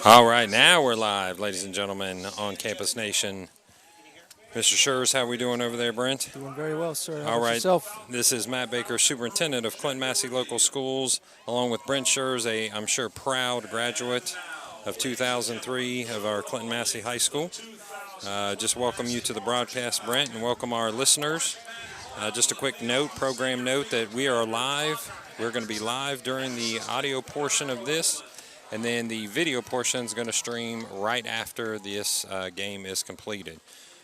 All right, now we're live, ladies and gentlemen, on Campus Nation. Mr. Schurz, how are we doing over there, Brent? Doing very well, sir. How All about right, yourself? this is Matt Baker, Superintendent of Clinton-Massie Local Schools, along with Brent Schurz, I'm sure, proud graduate of 2003 of our Clinton-Massie High School. Just welcome you to the broadcast, Brent, and welcome our listeners. Just a quick note, program note, that we are live. We're going to be live during the audio portion of this, and then the video portion is going to stream right after this game is completed.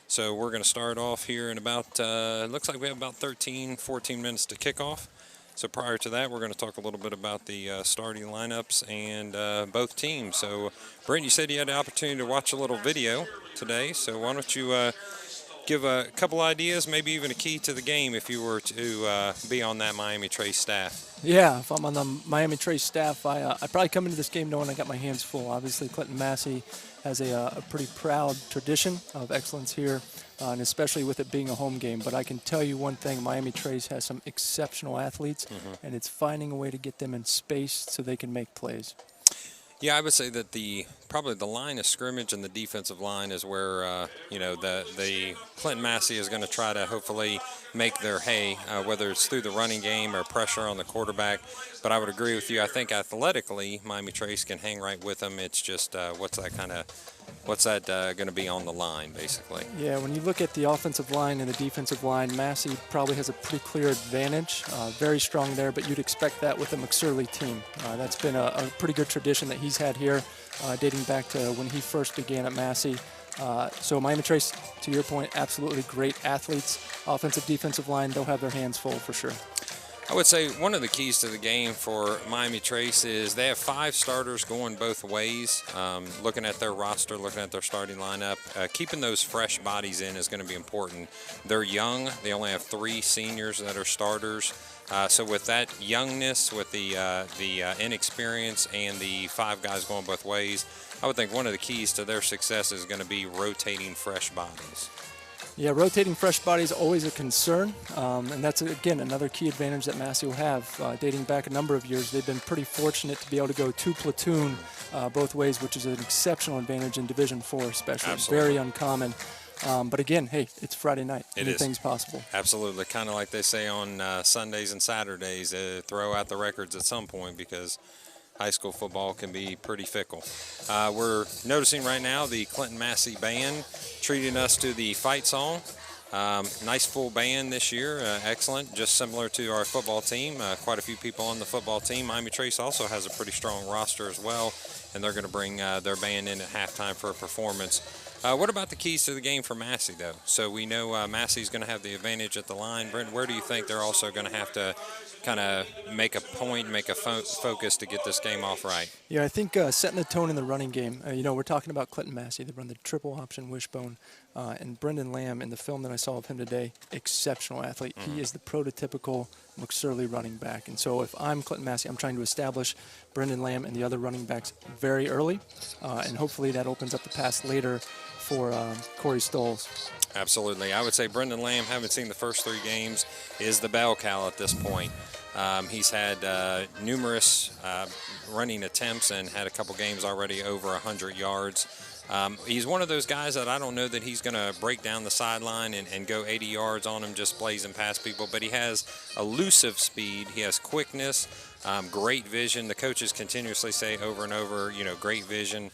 So we're going to start off here in about, it looks like we have about 13, 14 minutes to kick off. So prior to that, we're going to talk a little bit about the starting lineups and both teams. So, Brent, you said you had the opportunity to watch a little video today. So why don't you give a couple ideas, maybe even a key to the game if you were to be on that Miami Trace staff? Yeah, if I'm on the Miami Trace staff, I probably come into this game knowing I got my hands full. Obviously, Clinton-Massie has a pretty proud tradition of excellence here, and especially with it being a home game. But I can tell you one thing, Miami Trace has some exceptional athletes, and it's finding a way to get them in space so they can make plays. Yeah, I would say that probably the line of scrimmage and the defensive line is where the Clinton-Massie is going to try to hopefully make their hay, whether it's through the running game or pressure on the quarterback. But I would agree with you. I think athletically, Miami Trace can hang right with them. It's just what's that going to be on the line, basically? Yeah, when you look at the offensive line and the defensive line, Massey probably has a pretty clear advantage. Very strong there, but you'd expect that with a McSorley team. That's been a pretty good tradition that he's had here, dating back to when he first began at Massey. So Miami Trace, to your point, absolutely great athletes. Offensive, defensive line, they'll have their hands full for sure. I would say one of the keys to the game for Miami Trace is they have 5 starters going both ways. Looking at their roster, looking at their starting lineup, keeping those fresh bodies in is going to be important. They're young. They only have 3 seniors that are starters. So with that youngness, with the inexperience, and the 5 guys going both ways, I would think one of the keys to their success is going to be rotating fresh bodies. Yeah, rotating fresh bodies is always a concern, and that's, again, another key advantage that Massey will have. Dating back a number of years, they've been pretty fortunate to be able to go 2 platoon both ways, which is an exceptional advantage in Division IV especially. Absolutely. Very uncommon. But again, hey, it's Friday night. Anything's possible. Absolutely. Kind of like they say on Sundays and Saturdays, throw out the records at some point because high school football can be pretty fickle. We're noticing right now the Clinton-Massie band treating us to the fight song. Nice full band this year, excellent, just similar to our football team. Quite a few people on the football team. Miami Trace also has a pretty strong roster as well, and they're going to bring their band in at halftime for a performance. What about the keys to the game for Massey, though? So we know Massey's going to have the advantage at the line. Brent, where do you think they're also going to have to kind of make a point, make a focus to get this game off right? Yeah, I think setting the tone in the running game. We're talking about Clinton-Massie. They run the triple option wishbone. And Brendan Lamb, in the film that I saw of him today, exceptional athlete. He is the prototypical McSorley running back. And so if I'm Clinton-Massie, I'm trying to establish Brendan Lamb and the other running backs very early. And hopefully that opens up the pass later for Corey Stoles. Absolutely. I would say Brendan Lamb, haven't seen the first 3 games, is the bell cow at this point. He's had numerous running attempts and had a couple games already over 100 yards. He's one of those guys that I don't know that he's going to break down the sideline and go 80 yards on him just blazing past people, but he has elusive speed. He has quickness, great vision. The coaches continuously say over and over, great vision.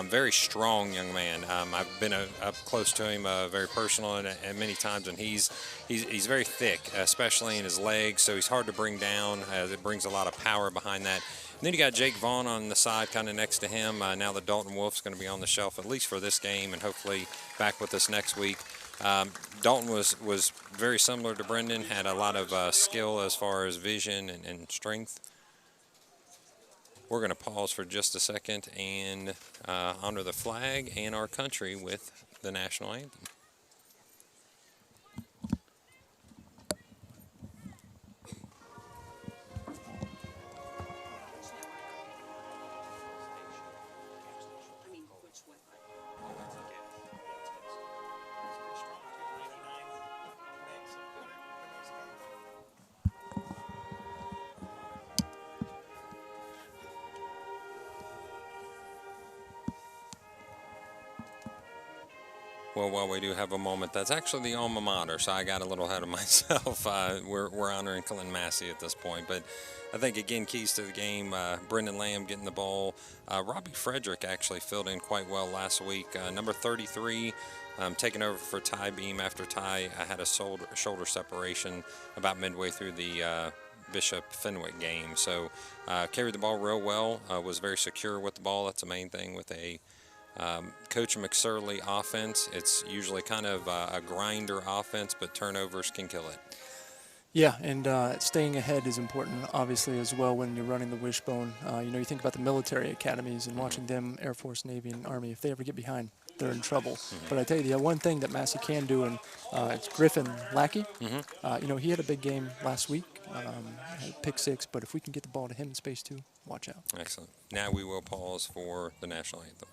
Very strong young man. I've been up close to him, very personal, and many times, and he's very thick, especially in his legs, so he's hard to bring down. It brings a lot of power behind that. And then you got Jake Vaughn on the side kind of next to him. Now that Dalton Wolf's going to be on the shelf, at least for this game, and hopefully back with us next week. Dalton was very similar to Brendan, had a lot of skill as far as vision and strength. We're going to pause for just a second and honor the flag and our country with the national anthem. Well, while we do have a moment, that's actually the alma mater, so I got a little ahead of myself. We're honoring Clinton-Massie at this point, but I think, again, keys to the game, Brendan Lamb getting the ball. Robbie Frederick actually filled in quite well last week. Number 33, taking over for Ty Beam after Ty had a shoulder separation about midway through the Bishop Fenwick game. So carried the ball real well, was very secure with the ball. That's the main thing with a Coach McSorley offense. It's usually kind of a grinder offense, but turnovers can kill it. Yeah, and staying ahead is important, obviously, as well when you're running the wishbone. You think about the military academies and watching them, Air Force, Navy, and Army. If they ever get behind, they're in trouble. But I tell you, the one thing that Massie can do, and it's Griffin Lackey. He had a big game last week, had pick 6, but if we can get the ball to him in space too, watch out. Excellent. Now we will pause for the national anthem.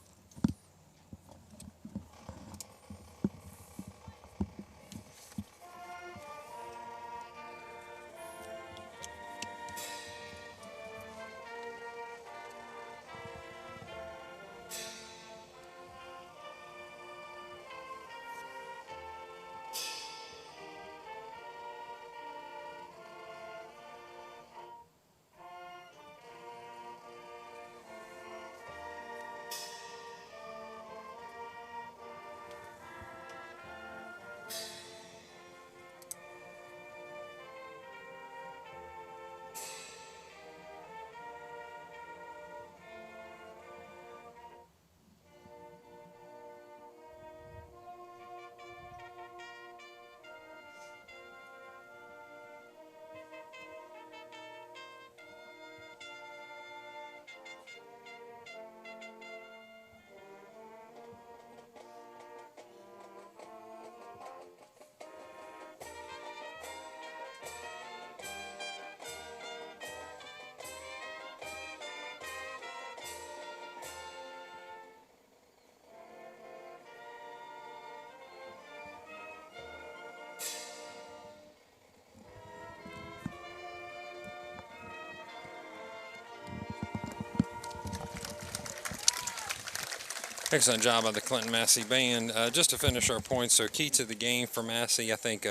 Excellent job by the Clinton-Massie band. Just to finish our points, so key to the game for Massie, I think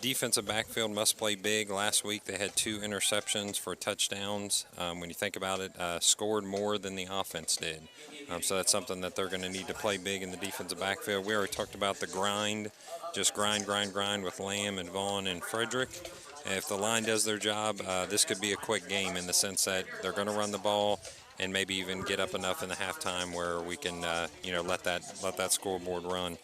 defensive backfield must play big. Last week they had 2 interceptions for touchdowns. When you think about it, scored more than the offense did. So that's something that they're going to need to play big in the defensive backfield. We already talked about the grind, just grind with Lamb and Vaughn and Frederick. And if the line does their job, this could be a quick game in the sense that they're going to run the ball and maybe even get up enough in the halftime where we can, let that scoreboard run.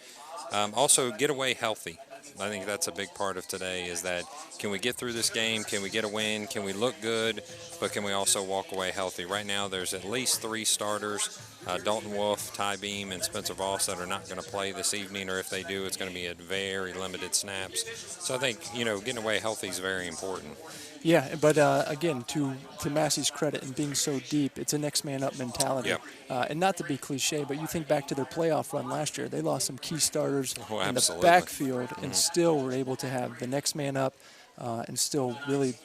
Also, get away healthy. I think that's a big part of today is that can we get through this game? Can we get a win? Can we look good? But can we also walk away healthy? Right now there's at least 3 starters, Dalton Wolf, Ty Beam, and Spencer Voss that are not going to play this evening, or if they do, it's going to be at very limited snaps. So I think, getting away healthy is very important. Yeah, but again, to Massie's credit in being so deep, it's a next man up mentality. Yep. And not to be cliche, but you think back to their playoff run last year, they lost some key starters in the backfield and still were able to have the next man up and still really,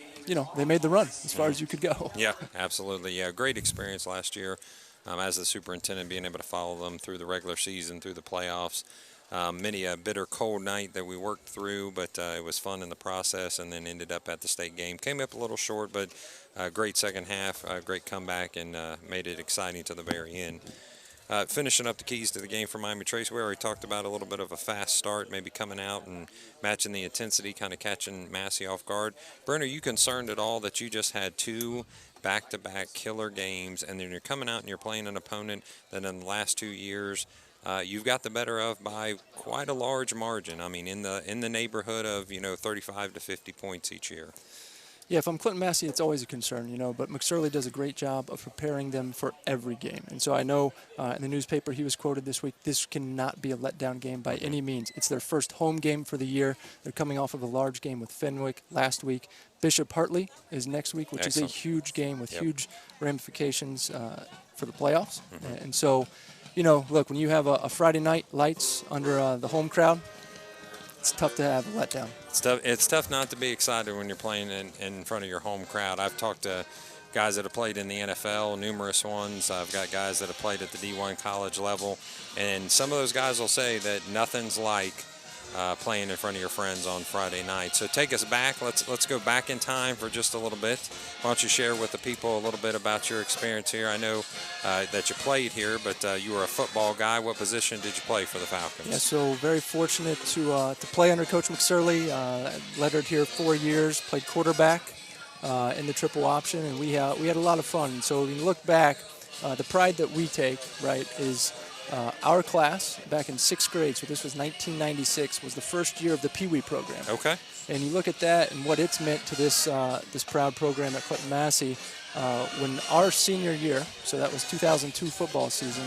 they made the run as far as you could go. Yeah, absolutely. Yeah, great experience last year as the superintendent, being able to follow them through the regular season, through the playoffs. Many a bitter cold night that we worked through, but it was fun in the process, and then ended up at the state game. Came up a little short, but great second half, great comeback, and made it exciting to the very end. Finishing up the keys to the game for Miami Trace, we already talked about a little bit of a fast start, maybe coming out and matching the intensity, kind of catching Massie off guard. Brent, are you concerned at all that you just had 2 back-to-back killer games, and then you're coming out and you're playing an opponent that in the last 2 years you've got the better of by quite a large margin? I mean, in the neighborhood of 35 to 50 points each year. Yeah, if I'm Clinton-Massie, it's always a concern, but McSorley does a great job of preparing them for every game. And so I know in the newspaper he was quoted this week, this cannot be a letdown game by any means. It's their first home game for the year. They're coming off of a large game with Fenwick last week. Bishop Hartley is next week, which Excellent. Is a huge game with huge ramifications for the playoffs. And so, look, when you have a Friday night lights under the home crowd, it's tough to have a letdown. It's tough not to be excited when you're playing in front of your home crowd. I've talked to guys that have played in the NFL, numerous ones. I've got guys that have played at the D1 college level, and some of those guys will say that nothing's like playing in front of your friends on Friday night. So take us back. Let's go back in time for just a little bit. Why don't you share with the people a little bit about your experience here? I know that you played here, but you were a football guy. What position did you play for the Falcons? Yeah, so very fortunate to play under Coach McSorley. Lettered here 4 years, played quarterback in the triple option, and we had a lot of fun. So when you look back, the pride that we take, right, is our class back in 6th grade, so this was 1996, was the first year of the Pee Wee program. Okay. And you look at that and what it's meant to this proud program at Clinton-Massie. When our senior year, so that was 2002 football season,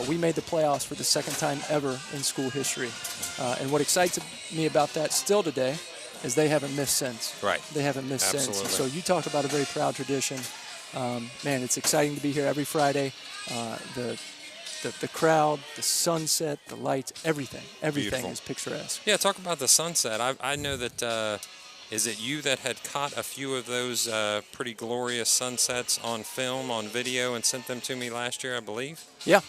we made the playoffs for the second time ever in school history. And what excites me about that still today is they haven't missed since. Right. They haven't missed Absolutely. since. So you talk about a very proud tradition. Man, it's exciting to be here every Friday. The crowd, the sunset, the lights, everything Beautiful. is picturesque. Yeah, talk about the sunset. I know that, is it you that had caught a few of those pretty glorious sunsets on film, on video, and sent them to me last year, I believe? Yeah.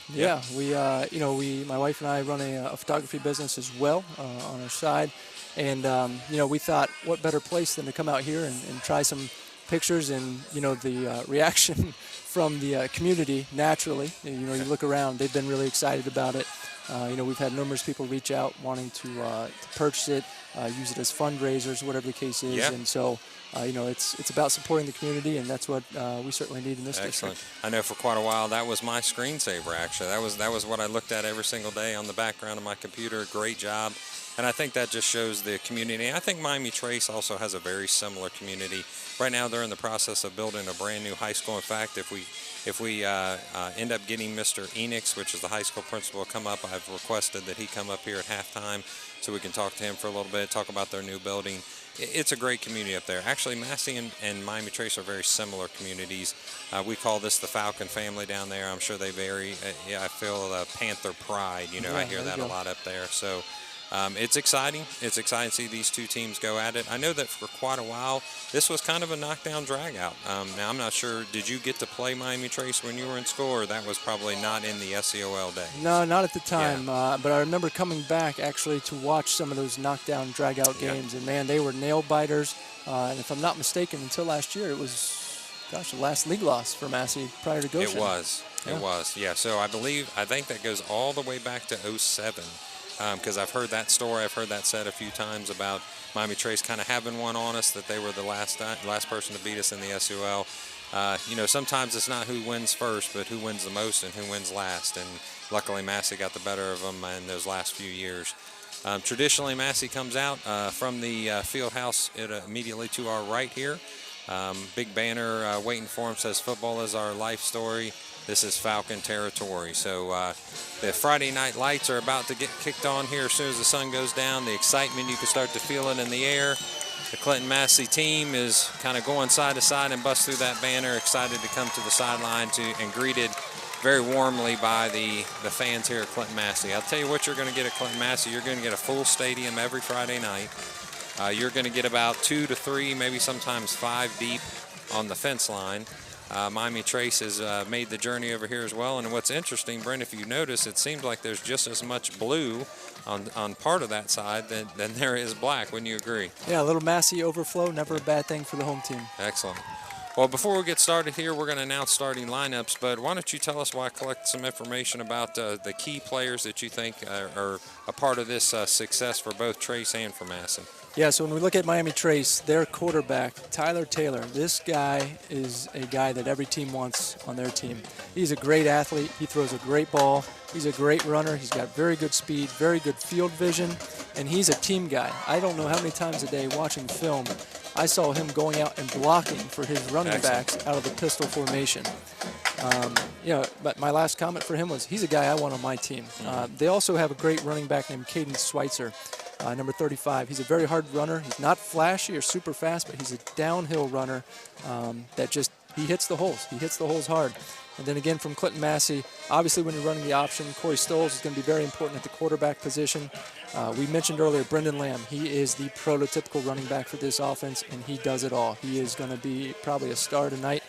We, my wife and I run a photography business as well on our side. And, we thought what better place than to come out here and try some pictures, and, the reaction from the community naturally. You look around, they've been really excited about it. We've had numerous people reach out wanting to purchase it, use it as fundraisers, whatever the case is. Yeah. And so, it's about supporting the community, and that's what we certainly need in this Excellent. district. I know for quite a while that was my screensaver, actually. That was what I looked at every single day on the background of my computer. Great job. And I think that just shows the community. I think Miami Trace also has a very similar community. Right now they're in the process of building a brand new high school. In fact, if we end up getting Mr. Enix, which is the high school principal, come up, I've requested that he come up here at halftime so we can talk to him for a little bit, talk about their new building. It's a great community up there. Actually, Massie and Miami Trace are very similar communities. We call this the Falcon family down there. I'm sure they vary. I feel Panther pride. I hear that a lot up there. So it's exciting. It's exciting to see these two teams go at it. I know that for quite a while, this was kind of a knockdown drag-out. Now, I'm not sure, did you get to play Miami Trace when you were in school, or that was probably not in the SEOL days? No, not at the time. Yeah. But I remember coming back, actually, to watch some of those knockdown, drag-out games. And, man, they were nail-biters. And if I'm not mistaken, until last year, it was, the last league loss for Massie prior to Goshen. It was. Yeah. So I think that goes all the way back to 07. Because I've heard that story, I've heard that said a few times about Miami Trace kind of having one on us, that they were the last person to beat us in the SUL. Sometimes it's not who wins first, but who wins the most and who wins last. And luckily, Massie got the better of them in those last few years. Traditionally, Massie comes out from the field house immediately to our right here. Big banner waiting for him, says "Football is our life story." This is Falcon territory. So the Friday night lights are about to get kicked on here as soon as the sun goes down. The excitement, you can start to feel it in the air. The Clinton-Massie team is kind of going side to side and bust through that banner, excited to come to the sideline and greeted very warmly by the fans here at Clinton-Massie. I'll tell you what you're going to get at Clinton-Massie. You're going to get a full stadium every Friday night. You're going to get about 2 to 3, maybe sometimes 5 deep on the fence line. Miami Trace has made the journey over here as well. And what's interesting, Brent, if you notice, it seems like there's just as much blue on part of that side than there is black. Wouldn't you agree? Yeah, a little Massie overflow, never a bad thing for the home team. Excellent. Well, before we get started here, we're going to announce starting lineups, but why don't you tell us collect some information about the key players that you think are a part of this success for both Trace and for Massie. Yeah, so when we look at Miami Trace, their quarterback, Tyler Taylor, this guy is a guy that every team wants on their team. He's a great athlete. He throws a great ball. He's a great runner. He's got very good speed, very good field vision, and he's a team guy. I don't know how many times a day watching film I saw him going out and blocking for his running backs out of the pistol formation. But my last comment for him was he's a guy I want on my team. They also have a great running back named Caden Schweitzer, number 35. He's a very hard runner. He's not flashy or super fast, but he's a downhill runner he hits the holes. He hits the holes hard. And then again from Clinton-Massie, obviously when you're running the option, Corey Stoles is going to be very important at the quarterback position. We mentioned earlier Brendan Lamb. He is the prototypical running back for this offense, and he does it all. He is going to be probably a star tonight.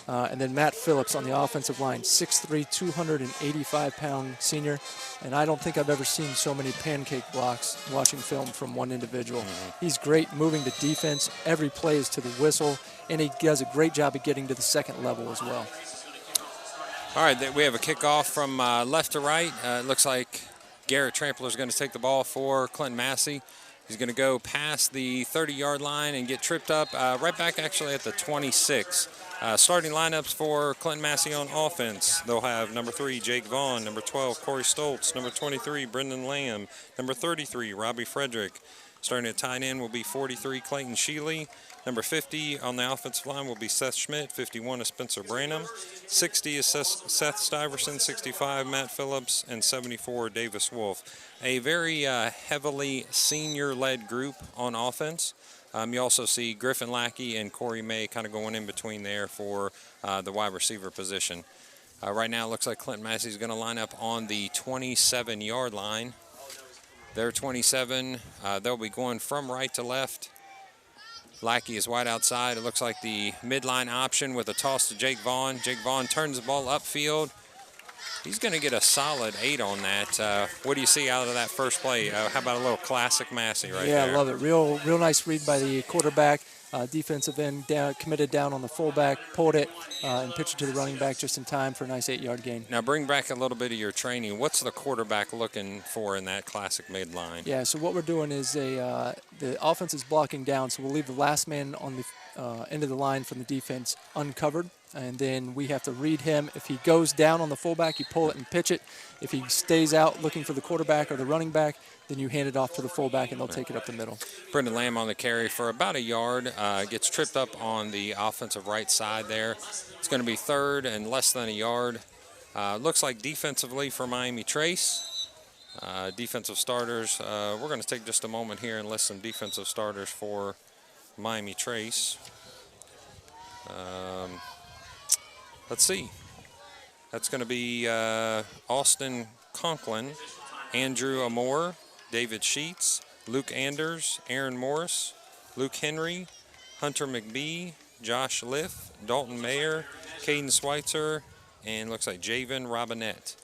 And then Matt Phillips on the offensive line, 6'3", 285-pound senior. And I don't think I've ever seen so many pancake blocks watching film from one individual. He's great moving the defense. Every play is to the whistle, and he does a great job of getting to the second level as well. All right, we have a kickoff from left to right. It looks like Garrett Trampler is going to take the ball for Clinton-Massie. He's going to go past the 30-yard line and get tripped up right back actually at the 26. Starting lineups for Clinton-Massie on offense. They'll have number 3, Jake Vaughn, number 12, Corey Stoltz, number 23, Brendan Lamb, number 33, Robbie Frederick. Starting at tight end will be 43, Clayton Shealy. Number 50 on the offensive line will be Seth Schmidt. 51 is Spencer Branham. 60 is Seth Stiverson. 65, Matt Phillips. And 74, Davis Wolf. A very heavily senior-led group on offense. You also see Griffin Lackey and Corey May kind of going in between there for the wide receiver position. Right now it looks like Clinton-Massie is going to line up on the 27-yard line. They're 27. They'll be going from right to left. Lackey is wide outside. It looks like the midline option with a toss to Jake Vaughn. Jake Vaughn turns the ball upfield. He's going to get a solid 8 on that. What do you see out of that first play? How about a little classic Massey right there? Yeah, I love it. Real nice read by the quarterback. Defensive end down, committed down on the fullback, pulled it, and pitched it to the running back just in time for a nice 8-yard gain. Now bring back a little bit of your training. What's the quarterback looking for in that classic midline? Yeah, so what we're doing is the offense is blocking down, so we'll leave the last man on the end of the line from the defense uncovered, and then we have to read him. If he goes down on the fullback, you pull it and pitch it. If he stays out looking for the quarterback or the running back, then you hand it off to the fullback, and they'll take it up the middle. Brendan Lamb on the carry for about a yard. Gets tripped up on the offensive right side there. It's going to be third and less than a yard. Looks like defensively for Miami Trace. Defensive starters. We're going to take just a moment here and list some defensive starters for Miami Trace. Let's see. That's going to be Austin Conklin, Andrew Amore, David Sheets, Luke Anders, Aaron Morris, Luke Henry, Hunter McBee, Josh Liff, Dalton Mayer, Caden Schweitzer, and looks like Javen Robinette.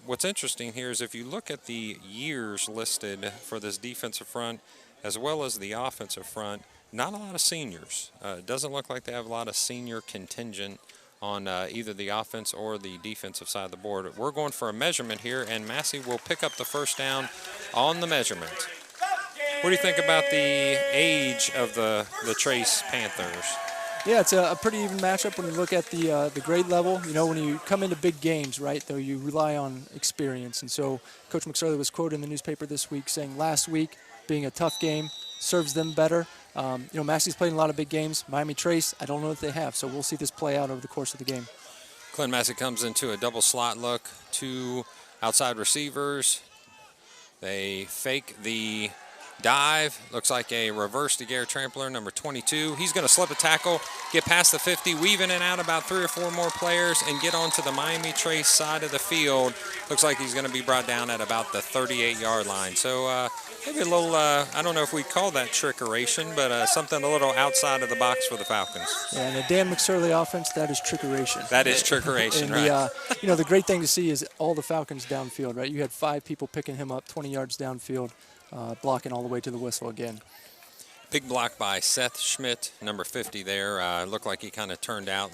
What's interesting here is if you look at the years listed for this defensive front as well as the offensive front, not a lot of seniors. It doesn't look like they have a lot of senior contingent on either the offense or the defensive side of the board. We're going for a measurement here, and Massey will pick up the first down on the measurement. What do you think about the age of the Trace Panthers? Yeah, it's a pretty even matchup when you look at the grade level. You know, when you come into big games, right, though, you rely on experience. And so Coach McSorley was quoted in the newspaper this week saying last week being a tough game serves them better. You know, Massey's played in a lot of big games. Miami Trace, I don't know if they have, so we'll see this play out over the course of the game. Clinton-Massie comes into a double slot look, 2 outside receivers. They fake the dive. Looks like a reverse to Garrett Trampler, number 22. He's going to slip a tackle, get past the 50, weave in and out about 3 or 4 more players, and get onto the Miami Trace side of the field. Looks like he's going to be brought down at about the 38-yard line. So maybe a little, I don't know if we call that trickeration, but something a little outside of the box for the Falcons. Yeah, and the Dan McSorley offense, that is trickeration. That is trickeration, and right. You know, the great thing to see is all the Falcons downfield, right? You had 5 people picking him up 20 yards downfield, blocking all the way to the whistle again. Big block by Seth Schmidt, number 50 there. Looked like he kind of turned out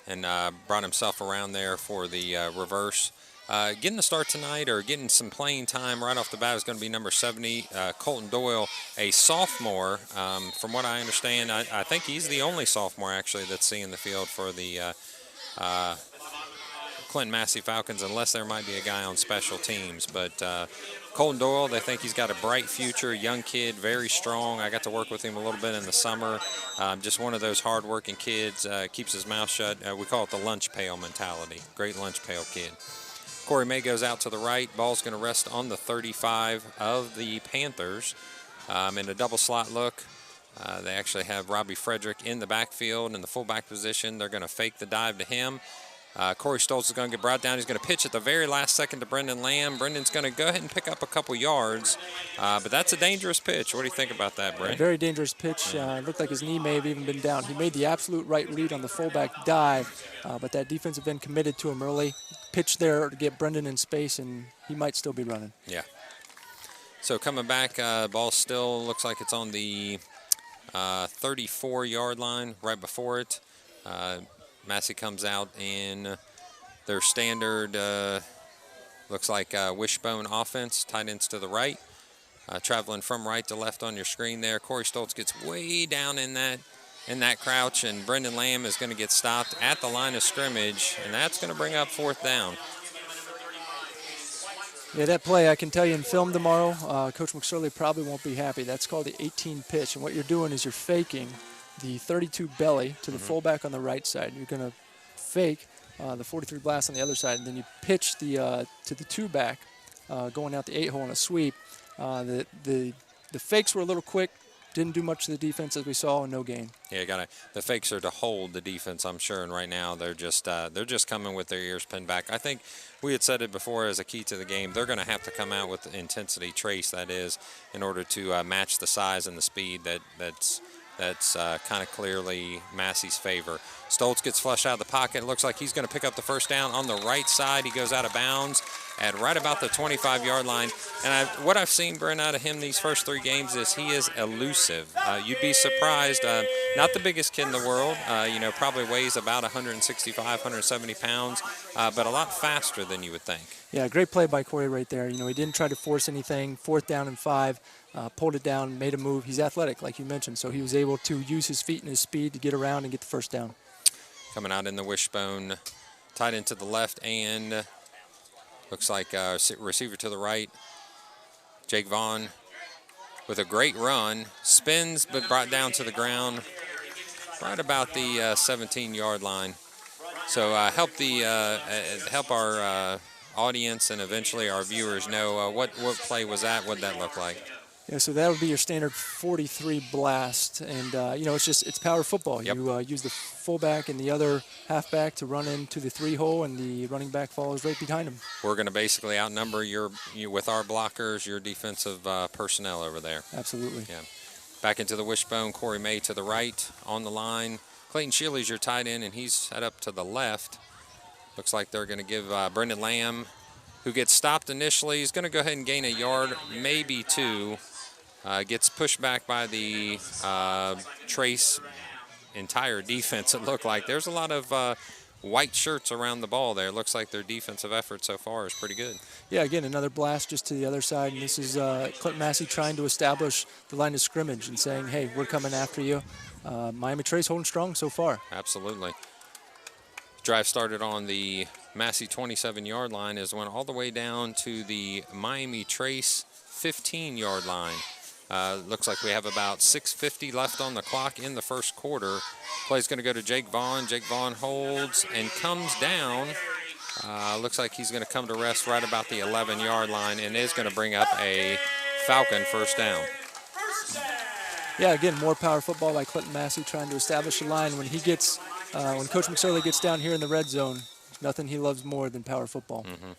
and brought himself around there for the reverse. Getting the start tonight, or getting some playing time right off the bat, is going to be number 70, Colton Doyle, a sophomore. From what I understand, I think he's the only sophomore, actually, that's seeing the field for the Clinton-Massie Falcons, unless there might be a guy on special teams. But Colton Doyle, they think he's got a bright future, young kid, very strong. I got to work with him a little bit in the summer. Just one of those hard-working kids, keeps his mouth shut. We call it the lunch pail mentality. Great lunch pail kid. Corey May goes out to the right. Ball's going to rest on the 35 of the Panthers. In a double slot look, they actually have Robbie Frederick in the backfield in the fullback position. They're going to fake the dive to him. Corey Stoltz is going to get brought down. He's going to pitch at the very last second to Brendan Lamb. Brendan's going to go ahead and pick up a couple yards, but that's a dangerous pitch. What do you think about that, Brent? A very dangerous pitch. It looked like his knee may have even been down. He made the absolute right read on the fullback dive, but that defensive end committed to him early. Pitch there to get Brendan in space, and he might still be running. Yeah. So coming back, ball still looks like it's on the 34-yard line right before it. Massie comes out in their standard, looks like wishbone offense, tight ends to the right. Traveling from right to left on your screen there. Corey Stoltz gets way down in that crouch, and Brendan Lamb is going to get stopped at the line of scrimmage, and that's going to bring up 4th down. Yeah, that play, I can tell you in film tomorrow, Coach McSorley probably won't be happy. That's called the 18 pitch, and what you're doing is you're faking the 32 belly to the fullback on the right side. You're going to fake the 43 blast on the other side, and then you pitch the to the 2-back going out the 8-hole in a sweep. The fakes were a little quick, didn't do much to the defense as we saw, and no gain. Yeah, the fakes are to hold the defense, I'm sure, and right now they're just coming with their ears pinned back. I think we had said it before as a key to the game. They're going to have to come out with intensity, trace that is, in order to match the size and the speed that's kind of clearly Massie's favor. Stoltz gets flushed out of the pocket. It looks like he's going to pick up the 1st down on the right side. He goes out of bounds at right about the 25-yard line. And what I've seen, Brent, out of him these first 3 games is he is elusive. You'd be surprised. Not the biggest kid in the world. Probably weighs about 165, 170 pounds, but a lot faster than you would think. Yeah, great play by Corey right there. He didn't try to force anything. 4th down and 5. Pulled it down, made a move. He's athletic, like you mentioned, so he was able to use his feet and his speed to get around and get the 1st down. Coming out in the wishbone, tight end to the left, and looks like receiver to the right. Jake Vaughn with a great run, spins but brought down to the ground right about the 17-yard line. So help our audience and eventually our viewers know what play was that, what that looked like. Yeah, so that would be your standard 43 blast, and it's power football. Yep. You use the fullback and the other halfback to run into the 3-hole, and the running back follows right behind him. We're going to basically outnumber you with our blockers, your defensive personnel over there. Absolutely. Yeah. Back into the wishbone, Corey May to the right on the line. Clayton Shealy's your tight end, and he's set up to the left. Looks like they're going to give Brendan Lamb, who gets stopped initially. He's going to go ahead and gain a yard, maybe 2. Gets pushed back by the Trace entire defense, it looked like. There's a lot of white shirts around the ball there. It looks like their defensive effort so far is pretty good. Yeah, again, another blast just to the other side. And this is Clinton-Massie trying to establish the line of scrimmage and saying, hey, we're coming after you. Miami Trace holding strong so far. Absolutely. Drive started on the Massie 27-yard line, is went all the way down to the Miami Trace 15-yard line. Looks like we have about 6:50 left on the clock in the first quarter. Play's going to go to Jake Vaughn. Jake Vaughn holds and comes down. Looks like he's going to come to rest right about the 11-yard line and is going to bring up a Falcon 1st down. Yeah, again, more power football by Clinton-Massie trying to establish a line. When Coach McSorley gets down here in the red zone, there's nothing he loves more than power football. Mm-hmm.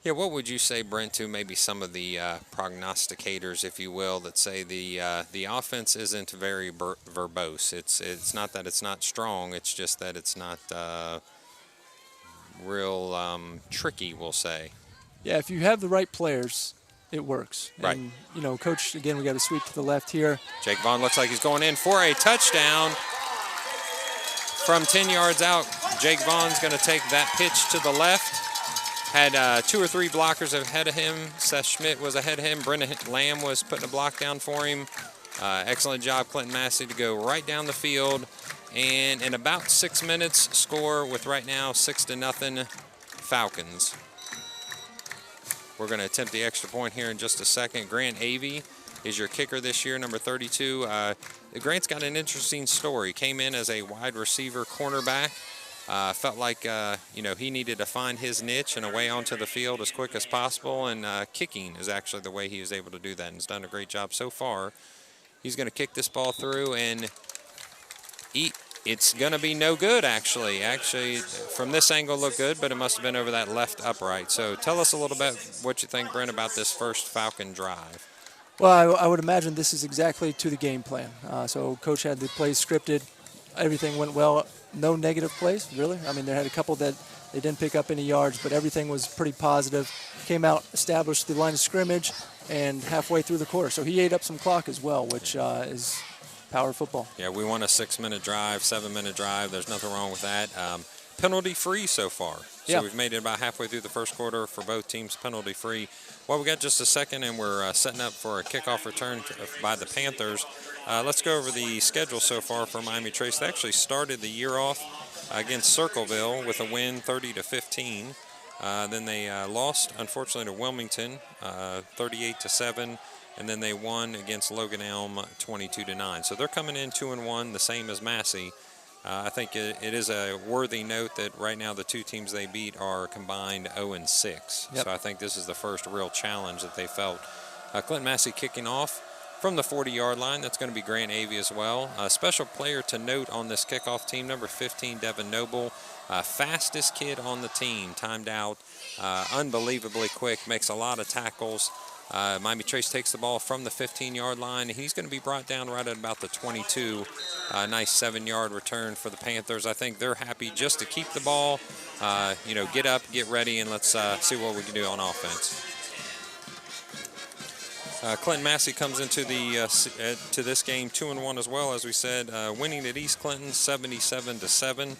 Yeah, what would you say, Brent, to maybe some of the prognosticators, if you will, that say the offense isn't very verbose? It's not that it's not strong, it's just that it's not real tricky, we'll say. Yeah, if you have the right players, it works. Right. And, Coach, again, we got a sweep to the left here. Jake Vaughn looks like he's going in for a touchdown. From 10 yards out, Jake Vaughn's going to take that pitch to the left. Had 2 or 3 blockers ahead of him. Seth Schmidt was ahead of him. Brendan Lamb was putting a block down for him. Excellent job, Clinton-Massie, to go right down the field. And in about 6 minutes, score with right now 6-0 Falcons. We're going to attempt the extra point here in just a second. Grant Avey is your kicker this year, number 32. Grant's got an interesting story. Came in as a wide receiver cornerback. Felt like, he needed to find his niche and a way onto the field as quick as possible, and kicking is actually the way he is able to do that, and has done a great job so far. He's going to kick this ball through and eat it's going to be no good, actually. Actually, from this angle, looked good, but it must have been over that left upright. So tell us a little bit what you think, Brent, about this first Falcon drive. Well, I would imagine this is exactly to the game plan. So Coach had the plays scripted. Everything went well. No negative plays, really. I mean, they had a couple that they didn't pick up any yards, but everything was pretty positive. Came out, established the line of scrimmage, and halfway through the quarter. So he ate up some clock as well, which is power football. Yeah, we won a 6-minute drive, 7-minute drive. There's nothing wrong with that. Penalty-free so far. So we've made it about halfway through the first quarter for both teams penalty-free. Well, we got just a second, and we're setting up for a kickoff return by the Panthers. Let's go over the schedule so far for Miami Trace. They actually started the year off against Circleville with a win, 30-15. Then they lost, unfortunately, to Wilmington, 38-7. And then they won against Logan Elm, 22-9. So they're coming in 2-1, the same as Massie. I think it is a worthy note that right now the two teams they beat are combined 0-6. Yep. So I think this is the first real challenge that they felt. Clinton-Massie kicking off from the 40-yard line. That's going to be Grant Avey as well. A special player to note on this kickoff team, number 15, Devin Noble. Fastest kid on the team, timed out unbelievably quick, makes a lot of tackles. Miami Trace takes the ball from the 15-yard line. He's going to be brought down right at about the 22. Nice 7-yard return for the Panthers. I think they're happy just to keep the ball, get up, get ready, and let's see what we can do on offense. Clinton-Massie comes into to this game 2-1 as well, as we said, winning at East Clinton 77-7.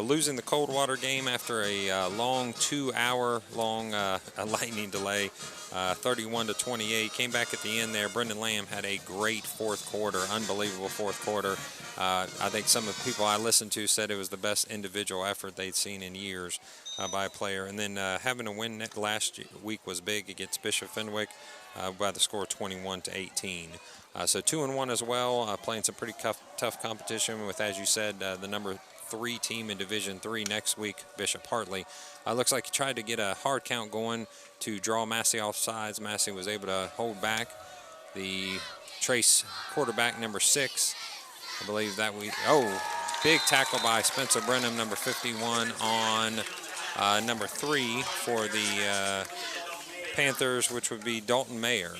Losing the Coldwater game after a long 2-hour long lightning delay, 31-28. Came back at the end there. Brendan Lamb had a great fourth quarter, unbelievable fourth quarter. I think some of the people I listened to said it was the best individual effort they'd seen in years by a player. And then having a win last week was big against Bishop Fenwick by the score 21-18. So 2-1 as well, playing some pretty tough competition with, as you said, the number 3 team in Division III next week, Bishop Hartley. Looks like he tried to get a hard count going to draw Massie off sides. Massie was able to hold back the Trace quarterback, number 6. I believe that big tackle by Spencer Brenham, number 51, on number 3 for the Panthers, which would be Dalton Mayer.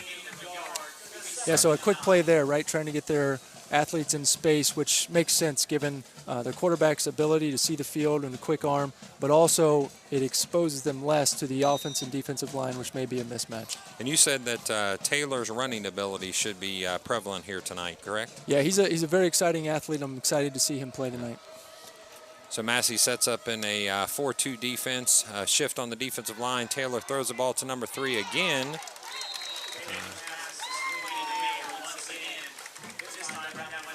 Yeah, so a quick play there, right? Trying to get their athletes in space, which makes sense given their quarterback's ability to see the field and the quick arm, but also it exposes them less to the offense and defensive line, which may be a mismatch. And you said that Taylor's running ability should be prevalent here tonight, correct? Yeah, he's a very exciting athlete. I'm excited to see him play tonight. So Massie sets up in a 4-2 defense, shift on the defensive line. Taylor throws the ball to number 3 again.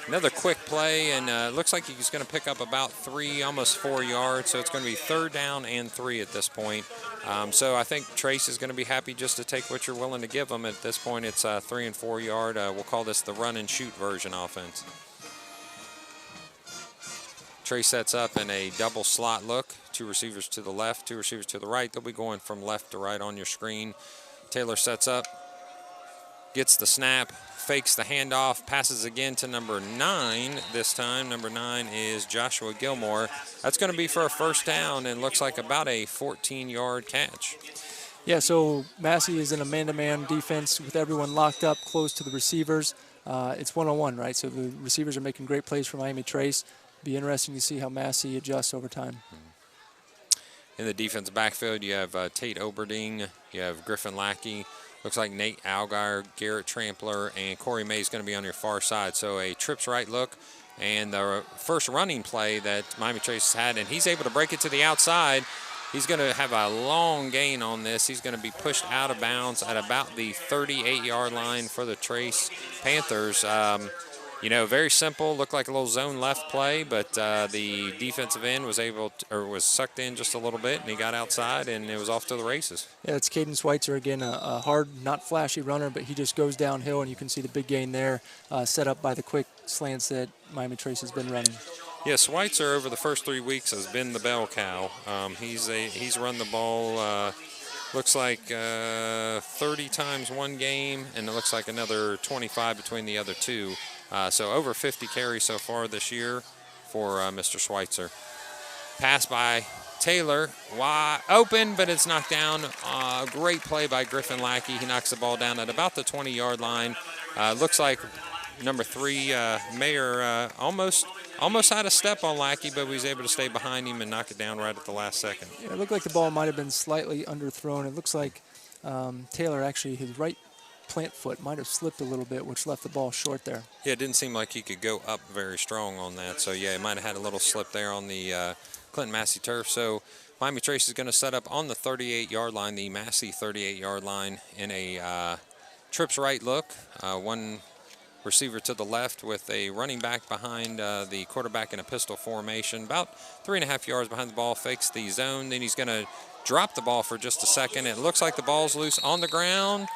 Another quick play, and looks like he's going to pick up about 3, almost 4 yards. So it's going to be 3rd down and 3 at this point. So I think Trace is going to be happy just to take what you're willing to give him. At this point, it's 3 and 4 yard. We'll call this the run and shoot version offense. Trace sets up in a double slot look. 2 receivers to the left, 2 receivers to the right. They'll be going from left to right on your screen. Taylor sets up, gets the snap, fakes the handoff, passes again to number 9 this time. Number 9 is Joshua Gilmore. That's going to be for a 1st down and looks like about a 14-yard catch. Yeah, so Massie is in a man-to-man defense with everyone locked up close to the receivers. It's one-on-one, right? So the receivers are making great plays for Miami Trace. Be interesting to see how Massie adjusts over time. In the defense backfield, you have Tate Oberding, you have Griffin Lackey. Looks like Nate Algar, Garrett Trampler, and Corey May is going to be on your far side. So a trips right look, and the first running play that Miami Trace had, and he's able to break it to the outside. He's going to have a long gain on this. He's going to be pushed out of bounds at about the 38-yard line for the Trace Panthers. Very simple. Looked like a little zone left play, but the defensive end was sucked in just a little bit, and he got outside, and it was off to the races. Yeah, it's Caden Schweitzer again, a hard, not flashy runner, but he just goes downhill, and you can see the big gain there, set up by the quick slants that Miami Trace has been running. Yeah, Schweitzer over the first 3 weeks has been the bell cow. He's run the ball. Looks like 30 times one game, and it looks like another 25 between the other 2. So over 50 carries so far this year. for Mr. Schweitzer. Pass by Taylor, wide open, but it's knocked down. Great play by Griffin Lackey. He knocks the ball down at about the 20-yard line. Looks like number 3, Mayer, almost had a step on Lackey, but he was able to stay behind him and knock it down right at the last second. Yeah, it looked like the ball might have been slightly underthrown. It looks like Taylor actually, his right plant foot might have slipped a little bit, which left the ball short there. Yeah, it didn't seem like he could go up very strong on that. So, yeah, he might have had a little slip there on the Clinton-Massie turf. So Miami Trace is going to set up on the 38-yard line, the Massey 38-yard line, in a trips right look. One receiver to the left with a running back behind the quarterback in a pistol formation. About 3.5 yards behind the ball, fakes the zone. Then he's going to drop the ball for just a second. It looks like the ball's loose on the ground.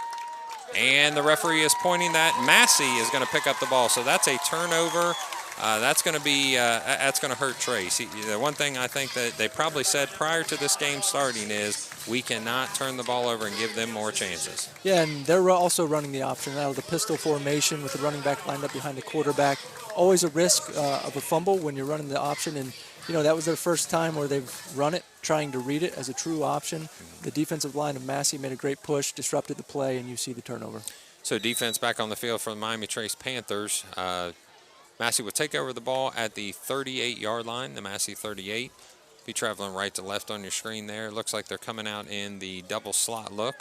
And the referee is pointing that Massey is going to pick up the ball. So that's a turnover. That's going to be that's going to hurt Trace. The one thing I think that they probably said prior to this game starting is we cannot turn the ball over and give them more chances. Yeah, and they're also running the option out of the pistol formation with the running back lined up behind the quarterback. Always a risk of a fumble when you're running the option, and that was their first time where they've run it, trying to read it as a true option. The defensive line of Massey made a great push, disrupted the play, and you see the turnover. So defense back on the field for the Miami Trace Panthers. Massey will take over the ball at the 38-yard line, the Massey 38. Be traveling right to left on your screen there. It looks like they're coming out in the double slot look.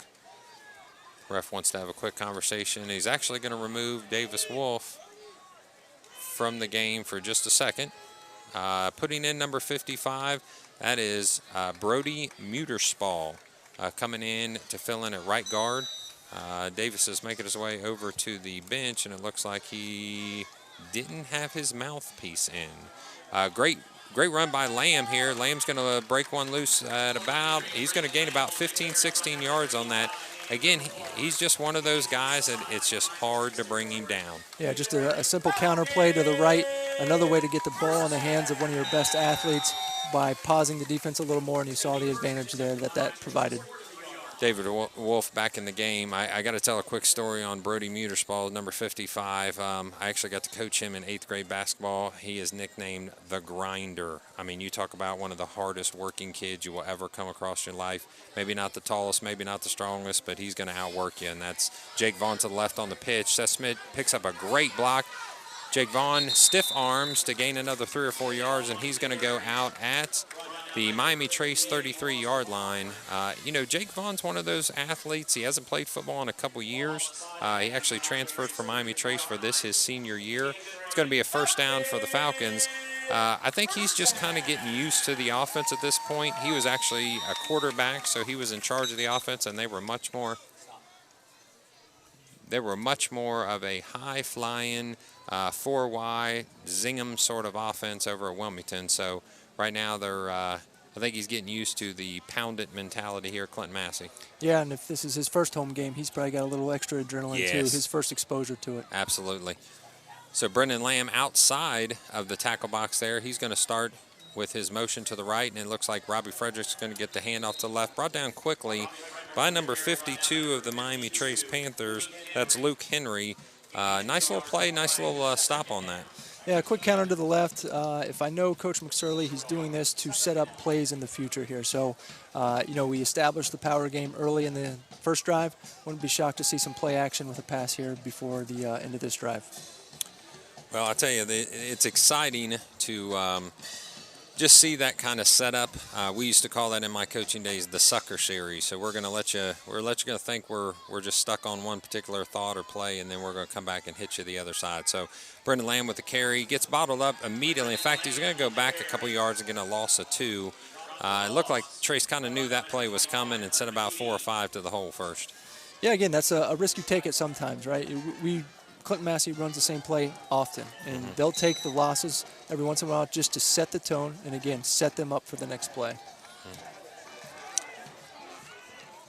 Ref wants to have a quick conversation. He's actually going to remove Davis Wolf from the game for just a second. Putting in number 55, that is Brody Muterspall coming in to fill in at right guard. Davis is making his way over to the bench, and it looks like he didn't have his mouthpiece in. Great run by Lamb here. Lamb's going to break one loose at he's going to gain about 15, 16 yards on that. Again, he's just one of those guys that it's just hard to bring him down. Yeah, just a simple counter play to the right. Another way to get the ball in the hands of one of your best athletes by pausing the defense a little more, and you saw the advantage there that provided. David Wolf back in the game. I got to tell a quick story on Brody Muterspall, number 55. I actually got to coach him in 8th grade basketball. He is nicknamed the Grinder. I mean, you talk about one of the hardest working kids you will ever come across in your life. Maybe not the tallest, maybe not the strongest, but he's going to outwork you, and that's Jake Vaughn to the left on the pitch. Seth Smith picks up a great block. Jake Vaughn stiff arms to gain another 3 or 4 yards, and he's going to go out at the Miami Trace 33-yard line. Jake Vaughn's one of those athletes. He hasn't played football in a couple years. He actually transferred from Miami Trace for his senior year. It's going to be a first down for the Falcons. I think he's just kind of getting used to the offense at this point. He was actually a quarterback, so he was in charge of the offense, and they were much more of a high-flying, 4Y, zing-em sort of offense over at Wilmington. So right now, I think he's getting used to the pound-it mentality here at Clinton-Massie. Yeah, and if this is his first home game, he's probably got a little extra adrenaline, yes, too, his first exposure to it. Absolutely. So Brendan Lamb outside of the tackle box there. He's going to start with his motion to the right, and it looks like Robbie Frederick's going to get the handoff to the left. Brought down quickly by number 52 of the Miami Trace Panthers. That's Luke Henry. Nice little play, nice little stop on that. Yeah, quick counter to the left. If I know Coach McSorley, he's doing this to set up plays in the future here. So, we established the power game early in the first drive. Wouldn't be shocked to see some play action with a pass here before the end of this drive. Well, I'll tell you, it's exciting to just see that kind of setup. We used to call that in my coaching days the sucker series. So we're going to let you think we're just stuck on one particular thought or play, and then we're going to come back and hit you the other side. So Brendan Lamb with the carry gets bottled up immediately. In fact, he's going to go back a couple yards and get a loss of 2. It looked like Trace kind of knew that play was coming and sent about 4 or 5 to the hole first. Yeah, again, that's a risk you take at sometimes, right? Clinton-Massie runs the same play often, and they'll take the losses every once in a while just to set the tone and, again, set them up for the next play.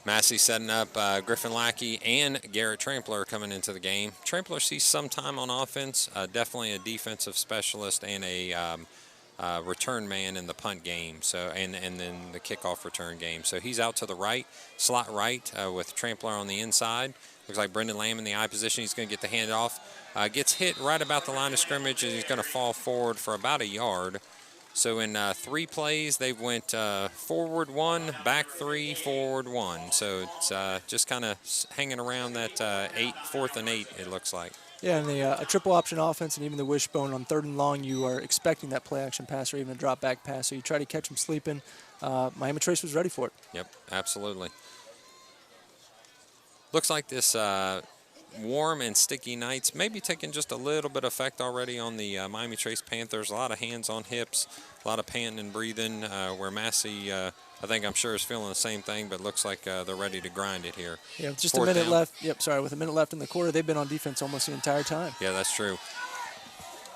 Massey setting up Griffin Lackey and Garrett Trampler coming into the game. Trampler sees some time on offense, definitely a defensive specialist and a return man in the punt game, so and then the kickoff return game. So he's out to the right, slot right with Trampler on the inside. Looks like Brendan Lamb in the I position. He's going to get the handoff. Gets hit right about the line of scrimmage, and he's going to fall forward for about a yard. So in 3 plays, they've went forward 1, back 3, forward 1. So it's just kind of hanging around that 4th and 8, it looks like. Yeah, and a triple option offense and even the wishbone on 3rd and long, you are expecting that play action pass or even a drop back pass. So you try to catch them sleeping. Miami Trace was ready for it. Yep, absolutely. Looks like this warm and sticky nights maybe taking just a little bit of effect already on the Miami Trace Panthers. A lot of hands on hips, a lot of panting and breathing, where Massie, I'm sure is feeling the same thing, but looks like they're ready to grind it here. Yeah, with just a minute left. Yep, sorry, with a minute left in the quarter, they've been on defense almost the entire time. Yeah, that's true.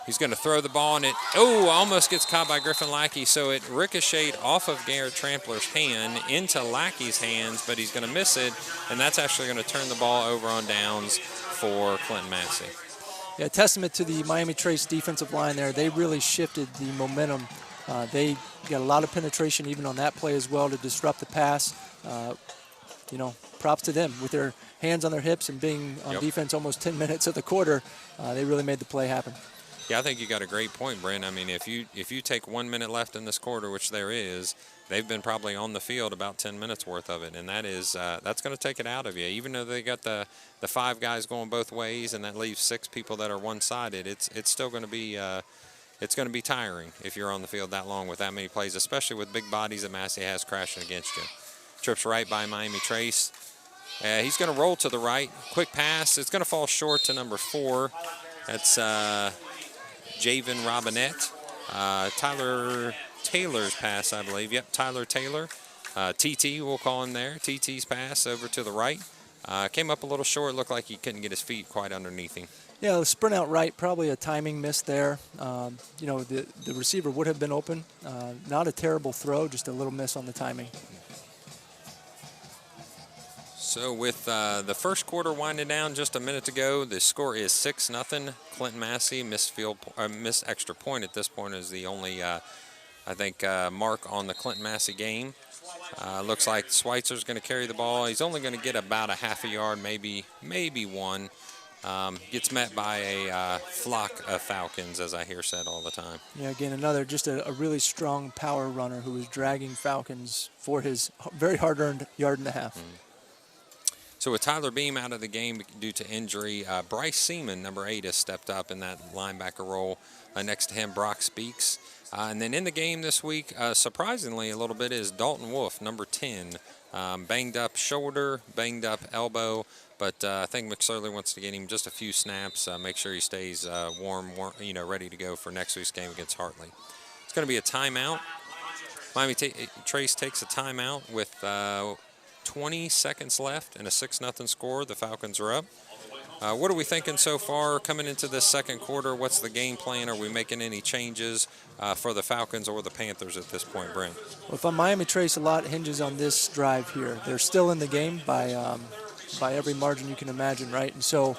He's going to throw the ball, and it almost gets caught by Griffin Lackey. So it ricocheted off of Garrett Trampler's hand into Lackey's hands, but he's going to miss it, and that's actually going to turn the ball over on downs for Clinton-Massie. Yeah, testament to the Miami Trace defensive line there. They really shifted the momentum. They got a lot of penetration even on that play as well to disrupt the pass. Props to them with their hands on their hips and being on defense almost 10 minutes of the quarter. They really made the play happen. Yeah, I think you got a great point, Brent. I mean, if you take 1 minute left in this quarter, which there is, they've been probably on the field about 10 minutes worth of it, and that's going to take it out of you. Even though they got the 5 guys going both ways, and that leaves 6 people that are one-sided, it's still going to be tiring if you're on the field that long with that many plays, especially with big bodies that Massie has crashing against you. Trips right by Miami Trace. He's going to roll to the right. Quick pass. It's going to fall short to number 4. That's Javen Robinette. Tyler Taylor's pass, I believe. Yep, Tyler Taylor. TT, we'll call him there. TT's pass over to the right. Came up a little short. Looked like he couldn't get his feet quite underneath him. Yeah, the sprint out right, probably a timing miss there. The receiver would have been open. Not a terrible throw, just a little miss on the timing. So with the first quarter winding down just a minute to go, the score is 6-0. Clinton-Massie missed extra point at this point is the only, mark on the Clinton-Massie game. Looks like Schweitzer's going to carry the ball. He's only going to get about a half a yard, maybe 1. Gets met by a flock of Falcons, as I hear said all the time. Yeah, again, another just a really strong power runner who was dragging Falcons for his very hard-earned yard and a half. So with Tyler Beam out of the game due to injury, Bryce Seaman, number 8, has stepped up in that linebacker role. Next to him, Brock Speaks. And then in the game this week, surprisingly a little bit, is Dalton Wolf, number 10. Banged up shoulder, banged up elbow. But I think McSorley wants to get him just a few snaps, make sure he stays warm, ready to go for next week's game against Hartley. It's going to be a timeout. Miami Trace takes a timeout with 20 seconds left and a 6-0 score. The Falcons are up. What are we thinking so far coming into this second quarter? What's the game plan? Are we making any changes for the Falcons or the Panthers at this point, Brent? Well, if I'm Miami Trace, a lot hinges on this drive here. They're still in the game by every margin you can imagine, right? And so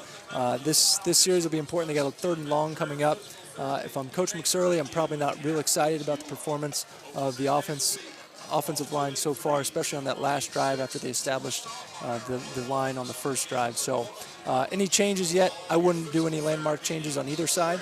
this series will be important. They got a 3rd and long coming up. If I'm Coach McSorley, I'm probably not real excited about the performance of the offensive line so far, especially on that last drive after they established the line on the first drive. So any changes yet? I wouldn't do any landmark changes on either side.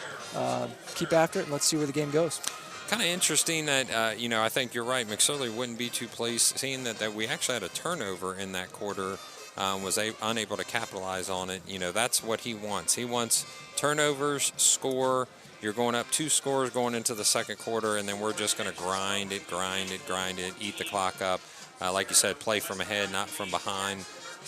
Keep after it, and let's see where the game goes. Kind of interesting that, I think you're right. McSorley wouldn't be too pleased seeing that we actually had a turnover in that quarter, was unable to capitalize on it. That's what he wants. He wants turnovers, score. You're going up 2 scores going into the second quarter, and then we're just going to grind it, eat the clock up. Like you said, play from ahead, not from behind.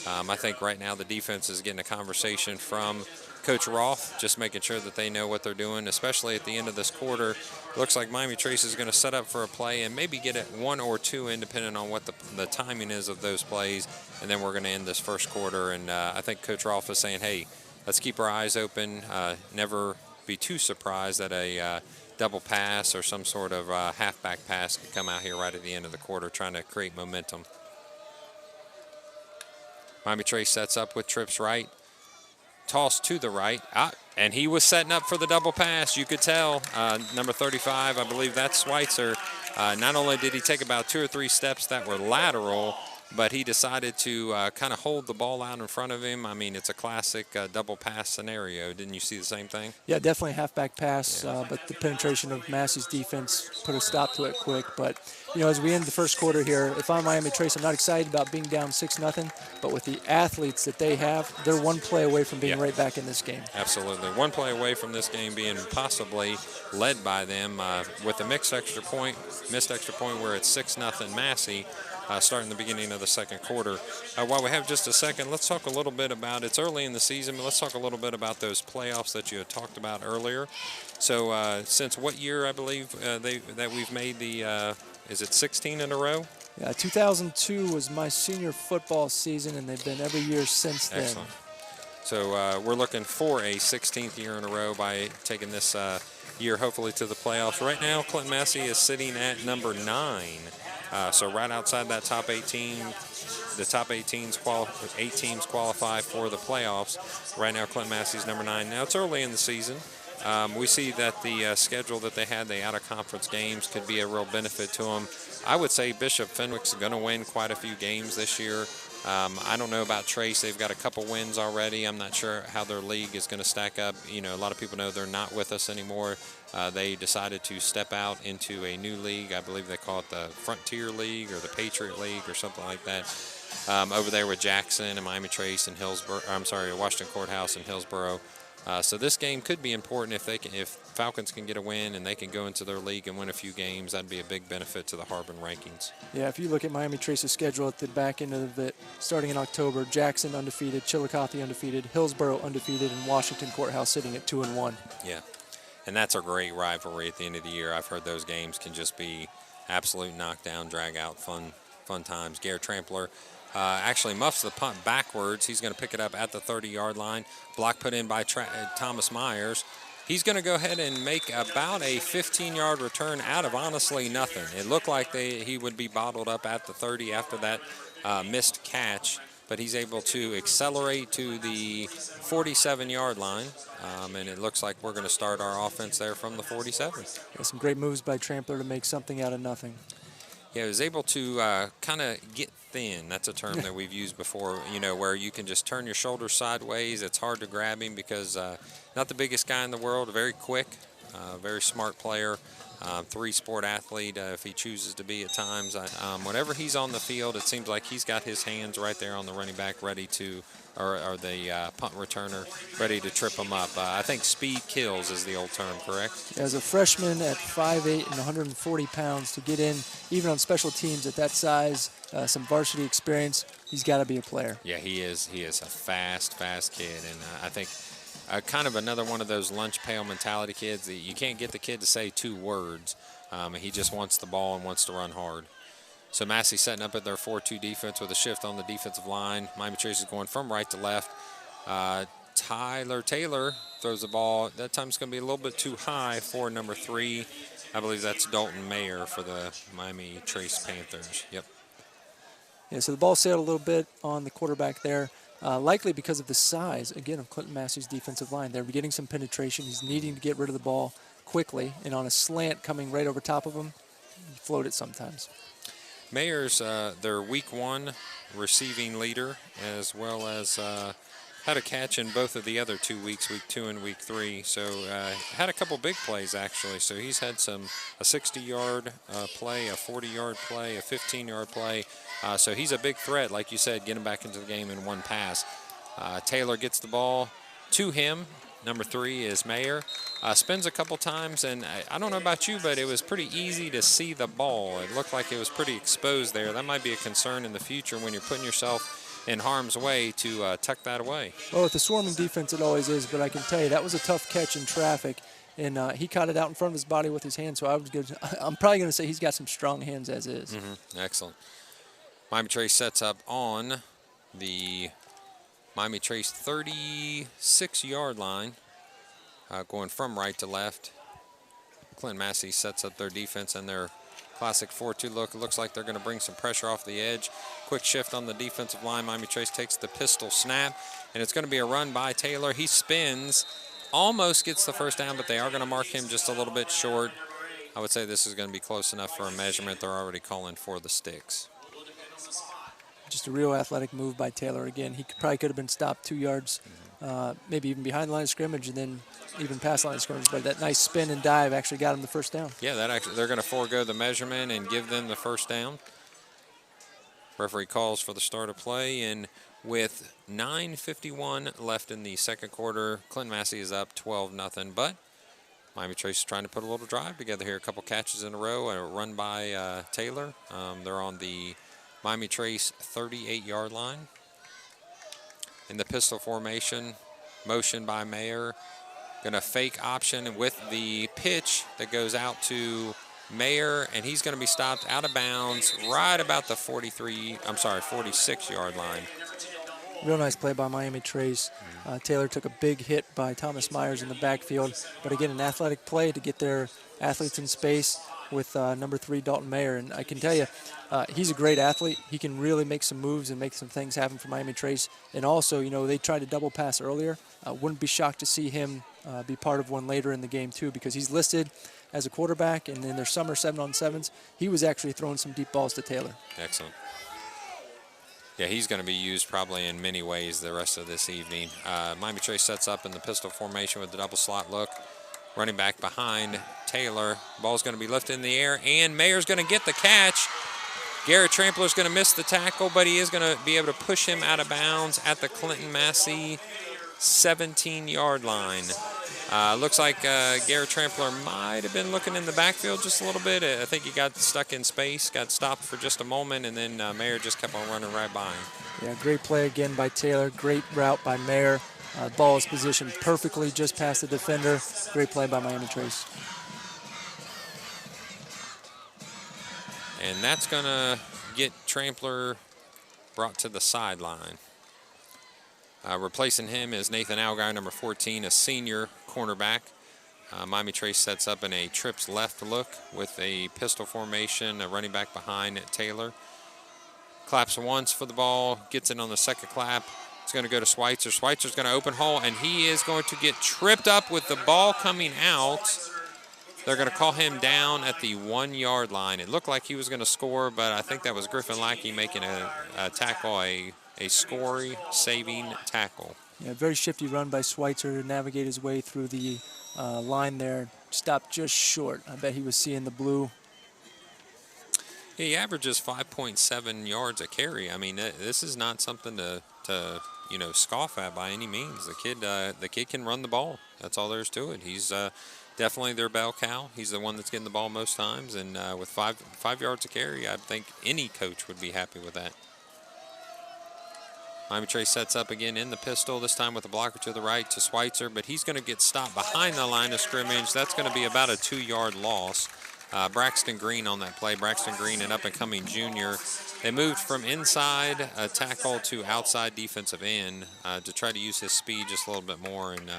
I think right now the defense is getting a conversation from Coach Roth, just making sure that they know what they're doing, especially at the end of this quarter. It looks like Miami Trace is going to set up for a play and maybe get it 1 or 2 in, depending on what the timing is of those plays, and then we're going to end this first quarter. And I think Coach Roth is saying, hey, let's keep our eyes open, never be too surprised that a double pass or some sort of halfback pass could come out here right at the end of the quarter, trying to create momentum. Miami Trace sets up with trips right, toss to the right, and he was setting up for the double pass. You could tell. Number 35, I believe that's Schweitzer. Not only did he take about 2 or 3 steps that were lateral, but he decided to kind of hold the ball out in front of him. I mean, it's a classic double pass scenario. Didn't you see the same thing? Yeah, definitely a halfback pass, but the penetration of Massey's defense put a stop to it quick. But, you know, as we end the first quarter here, if I'm Miami Trace, I'm not excited about being down 6-0, but with the athletes that they have, they're one play away from being right back in this game. Absolutely. One play away from this game being possibly led by them with a missed extra point where it's 6-0 Massey. Starting the beginning of the second quarter. While we have just a second, let's talk a little bit about, it's early in the season, but let's talk a little bit about those playoffs that you had talked about earlier. So since what year, I believe, that we've made the, is it 16 in a row? Yeah, 2002 was my senior football season, and they've been every year since then. Excellent. So we're looking for a 16th year in a row by taking this year, hopefully, to the playoffs. Right now, Clinton-Massie is sitting at number 9. So right outside that top 18, the top 8 teams qualify for the playoffs. Right now, Clinton-Massie is number 9. Now, it's early in the season. We see that the schedule that they had, the out-of-conference games, could be a real benefit to them. I would say Bishop Fenwick's going to win quite a few games this year. I don't know about Trace. They've got a couple wins already. I'm not sure how their league is going to stack up. You know, a lot of people know they're not with us anymore. They decided to step out into a new league. I believe they call it the Frontier League or the Patriot League or something like that. Over there with Jackson and Miami Trace and Washington Courthouse and Hillsborough. So this game could be important if Falcons can get a win and they can go into their league and win a few games. That'd be a big benefit to the Harbin rankings. Yeah, if you look at Miami Trace's schedule at the back end of it, starting in October, Jackson undefeated, Chillicothe undefeated, Hillsborough undefeated, and Washington Courthouse sitting at 2-1. Yeah, and that's a great rivalry at the end of the year. I've heard those games can just be absolute knockdown, drag-out, fun times. Garrett Trampler actually muffs the punt backwards. He's going to pick it up at the 30-yard line. Block put in by Thomas Myers. He's going to go ahead and make about a 15-yard return out of honestly nothing. It looked like he would be bottled up at the 30 after that missed catch, but he's able to accelerate to the 47-yard line, and it looks like we're going to start our offense there from the 47. Yeah, some great moves by Trampler to make something out of nothing. Yeah, he was able to kind of get thin. That's a term that we've used before, you know, where you can just turn your shoulders sideways. It's hard to grab him because not the biggest guy in the world, very quick, very smart player, three-sport athlete if he chooses to be at times. Whenever he's on the field, it seems like he's got his hands right there on the running back ready to, or the punt returner ready to trip him up. I think speed kills is the old term, correct? As a freshman at 5'8" and 140 pounds to get in, even on special teams at that size, some varsity experience, he's got to be a player. Yeah, he is. He is a fast kid, and I think kind of another one of those lunch pail mentality kids that you can't get the kid to say 2 words. He just wants the ball and wants to run hard. So Massey setting up at their 4-2 defense with a shift on the defensive line. Miami Trace is going from right to left. Tyler Taylor throws the ball. That time it's going to be a little bit too high for number 3. I believe that's Dalton Mayer for the Miami Trace Panthers. Yep. Yeah, so the ball sailed a little bit on the quarterback there, likely because of the size, again, of Clinton-Massie's defensive line. They're getting some penetration. He's needing to get rid of the ball quickly, and on a slant coming right over top of him, he float it sometimes. Mayer's their week 1 receiving leader, as well as had a catch in both of the other 2 weeks, week 2 and week 3. So had a couple big plays, actually. So he's had a 60-yard play, a 40-yard play, a 15-yard play. So he's a big threat, like you said, getting back into the game in one pass. Taylor gets the ball to him. Number 3 is Mayer. Spins a couple times, and I don't know about you, but it was pretty easy to see the ball. It looked like it was pretty exposed there. That might be a concern in the future when you're putting yourself in harm's way to tuck that away. Well, with the swarming defense, it always is, but I can tell you that was a tough catch in traffic, and he caught it out in front of his body with his hand, so I'm probably going to say he's got some strong hands as is. Excellent. Miami Trace sets up on the Miami Trace 36-yard line, going from right to left. Clinton-Massie sets up their defense and their classic 4-2 look. It looks like they're going to bring some pressure off the edge. Quick shift on the defensive line. Miami Trace takes the pistol snap, and it's going to be a run by Taylor. He spins, almost gets the first down, but they are going to mark him just a little bit short. I would say this is going to be close enough for a measurement. They're already calling for the sticks. Just a real athletic move by Taylor. Again, he probably could have been stopped 2 yards, maybe even behind the line of scrimmage, and then even past the line of scrimmage. But that nice spin and dive actually got him the first down. Yeah, they're going to forego the measurement and give them the first down. Referee calls for the start of play, and with 9:51 left in the second quarter, Clinton-Massie is up 12-0. But Miami Trace is trying to put a little drive together here. A couple catches in a row, a run by Taylor. They're on the Miami Trace 38-yard line. In the pistol formation, motion by Mayer. Going to fake option with the pitch that goes out to Mayer, and he's going to be stopped out of bounds right about the 46-yard line. Real nice play by Miami Trace. Taylor took a big hit by Thomas Myers in the backfield, but again, an athletic play to get their athletes in space with number 3, Dalton Mayer. And I can tell you, he's a great athlete. He can really make some moves and make some things happen for Miami Trace. And also, you know, they tried to double pass earlier. Wouldn't be shocked to see him be part of one later in the game, too, because he's listed as a quarterback, and in their summer 7-on-7s, he was actually throwing some deep balls to Taylor. Excellent. Yeah, he's going to be used probably in many ways the rest of this evening. Miami Trace sets up in the pistol formation with the double slot look. Running back behind Taylor. Ball's going to be lifted in the air, and Mayer's going to get the catch. Garrett Trampler's going to miss the tackle, but he is going to be able to push him out of bounds at the Clinton-Massie 17-yard line. Looks like Garrett Trampler might have been looking in the backfield just a little bit. I think he got stuck in space, got stopped for just a moment, and then Mayer just kept on running right by him. Yeah, great play again by Taylor. Great route by Mayer. Ball is positioned perfectly just past the defender. Great play by Miami Trace. And that's going to get Trampler brought to the sideline. Replacing him is Nathan Algar, number 14, a senior cornerback. Miami Trace sets up in a trips left look with a pistol formation, a running back behind Taylor. Claps once for the ball, gets it on the second clap. It's going to go to Schweitzer. Schweitzer's going to open hole, and he is going to get tripped up with the ball coming out. They're going to call him down at the 1-yard line. It looked like he was going to score, but I think that was Griffin Lackey making a tackle, a scoring-saving tackle. Yeah, very shifty run by Schweitzer to navigate his way through the line there. Stopped just short. I bet he was seeing the blue. Yeah, he averages 5.7 yards a carry. I mean, this is not something to scoff at by any means. The kid can run the ball. That's all there is to it. He's definitely their bell cow. He's the one that's getting the ball most times, and with 5 yards a carry, I think any coach would be happy with that. Miami Trace sets up again in the pistol, this time with a blocker to the right to Schweitzer, but he's going to get stopped behind the line of scrimmage. That's going to be about a 2-yard loss. Braxton Green on that play. Braxton Green, an up-and-coming junior. They moved from inside tackle to outside defensive end to try to use his speed just a little bit more and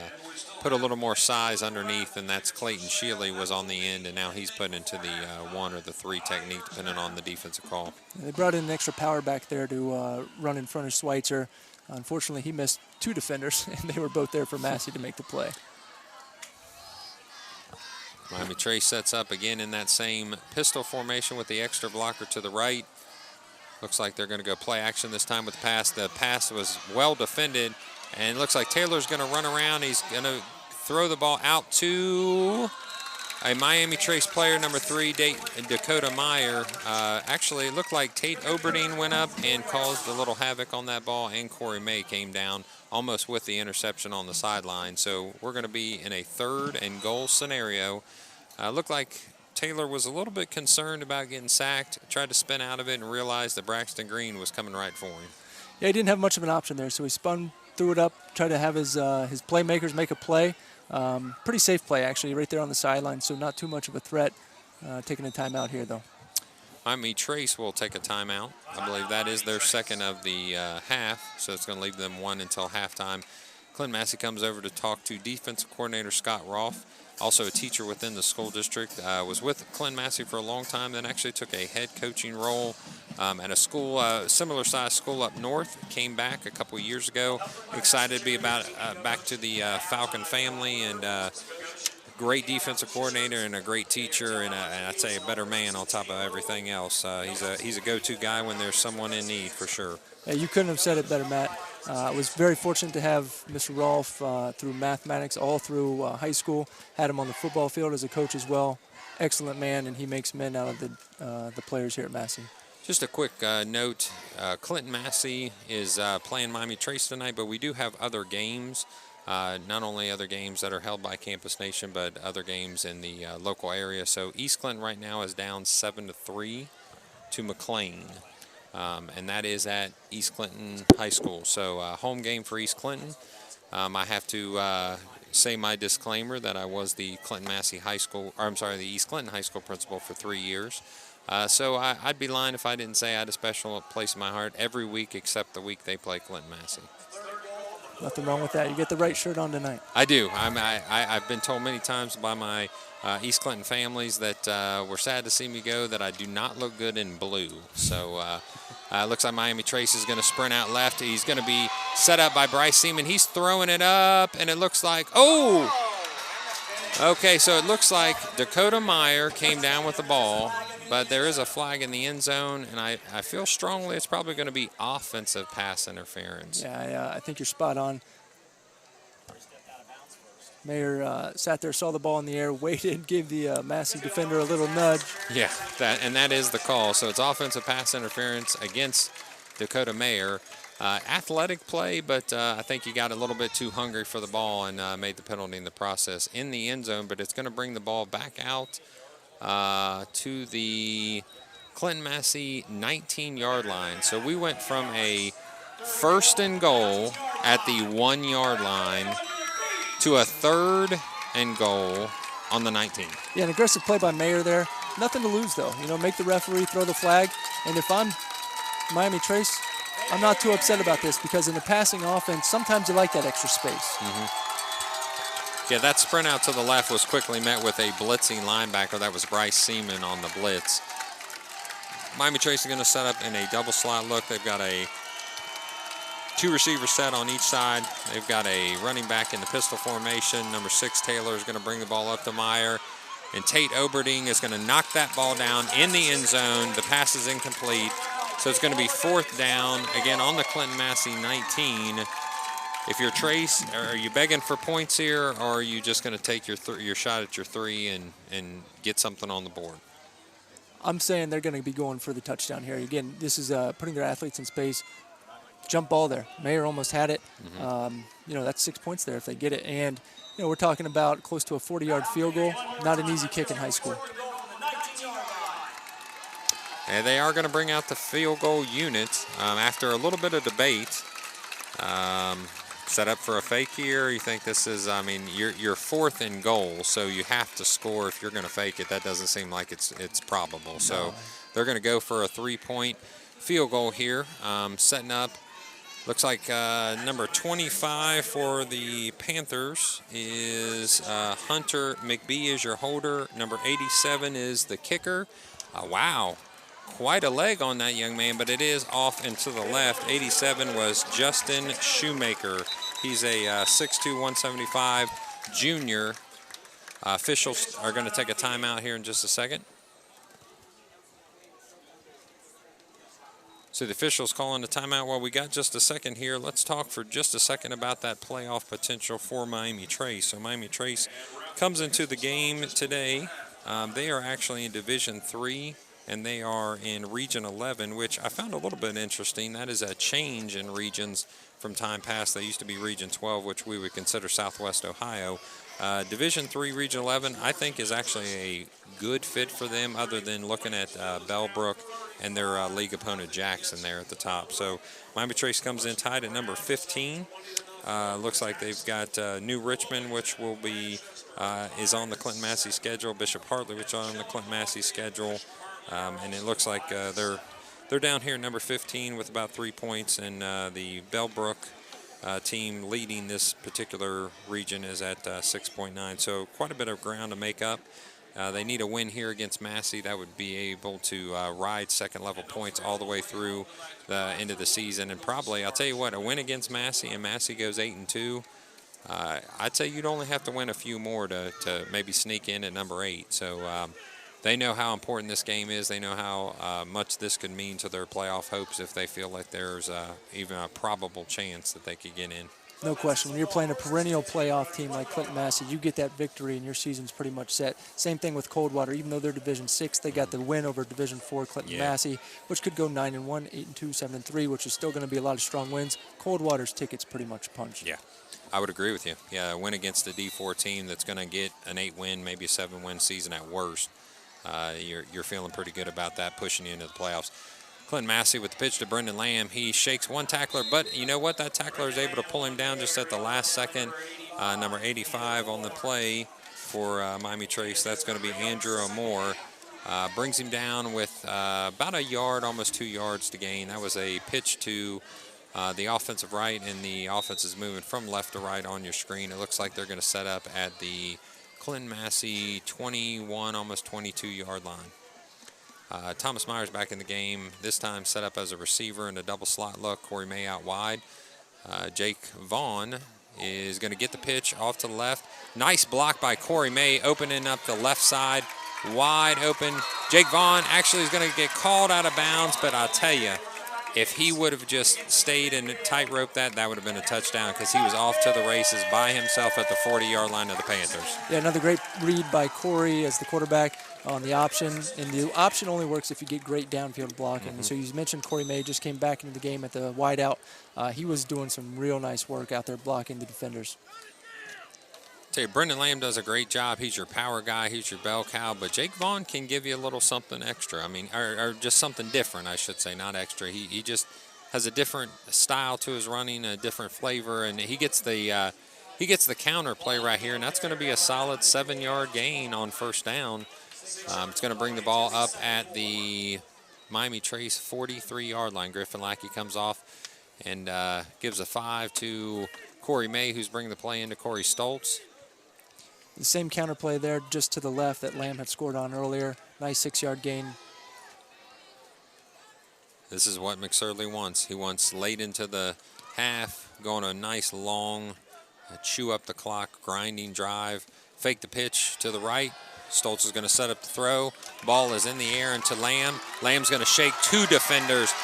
put a little more size underneath, and that's Clayton Shealy was on the end, and now he's put into the 1 or the 3 technique, depending on the defensive call. They brought in an extra power back there to run in front of Schweitzer. Unfortunately, he missed 2 defenders, and they were both there for Massie to make the play. Miami Trace sets up again in that same pistol formation with the extra blocker to the right. Looks like they're going to go play action this time with the pass. The pass was well defended, and it looks like Taylor's going to run around. He's going to throw the ball out to a Miami Trace player, number 3, Dakota Meyer. Actually, it looked like Tate Oberdeen went up and caused a little havoc on that ball, and Corey May came down almost with the interception on the sideline. So we're going to be in a 3rd and goal scenario. Looked like Taylor was a little bit concerned about getting sacked, tried to spin out of it, and realized that Braxton Green was coming right for him. Yeah, he didn't have much of an option there, so he spun, threw it up, tried to have his playmakers make a play. Pretty safe play, actually, right there on the sideline, so not too much of a threat. Taking a timeout here, though. Miami Trace will take a timeout. I believe that is their second of the half, so it's going to leave them 1 until halftime. Clinton-Massie comes over to talk to defensive coordinator Scott Rolfe, also a teacher within the school district. Was with Clinton-Massie for a long time, then actually took a head coaching role at a school, similar-sized school up north. Came back a couple years ago. Excited to be back to the Falcon family, and great defensive coordinator and a great teacher, and I'd say a better man on top of everything else. He's a go-to guy when there's someone in need, for sure. Yeah, you couldn't have said it better, Matt. I was very fortunate to have Mr. Rolfe through mathematics all through high school. Had him on the football field as a coach as well. Excellent man, and he makes men out of the players here at Massey. Just a quick note, Clinton-Massie is playing Miami Trace tonight, but we do have other games. Not only other games that are held by Campus Nation, but other games in the local area. So East Clinton right now is down 7-3 to McLean, and that is at East Clinton High School. So home game for East Clinton. I have to say my disclaimer that I was the Clinton-Massie High School, or I'm sorry, the East Clinton High School principal for 3 years. So I'd be lying if I didn't say I had a special place in my heart every week except the week they play Clinton-Massie. Nothing wrong with that. You get the right shirt on tonight. I do. I've been told many times by my East Clinton families that were sad to see me go that I do not look good in blue. So looks like Miami Trace is going to sprint out left. He's going to be set up by Bryce Seaman. He's throwing it up, and it looks like, oh! Okay, so it looks like Dakota Meyer came down with the ball, but there is a flag in the end zone, and I feel strongly it's probably going to be offensive pass interference. Yeah, I think you're spot on. Mayer sat there, saw the ball in the air, waited, gave the Massey defender a little nudge. Yeah, that is the call. So it's offensive pass interference against Dakota Meyer. Athletic play, but I think he got a little bit too hungry for the ball and made the penalty in the process in the end zone, but it's going to bring the ball back out to the Clinton-Massie 19-yard line. So we went from a 1st and goal at the 1-yard line to a 3rd and goal on the 19. Yeah, an aggressive play by Mayer there. Nothing to lose, though. You know, make the referee throw the flag. And if I'm Miami Trace, I'm not too upset about this because in the passing offense, sometimes you like that extra space. Yeah, that sprint out to the left was quickly met with a blitzing linebacker. That was Bryce Seaman on the blitz. Miami Trace is going to set up in a double slot look. They've got a 2 receiver set on each side. They've got a running back in the pistol formation. Number 6, Taylor, is going to bring the ball up to Meyer. And Tate Oberding is going to knock that ball down in the end zone. The pass is incomplete. So it's going to be 4th down, again, on the Clinton-Massie 19. If you're Trace, are you begging for points here, or are you just going to take your shot at your 3 and get something on the board? I'm saying they're going to be going for the touchdown here. Again, this is putting their athletes in space. Jump ball there. Mayer almost had it. You know, that's 6 points there if they get it. And, you know, we're talking about close to a 40-yard field goal. Not an easy kick in high school. And they are going to bring out the field goal unit after a little bit of debate. Set up for a fake here. You think this is, I mean, you're 4th and goal, so you have to score if you're going to fake it. That doesn't seem like it's probable. No. So they're going to go for a 3-point field goal here. Setting up, looks like number 25 for the Panthers is Hunter McBee is your holder. Number 87 is the kicker. Wow. Quite a leg on that young man, but it is off and to the left. 87 was Justin Shoemaker. He's a 6'2", 175 junior. Officials are going to take a timeout here in just a second. So the officials calling the timeout. Well, we got just a second here. Let's talk for just a second about that playoff potential for Miami Trace. So Miami Trace comes into the game today. They are actually in Division III. And they are in Region 11, which I found a little bit interesting. That is a change in regions from time past. They used to be Region 12, which we would consider Southwest Ohio. Division III, Region 11, I think is actually a good fit for them other than looking at Bellbrook and their league opponent Jackson there at the top. So Miami Trace comes in tied at number 15. Looks like they've got New Richmond, which will be is on the Clinton-Massie schedule. Bishop Hartley, which is on the Clinton-Massie schedule. And it looks like they're down here at number 15 with about 3 points, and the Bellbrook team leading this particular region is at 6.9. So quite a bit of ground to make up. They need a win here against Massey. That would be able to ride second-level points all the way through the end of the season. And probably, I'll tell you what, a win against Massey, and Massey goes 8-2. I'd say you'd only have to win a few more to maybe sneak in at number 8. So they know how important this game is. They know how much this could mean to their playoff hopes if they feel like there's even a probable chance that they could get in. No question. When you're playing a perennial playoff team like Clinton-Massie, you get that victory and your season's pretty much set. Same thing with Coldwater. Even though they're Division 6, they got the win over Division 4 Clinton-Massie, which could go 9-1, 8-2, 7-3, which is still going to be a lot of strong wins. Coldwater's ticket's pretty much punched. Yeah, I would agree with you. Yeah, a win against a D4 team that's going to get an 8-win, maybe a 7-win season at worst. You're feeling pretty good about that, pushing you into the playoffs. Clinton-Massie with the pitch to Brendan Lamb. He shakes one tackler, but you know what? That tackler is able to pull him down just at the last second. Number 85 on the play for Miami Trace. That's going to be Andrew Moore. Brings him down with about a yard, almost 2 yards to gain. That was a pitch to the offensive right, and the offense is moving from left to right on your screen. It looks like they're going to set up at the Clinton-Massie 21, almost 22-yard line. Thomas Myers back in the game, this time set up as a receiver in a double slot look. Corey May out wide. Jake Vaughn is going to get the pitch off to the left. Nice block by Corey May, opening up the left side, wide open. Jake Vaughn actually is going to get called out of bounds, but I'll tell you, if he would have just stayed and tightrope that would have been a touchdown because he was off to the races by himself at the 40-yard line of the Panthers. Yeah, another great read by Corey as the quarterback on the option. And the option only works if you get great downfield blocking. Mm-hmm. So you mentioned Corey May just came back into the game at the wideout. He was doing some real nice work out there blocking the defenders. Tell you, Brendan Lamb does a great job. He's your power guy. He's your bell cow. But Jake Vaughn can give you a little something extra. I mean, or just something different, I should say, not extra. He just has a different style to his running, a different flavor, and he gets the counter play right here, and that's going to be a solid 7-yard gain on first down. It's going to bring the ball up at the Miami Trace 43-yard line. Griffin Lackey comes off and gives a 5 to Corey May, who's bringing the play into Corey Stoltz. The same counterplay there just to the left that Lamb had scored on earlier. Nice 6-yard gain. This is what McSorley wants. He wants late into the half, going a nice long, chew up the clock, grinding drive. Fake the pitch to the right. Stoltz is going to set up the throw. Ball is in the air into Lamb. Lamb's going to shake 2 defenders.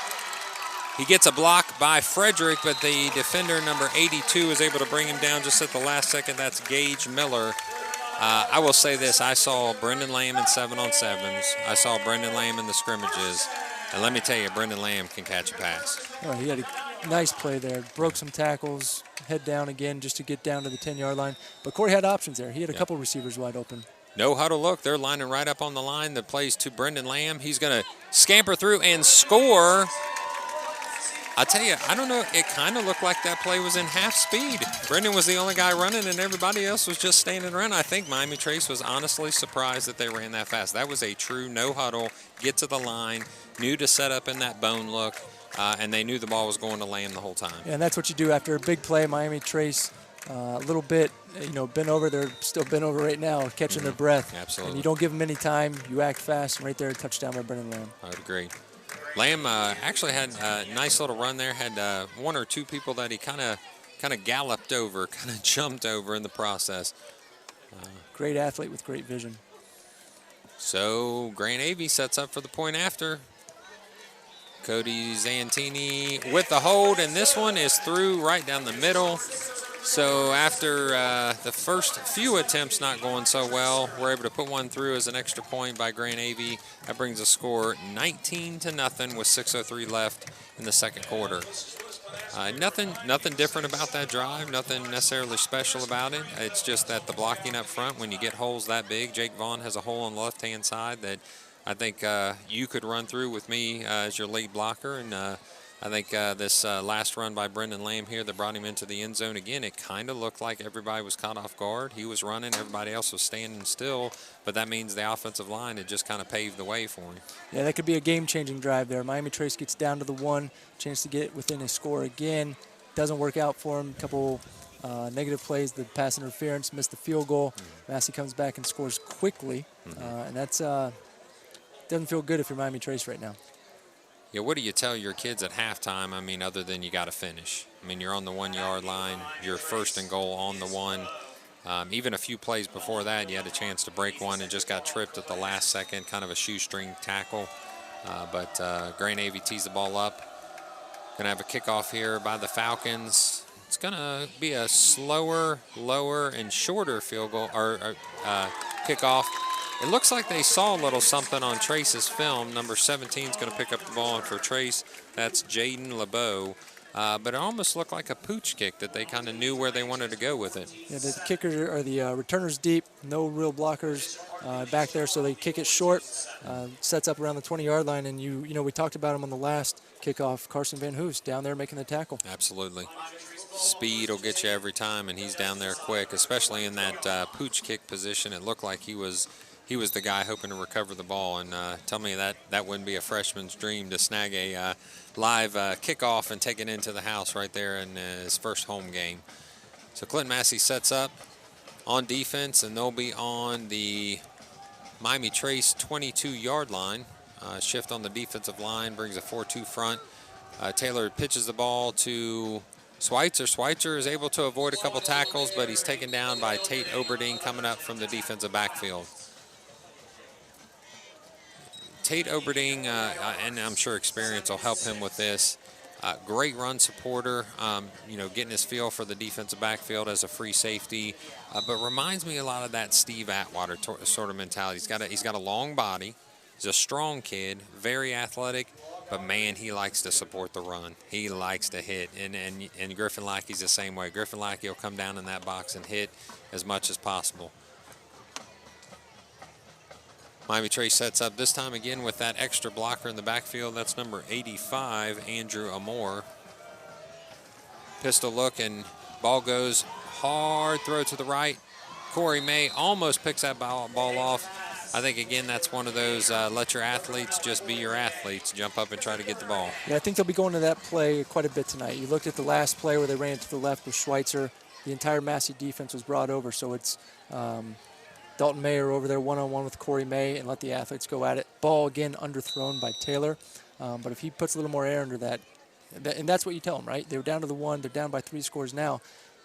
He gets a block by Frederick, but the defender, number 82, is able to bring him down just at the last second. That's Gage Miller. I will say this. I saw Brendan Lamb in 7-on-7s. I saw Brendan Lamb in the scrimmages. And let me tell you, Brendan Lamb can catch a pass. Oh, he had a nice play there. Broke some tackles, head down again just to get down to the 10-yard line. But Corey had options there. He had a couple receivers wide open. No huddle look. They're lining right up on the line. The plays to Brendan Lamb. He's going to scamper through and score. I tell you, I don't know. It kind of looked like that play was in half speed. Brendan was the only guy running, and everybody else was just standing around. I think Miami Trace was honestly surprised that they ran that fast. That was a true no huddle, get to the line, knew to set up in that bone look, and they knew the ball was going to Lamb the whole time. Yeah, and that's what you do after a big play. Miami Trace, a little bit, bent over. They're still bent over right now, catching their breath. Absolutely. And you don't give them any time. You act fast, and right there, a touchdown by Brendan Lamb. I would agree. Lamb actually had a nice little run there. Had 1 or 2 people that he kind of galloped over, kind of jumped over in the process. Great athlete with great vision. So Grant Avey sets up for the point after. Cody Zantini with the hold, and this one is through right down the middle. So after the first few attempts not going so well, we're able to put one through as an extra point by Grant Avey. That brings the score 19-0 with 6:03 left in the second quarter. Nothing different about that drive, nothing necessarily special about it. It's just that the blocking up front, when you get holes that big, Jake Vaughn has a hole on the left-hand side that I think you could run through with me as your lead blocker, and I think this last run by Brendan Lamb here that brought him into the end zone again, it kind of looked like everybody was caught off guard. He was running, everybody else was standing still, but that means the offensive line had just kind of paved the way for him. Yeah, that could be a game-changing drive there. Miami Trace gets down to the 1, chance to get within a score again. Doesn't work out for him. A couple negative plays, the pass interference, missed the field goal. Massey comes back and scores quickly, and that's doesn't feel good if you're Miami Trace right now. Yeah, what do you tell your kids at halftime? I mean, other than you got to finish. I mean, you're on the 1 yard line. You're first and goal on the one. Even a few plays before that, you had a chance to break one and just got tripped at the last second, kind of a shoestring tackle. But Gray Navy tees the ball up. Going to have a kickoff here by the Falcons. It's going to be a slower, lower, and shorter field goal or kickoff. It looks like they saw a little something on Trace's film. Number 17 is going to pick up the ball, and for Trace, that's Jaden LeBeau. But it almost looked like a pooch kick that they kind of knew where they wanted to go with it. Yeah, the kickers or the returners deep, no real blockers back there, so they kick it short, sets up around the 20-yard line, and you know we talked about him on the last kickoff. Carson Van Hoos down there making the tackle. Absolutely. Speed will get you every time, and he's down there quick, especially in that pooch kick position. It looked like he was the guy hoping to recover the ball, and tell me that wouldn't be a freshman's dream to snag a live kickoff and take it into the house right there in his first home game. So Clinton-Massie sets up on defense, and they'll be on the Miami Trace 22-yard line. Shift on the defensive line, brings a 4-2 front. Taylor pitches the ball to Schweitzer. Schweitzer is able to avoid a couple tackles, but he's taken down by Tate Oberding coming up from the defensive backfield. Tate Oberding, and I'm sure experience will help him with this. Great run supporter, you know, getting his feel for the defensive backfield as a free safety, but reminds me a lot of that Steve Atwater sort of mentality. He's got a long body. He's a strong kid, very athletic, but man, he likes to support the run. He likes to hit, and Griffin Lackey's the same way. Griffin Lackey will come down in that box and hit as much as possible. Miami Trace sets up this time again with that extra blocker in the backfield. That's number 85, Andrew Amore. Pistol look, and ball goes hard, throw to the right. Corey May almost picks that ball off. I think, again, that's one of those let your athletes just be your athletes, jump up and try to get the ball. Yeah, I think they'll be going to that play quite a bit tonight. You looked at the last play where they ran to the left with Schweitzer. The entire Massey defense was brought over, so it's Dalton Mayer over there one-on-one with Corey May and let the athletes go at it. Ball, again, underthrown by Taylor. But if he puts a little more air under that, and that's what you tell them, right? They were down to the one. They're down by 3 scores now.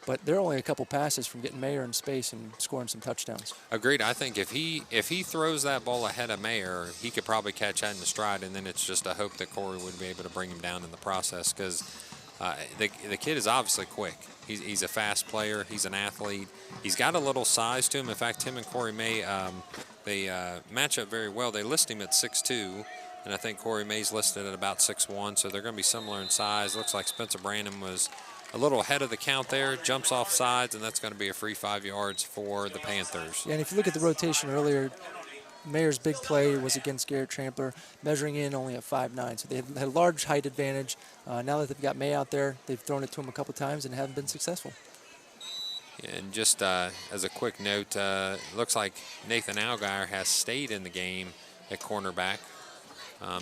But they're only a couple passes from getting Mayer in space and scoring some touchdowns. Agreed. I think if he throws that ball ahead of Mayer, he could probably catch that in the stride, and then it's just a hope that Corey would be able to bring him down in the process because the kid is obviously quick. He's a fast player. He's an athlete. He's got a little size to him. In fact, him and Corey May, they match up very well. They list him at 6'2", and I think Corey May's listed at about 6'1", so they're going to be similar in size. Looks like Spencer Brandon was a little ahead of the count there, jumps off sides, and that's going to be a free 5 yards for the Panthers. Yeah, and if you look at the rotation earlier, Mayer's big play was against Garrett Trampler, measuring in only at 5'9", so they had a large height advantage. Now that they've got May out there, they've thrown it to him a couple times and haven't been successful. And just as a quick note, looks like Nathan Allgaier has stayed in the game at cornerback.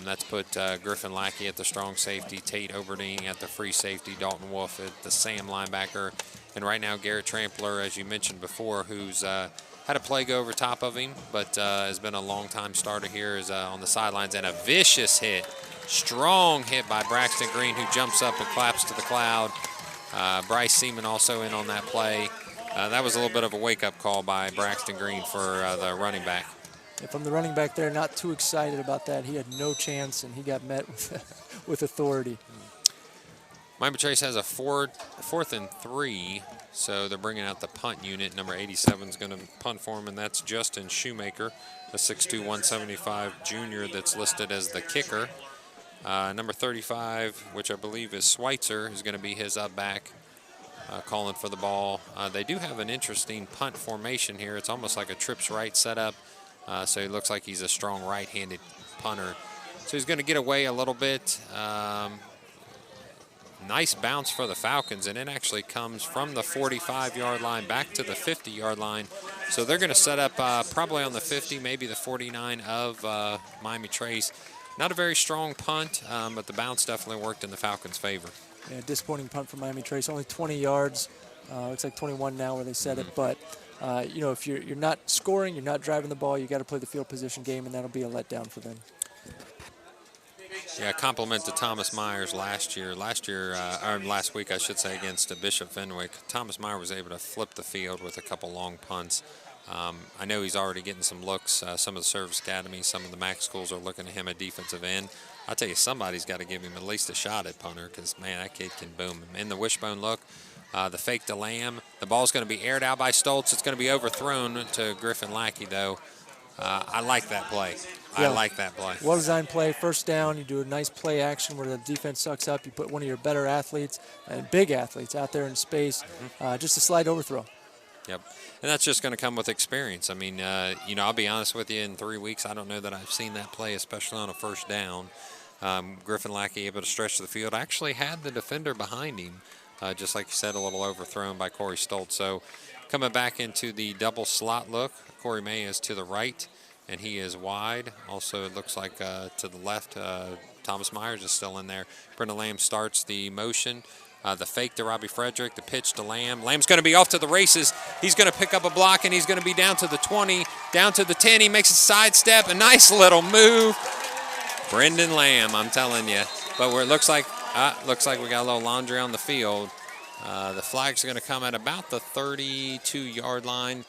That's put Griffin Lackey at the strong safety, Tate Oberding at the free safety, Dalton Wolf at the Sam linebacker, and right now Garrett Trampler, as you mentioned before, who's had a play go over top of him, but has been a long-time starter here, is on the sidelines, and a vicious hit, strong hit by Braxton Green, who jumps up and claps to the cloud. Bryce Seaman also in on that play. That was a little bit of a wake-up call by Braxton Green for the running back. Yeah, from the running back there, not too excited about that. He had no chance, and he got met with authority. Miami Trace has a 4th and 3, so they're bringing out the punt unit. Number 87 is going to punt for him, and that's Justin Shoemaker, the 6'2", 175 junior that's listed as the kicker. Number 35, which I believe is Schweitzer, is going to be his up back, calling for the ball. They do have an interesting punt formation here. It's almost like a trips right setup. So he looks like he's a strong right-handed punter. So he's going to get away a little bit. Nice bounce for the Falcons, and it actually comes from the 45-yard line back to the 50-yard line. So they're going to set up probably on the 50, maybe the 49 of Miami Trace. Not a very strong punt, but the bounce definitely worked in the Falcons' favor. Yeah, disappointing punt for Miami Trace. Only 20 yards. Looks like 21 now where they set it, but you know, if you're not scoring, you're not driving the ball, you got to play the field position game, and that'll be a letdown for them. Yeah, compliment to Thomas Myers last week, I should say, against Bishop Fenwick. Thomas Myers was able to flip the field with a couple long punts. I know he's already getting some looks. Some of the service academies, some of the MAC schools are looking at him at defensive end. I'll tell you, somebody's got to give him at least a shot at punter because, man, that kid can boom him. In the wishbone look, the fake to Lamb. The ball's going to be aired out by Stoltz. It's going to be overthrown to Griffin Lackey, though. I like that play. Yeah. I like that play. Well-designed play, first down. You do a nice play action where the defense sucks up. You put one of your better athletes and big athletes out there in space. Just a slight overthrow. Yep. And that's just going to come with experience. I mean, I'll be honest with you, in 3 weeks, I don't know that I've seen that play, especially on a first down. Griffin Lackey able to stretch the field. Actually had the defender behind him, just like you said, a little overthrown by Corey Stoltz. So coming back into the double slot look, Corey May is to the right, and he is wide. Also, it looks like to the left, Thomas Myers is still in there. Brendan Lamb starts the motion. The fake to Robbie Frederick, the pitch to Lamb. Lamb's going to be off to the races. He's going to pick up a block, and he's going to be down to the 20, down to the 10. He makes a sidestep, a nice little move. Brendan Lamb, I'm telling you. But where it looks like we got a little laundry on the field. The flag's going to come at about the 32-yard line.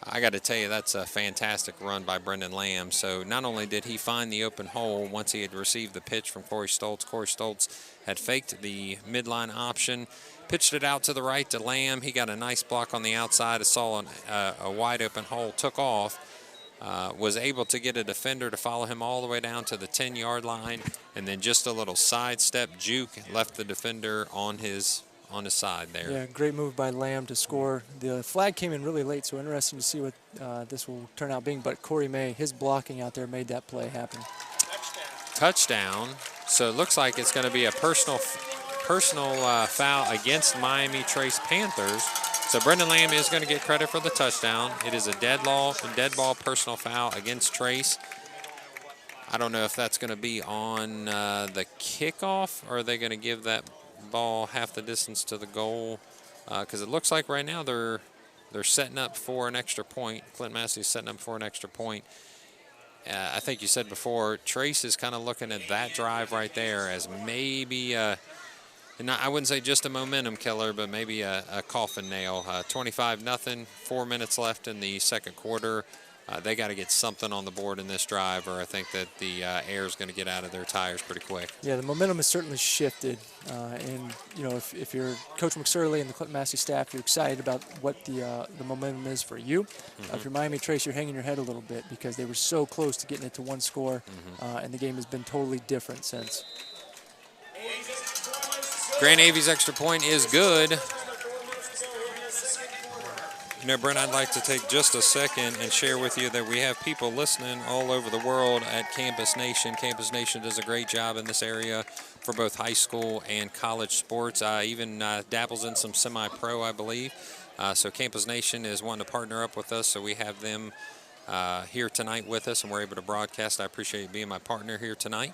I got to tell you, that's a fantastic run by Brendan Lamb. So not only did he find the open hole once he had received the pitch from Corey Stoltz had faked the midline option, pitched it out to the right to Lamb. He got a nice block on the outside, saw a wide open hole, took off, was able to get a defender to follow him all the way down to the 10-yard line, and then just a little sidestep juke left the defender on his side there. Yeah, great move by Lamb to score. The flag came in really late, so interesting to see what this will turn out being. But Corey May, his blocking out there made that play happen. Touchdown. So it looks like it's going to be a personal foul against Miami Trace Panthers. So Brendan Lamb is going to get credit for the touchdown. It is a dead ball personal foul against Trace. I don't know if that's going to be on the kickoff, or are they going to give that ball half the distance to the goal, because it looks like right now they're setting up for an extra point. Clinton-Massie is setting up for an extra point. I think you said before, Trace is kind of looking at that drive right there as maybe and I wouldn't say just a momentum killer, but maybe a coffin nail. 25-0, 4 minutes left in the second quarter. They got to get something on the board in this drive, or I think that the air is going to get out of their tires pretty quick. Yeah, the momentum has certainly shifted. And, if you're Coach McSorley and the Clinton-Massie staff, you're excited about what the momentum is for you. If you're Miami Trace, you're hanging your head a little bit because they were so close to getting it to one score, and the game has been totally different since. Grand Navy's extra point is good. Brent, I'd like to take just a second and share with you that we have people listening all over the world at Campus Nation. Campus Nation does a great job in this area for both high school and college sports. Even dabbles in some semi-pro, I believe. So Campus Nation is wanting to partner up with us, so we have them here tonight with us, and we're able to broadcast. I appreciate you being my partner here tonight.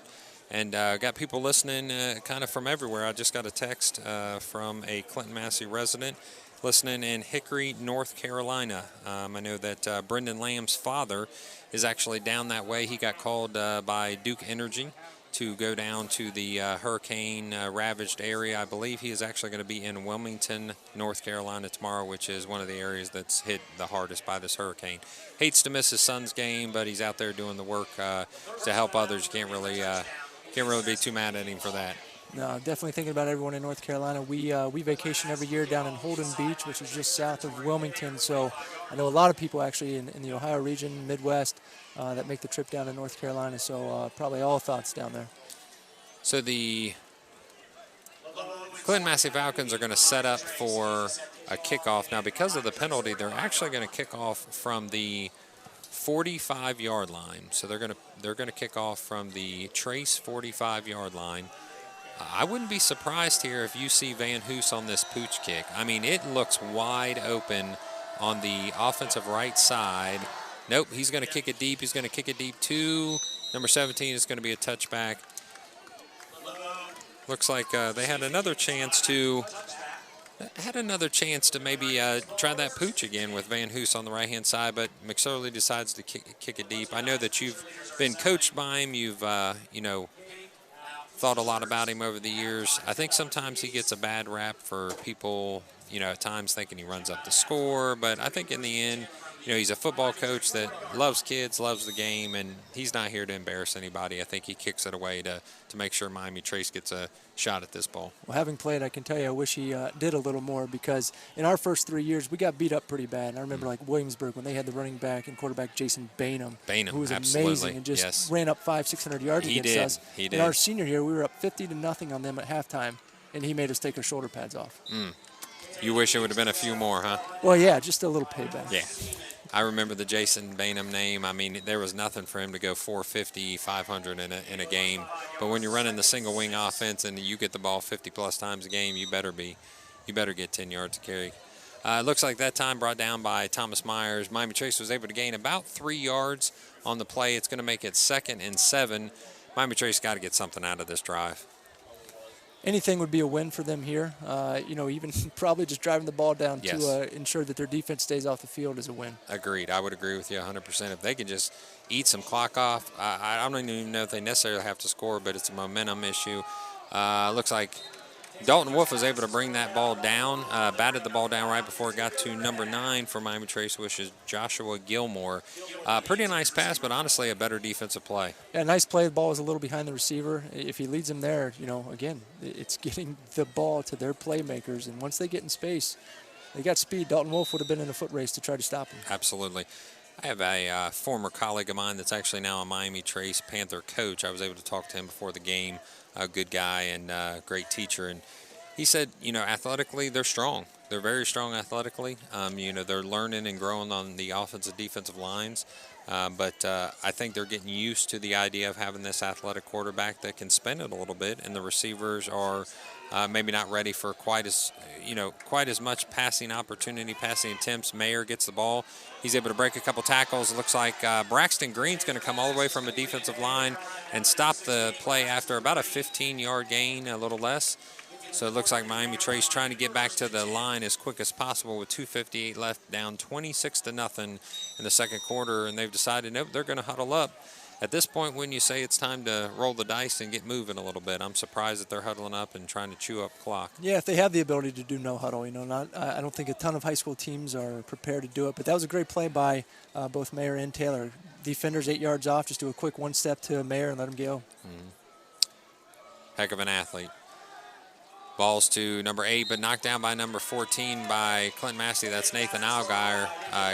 And got people listening kind of from everywhere. I just got a text from a Clinton-Massie resident listening in Hickory, North Carolina. I know that Brendan Lamb's father is actually down that way. He got called by Duke Energy to go down to the hurricane-ravaged area. I believe he is actually going to be in Wilmington, North Carolina tomorrow, which is one of the areas that's hit the hardest by this hurricane. Hates to miss his son's game, but he's out there doing the work to help others. Can't really be too mad at him for that. No, definitely thinking about everyone in North Carolina. We vacation every year down in Holden Beach, which is just south of Wilmington. So I know a lot of people actually in the Ohio region, Midwest, that make the trip down to North Carolina. So probably all thoughts down there. So the Clinton-Massie Falcons are going to set up for a kickoff. Now, because of the penalty, they're actually going to kick off from the 45-yard line. So they're going to kick off from the Trace 45-yard line. I wouldn't be surprised here if you see Van Hoos on this pooch kick. I mean, it looks wide open on the offensive right side. Nope, he's going to kick it deep. He's going to kick it deep to number 17. Is going to be a touchback. Looks like they had another chance to maybe try that pooch again with Van Hoos on the right-hand side, but McSorley decides to kick it deep. I know that you've been coached by him. You've, thought a lot about him over the years. I think sometimes he gets a bad rap for people, at times thinking he runs up the score. But I think in the end, he's a football coach that loves kids, loves the game, and he's not here to embarrass anybody. I think he kicks it away to make sure Miami Trace gets a shot at this ball. Well, having played, I can tell you I wish he did a little more, because in our first 3 years, we got beat up pretty bad. And I remember like Williamsburg when they had the running back and quarterback Jason Bainham, who was amazing and just ran up 500-600 yards against us. He did. In our senior year, we were up 50-0 on them at halftime, and he made us take our shoulder pads off. You wish it would have been a few more, huh? Well, yeah, just a little payback. Yeah. I remember the Jason Bainham name. I mean, there was nothing for him to go 450, 500 in a game. But when you're running the single wing offense and you get the ball 50-plus times a game, you better get 10 yards to carry. It looks like that time brought down by Thomas Myers. Miami Trace was able to gain about 3 yards on the play. It's going to make it 2nd and 7. Miami Trace got to get something out of this drive. Anything would be a win for them here. Even probably just driving the ball down to ensure that their defense stays off the field is a win. Agreed. I would agree with you 100%. If they could just eat some clock off, I don't even know if they necessarily have to score, but it's a momentum issue. Looks like Dalton Wolf was able to bring that ball down, batted the ball down right before it got to number 9 for Miami Trace, which is Joshua Gilmore. Pretty nice pass, but honestly a better defensive play. Yeah, nice play. The ball was a little behind the receiver. If he leads them there, again, it's getting the ball to their playmakers. And once they get in space, they got speed. Dalton Wolf would have been in a foot race to try to stop him. Absolutely. I have a former colleague of mine that's actually now a Miami Trace Panther coach. I was able to talk to him before the game. A good guy and great teacher. And he said, athletically, they're strong. They're very strong athletically. They're learning and growing on the offensive defensive lines. But I think they're getting used to the idea of having this athletic quarterback that can spin it a little bit. And the receivers are maybe not ready for quite as much passing opportunity, passing attempts. Mayer gets the ball. He's able to break a couple tackles. It looks like Braxton Green's going to come all the way from a defensive line and stop the play after about a 15-yard gain, a little less. So it looks like Miami Trace trying to get back to the line as quick as possible with 2:58 left, down 26-0 in the second quarter, and they've decided, nope, they're going to huddle up. At this point, when you say it's time to roll the dice and get moving a little bit, I'm surprised that they're huddling up and trying to chew up clock. Yeah, if they have the ability to do no huddle, I don't think a ton of high school teams are prepared to do it. But that was a great play by both Mayer and Taylor. Defenders 8 yards off, just do a quick one-step to Mayer and let him go. Heck of an athlete. Balls to number 8, but knocked down by number 14 by Clinton-Massie. That's Nathan Algier.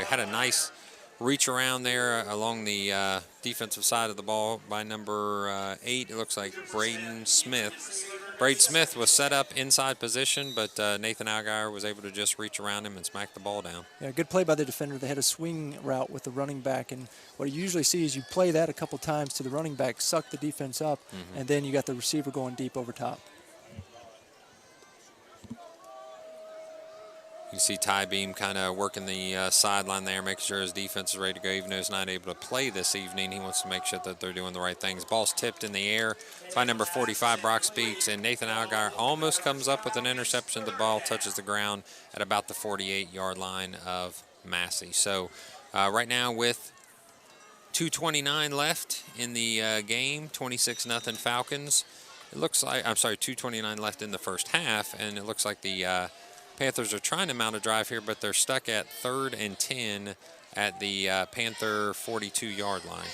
Had a nice reach around there along the defensive side of the ball by number 8. It looks like Braden Smith. Braden Smith was set up inside position, but Nathan Algier was able to just reach around him and smack the ball down. Yeah, good play by the defender. They had a swing route with the running back, and what you usually see is you play that a couple times to the running back, suck the defense up, and then you got the receiver going deep over top. You see Ty Beam kind of working the sideline there, making sure his defense is ready to go, even though he's not able to play this evening. He wants to make sure that they're doing the right things. Ball's tipped in the air by number 45, Brock Speaks, and Nathan Algier almost comes up with an interception. The ball touches the ground at about the 48-yard line of Massey. So right now with 2:29 left in the game, 26-0 Falcons. It looks like, 2:29 left in the first half, and it looks like the Panthers are trying to mount a drive here, but they're stuck at 3rd and 10 at the Panther 42-yard line.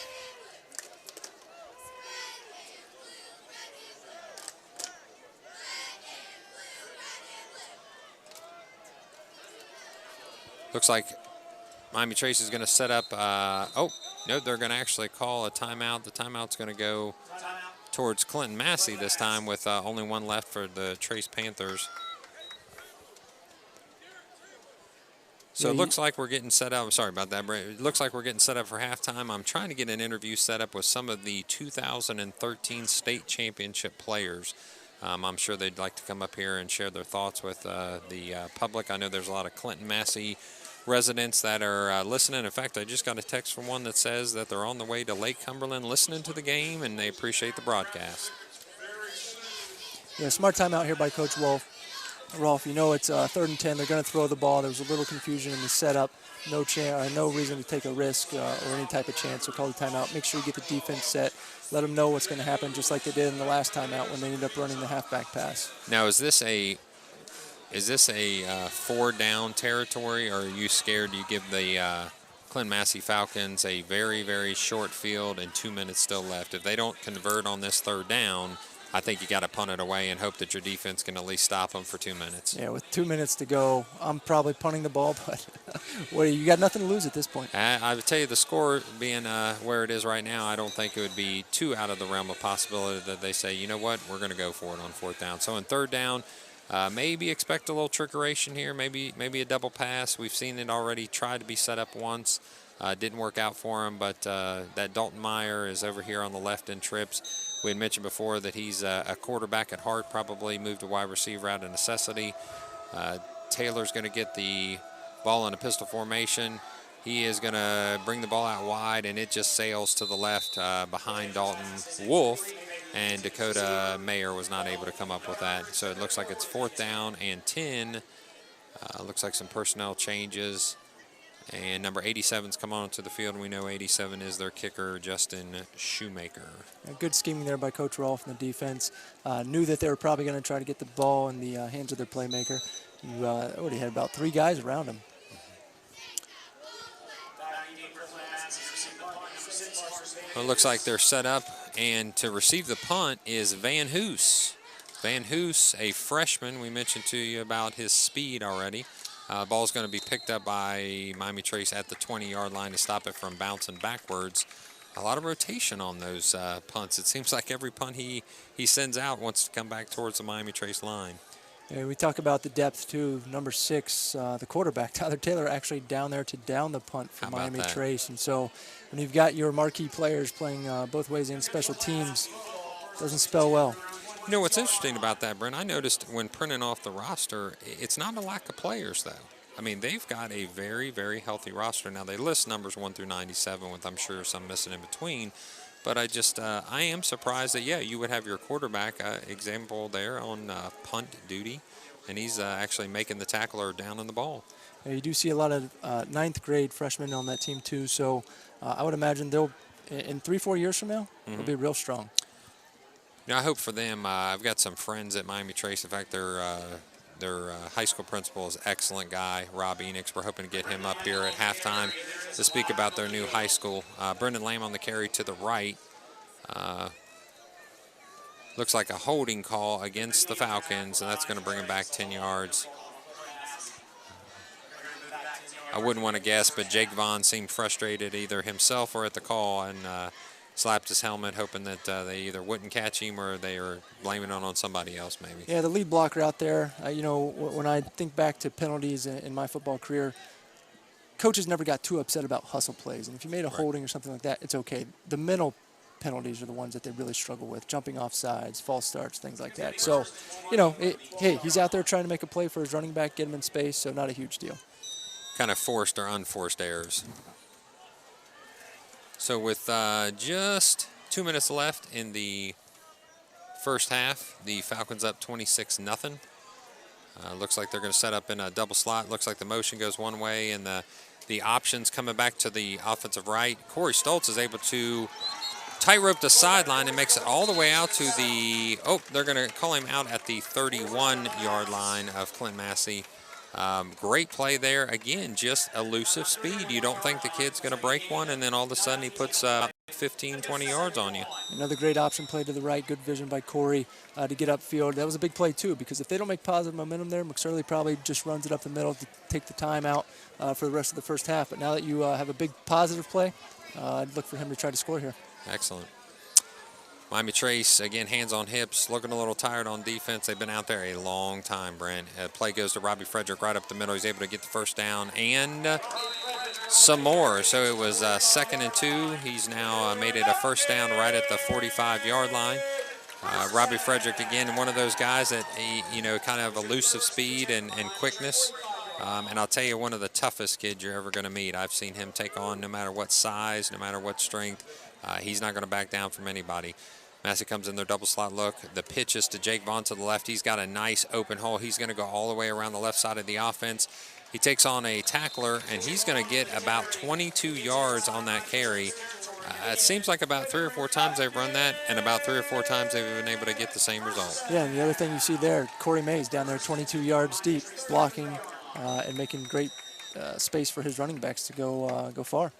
Looks like Miami Trace is going to set up. No, they're going to actually call a timeout. The timeout's going to go towards Clinton-Massie this time with only one left for the Trace Panthers. So it looks like we're getting set up. Sorry about that, Brent. It looks like we're getting set up for halftime. I'm trying to get an interview set up with some of the 2013 state championship players. I'm sure they'd like to come up here and share their thoughts with the public. I know there's a lot of Clinton-Massie residents that are listening. In fact, I just got a text from one that says that they're on the way to Lake Cumberland listening to the game, and they appreciate the broadcast. Yeah, smart timeout here by Coach Wolf. Rolf, you know it's 3rd and 10. They're going to throw the ball. There was a little confusion in the setup. No reason to take a risk or any type of chance. So call the timeout. Make sure you get the defense set. Let them know what's going to happen, just like they did in the last timeout when they ended up running the halfback pass. Now, is this a 4-down territory, or are you scared you give the Clinton-Massie Falcons a very, very short field and 2 minutes still left? If they don't convert on this 3rd down, I think you got to punt it away and hope that your defense can at least stop them for 2 minutes. Yeah, with 2 minutes to go, I'm probably punting the ball, but well, you got nothing to lose at this point. I would tell you, the score being where it is right now, I don't think it would be too out of the realm of possibility that they say, you know what, we're going to go for it on 4th down. So in 3rd down, maybe expect a little trickeration here, maybe a double pass. We've seen it already tried to be set up once. Didn't work out for him, but that Dalton Meyer is over here on the left in trips. We had mentioned before that he's a quarterback at heart, probably moved to wide receiver out of necessity. Taylor's going to get the ball in a pistol formation. He is going to bring the ball out wide, and it just sails to the left behind Dalton Wolf, and Dakota Mayer was not able to come up with that. So it looks like it's 4th down and 10. Looks like some personnel changes. And number 87's come onto the field, and we know 87 is their kicker, Justin Shoemaker. Good scheming there by Coach Rolf and the defense. Knew that they were probably going to try to get the ball in the hands of their playmaker. You already had about 3 guys around him. Well, it looks like they're set up, and to receive the punt is Van Hoos. Van Hoos, a freshman. We mentioned to you about his speed already. Ball's going to be picked up by Miami Trace at the 20-yard line to stop it from bouncing backwards. A lot of rotation on those punts. It seems like every punt he sends out wants to come back towards the Miami Trace line. Yeah, we talk about the depth, too. Number 6, the quarterback, Tyler Taylor, actually down there to down the punt for Miami Trace. And so when you've got your marquee players playing both ways in special teams, it doesn't spell well. You know what's interesting about that, Brent? I noticed when printing off the roster, it's not a lack of players, though. I mean, they've got a very, very healthy roster. Now, they list numbers 1 through 97 with, I'm sure, some missing in between. But I am surprised that, yeah, you would have your quarterback example there on punt duty, and he's actually making the tackle or down on the ball. Yeah, you do see a lot of 9th grade freshmen on that team, too. So I would imagine they'll, in 3-4 years from now, they'll be real strong. You know, I hope for them. I've got some friends at Miami Trace. In fact, their high school principal is an excellent guy, Rob Enix. We're hoping to get him up here at halftime to speak about their new high school. Brendan Lamb on the carry to the right. Looks like a holding call against the Falcons, and that's going to bring him back 10 yards. I wouldn't want to guess, but Jake Vaughn seemed frustrated either himself or at the call, and slapped his helmet, hoping that they either wouldn't catch him or they were blaming it on somebody else maybe. Yeah, the lead blocker out there, you know, when I think back to penalties in my football career, coaches never got too upset about hustle plays. And if you made a holding or something like that, it's okay. The mental penalties are the ones that they really struggle with, jumping off sides, false starts, things like that. So, you know, hey, he's out there trying to make a play for his running back, get him in space, so not a huge deal. Kind of forced or unforced errors. So with just 2 minutes left in the first half, the Falcons up 26-0. Looks like they're going to set up in a double slot. Looks like the motion goes one way, and the options coming back to the offensive right. Corey Stoltz is able to tightrope the sideline and makes it all the way out to the, they're going to call him out at the 31-yard line of Clinton-Massie. Great play there. Again, just elusive speed. You don't think the kid's going to break one, and then all of a sudden he puts 15, 20 yards on you. Another great option play to the right. Good vision by Corey to get upfield. That was a big play, too, because if they don't make positive momentum there, McSorley probably just runs it up the middle to take the time out for the rest of the first half. But now that you have a big positive play, I'd look for him to try to score here. Excellent. Miami Trace, again, hands on hips, looking a little tired on defense. They've been out there a long time, Brent. Play goes to Robbie Frederick right up the middle. He's able to get the first down and some more. So it was 2nd and 2. He's now made it a first down right at the 45-yard line. Robbie Frederick, again, one of those guys that, kind of elusive speed and quickness. And I'll tell you, one of the toughest kids you're ever going to meet. I've seen him take on no matter what size, no matter what strength. He's not going to back down from anybody. Massie comes in their double slot look. The pitch is to Jake Vaughn to the left. He's got a nice open hole. He's going to go all the way around the left side of the offense. He takes on a tackler, and he's going to get about 22 yards on that carry. It seems like about 3 or 4 times they've run that, and about 3 or 4 times they've been able to get the same result. Yeah, and the other thing you see there, Corey Mays down there 22 yards deep, blocking and making great space for his running backs to go far.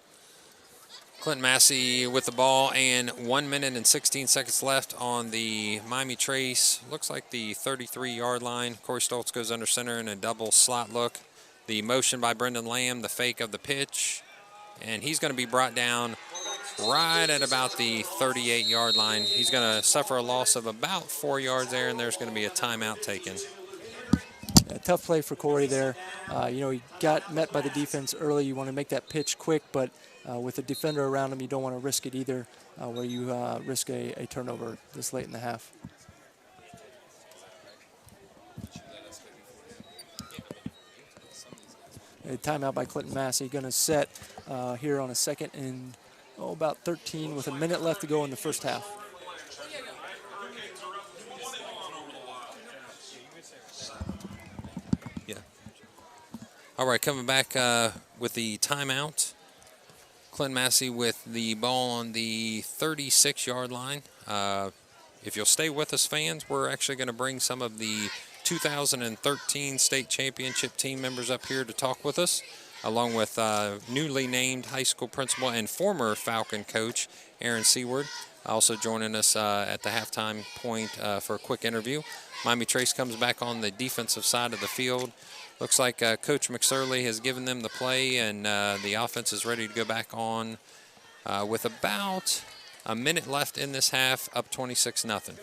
Clinton-Massie with the ball, and 1 minute and 16 seconds left on the Miami Trace. Looks like the 33-yard line. Corey Stoltz goes under center in a double slot look. The motion by Brendan Lamb, the fake of the pitch, and he's going to be brought down right at about the 38-yard line. He's going to suffer a loss of about 4 yards there, and there's going to be a timeout taken. Yeah, tough play for Corey there. He got met by the defense early. You want to make that pitch quick, but with a defender around him, you don't want to risk it either, where you risk a turnover this late in the half. A timeout by Clinton-Massie, going to set here on a 2nd and about 13 with a minute left to go in the first half. Yeah. All right, coming back with the timeout. Clinton-Massie with the ball on the 36-yard line. If you'll stay with us, fans, we're actually going to bring some of the 2013 state championship team members up here to talk with us, along with newly named high school principal and former Falcon coach Aaron Seward, also joining us at the halftime point for a quick interview. Miami Trace comes back on the defensive side of the field. Looks like Coach McSorley has given them the play, and the offense is ready to go back on with about a minute left in this half, up 26-0.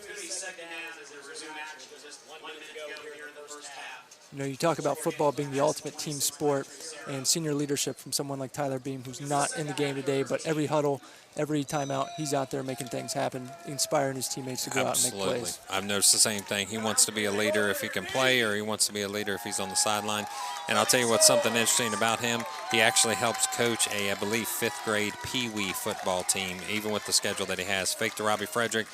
You talk about football being the ultimate team sport and senior leadership from someone like Tyler Beam, who's not in the game today, but every huddle, every timeout, he's out there making things happen, inspiring his teammates to go out and make plays. I've noticed the same thing. He wants to be a leader if he can play, or he wants to be a leader if he's on the sideline. And I'll tell you what's something interesting about him. He actually helps coach I believe, 5th grade Pee-wee football team, even with the schedule that he has. Fake to Robbie Frederick.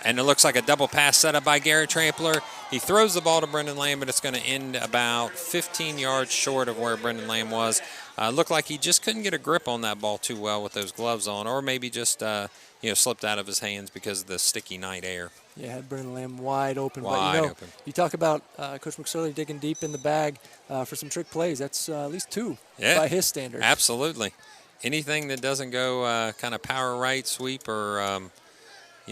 And it looks like a double pass set up by Garrett Trampler. He throws the ball to Brendan Lamb, but it's going to end about 15 yards short of where Brendan Lamb was. Looked like he just couldn't get a grip on that ball too well with those gloves on, or maybe just slipped out of his hands because of the sticky night air. Yeah, had Brendan Lamb wide open. Wide open. You talk about Coach McSorley digging deep in the bag for some trick plays. That's at least 2 by his standards. Absolutely. Anything that doesn't go kind of power right, sweep, or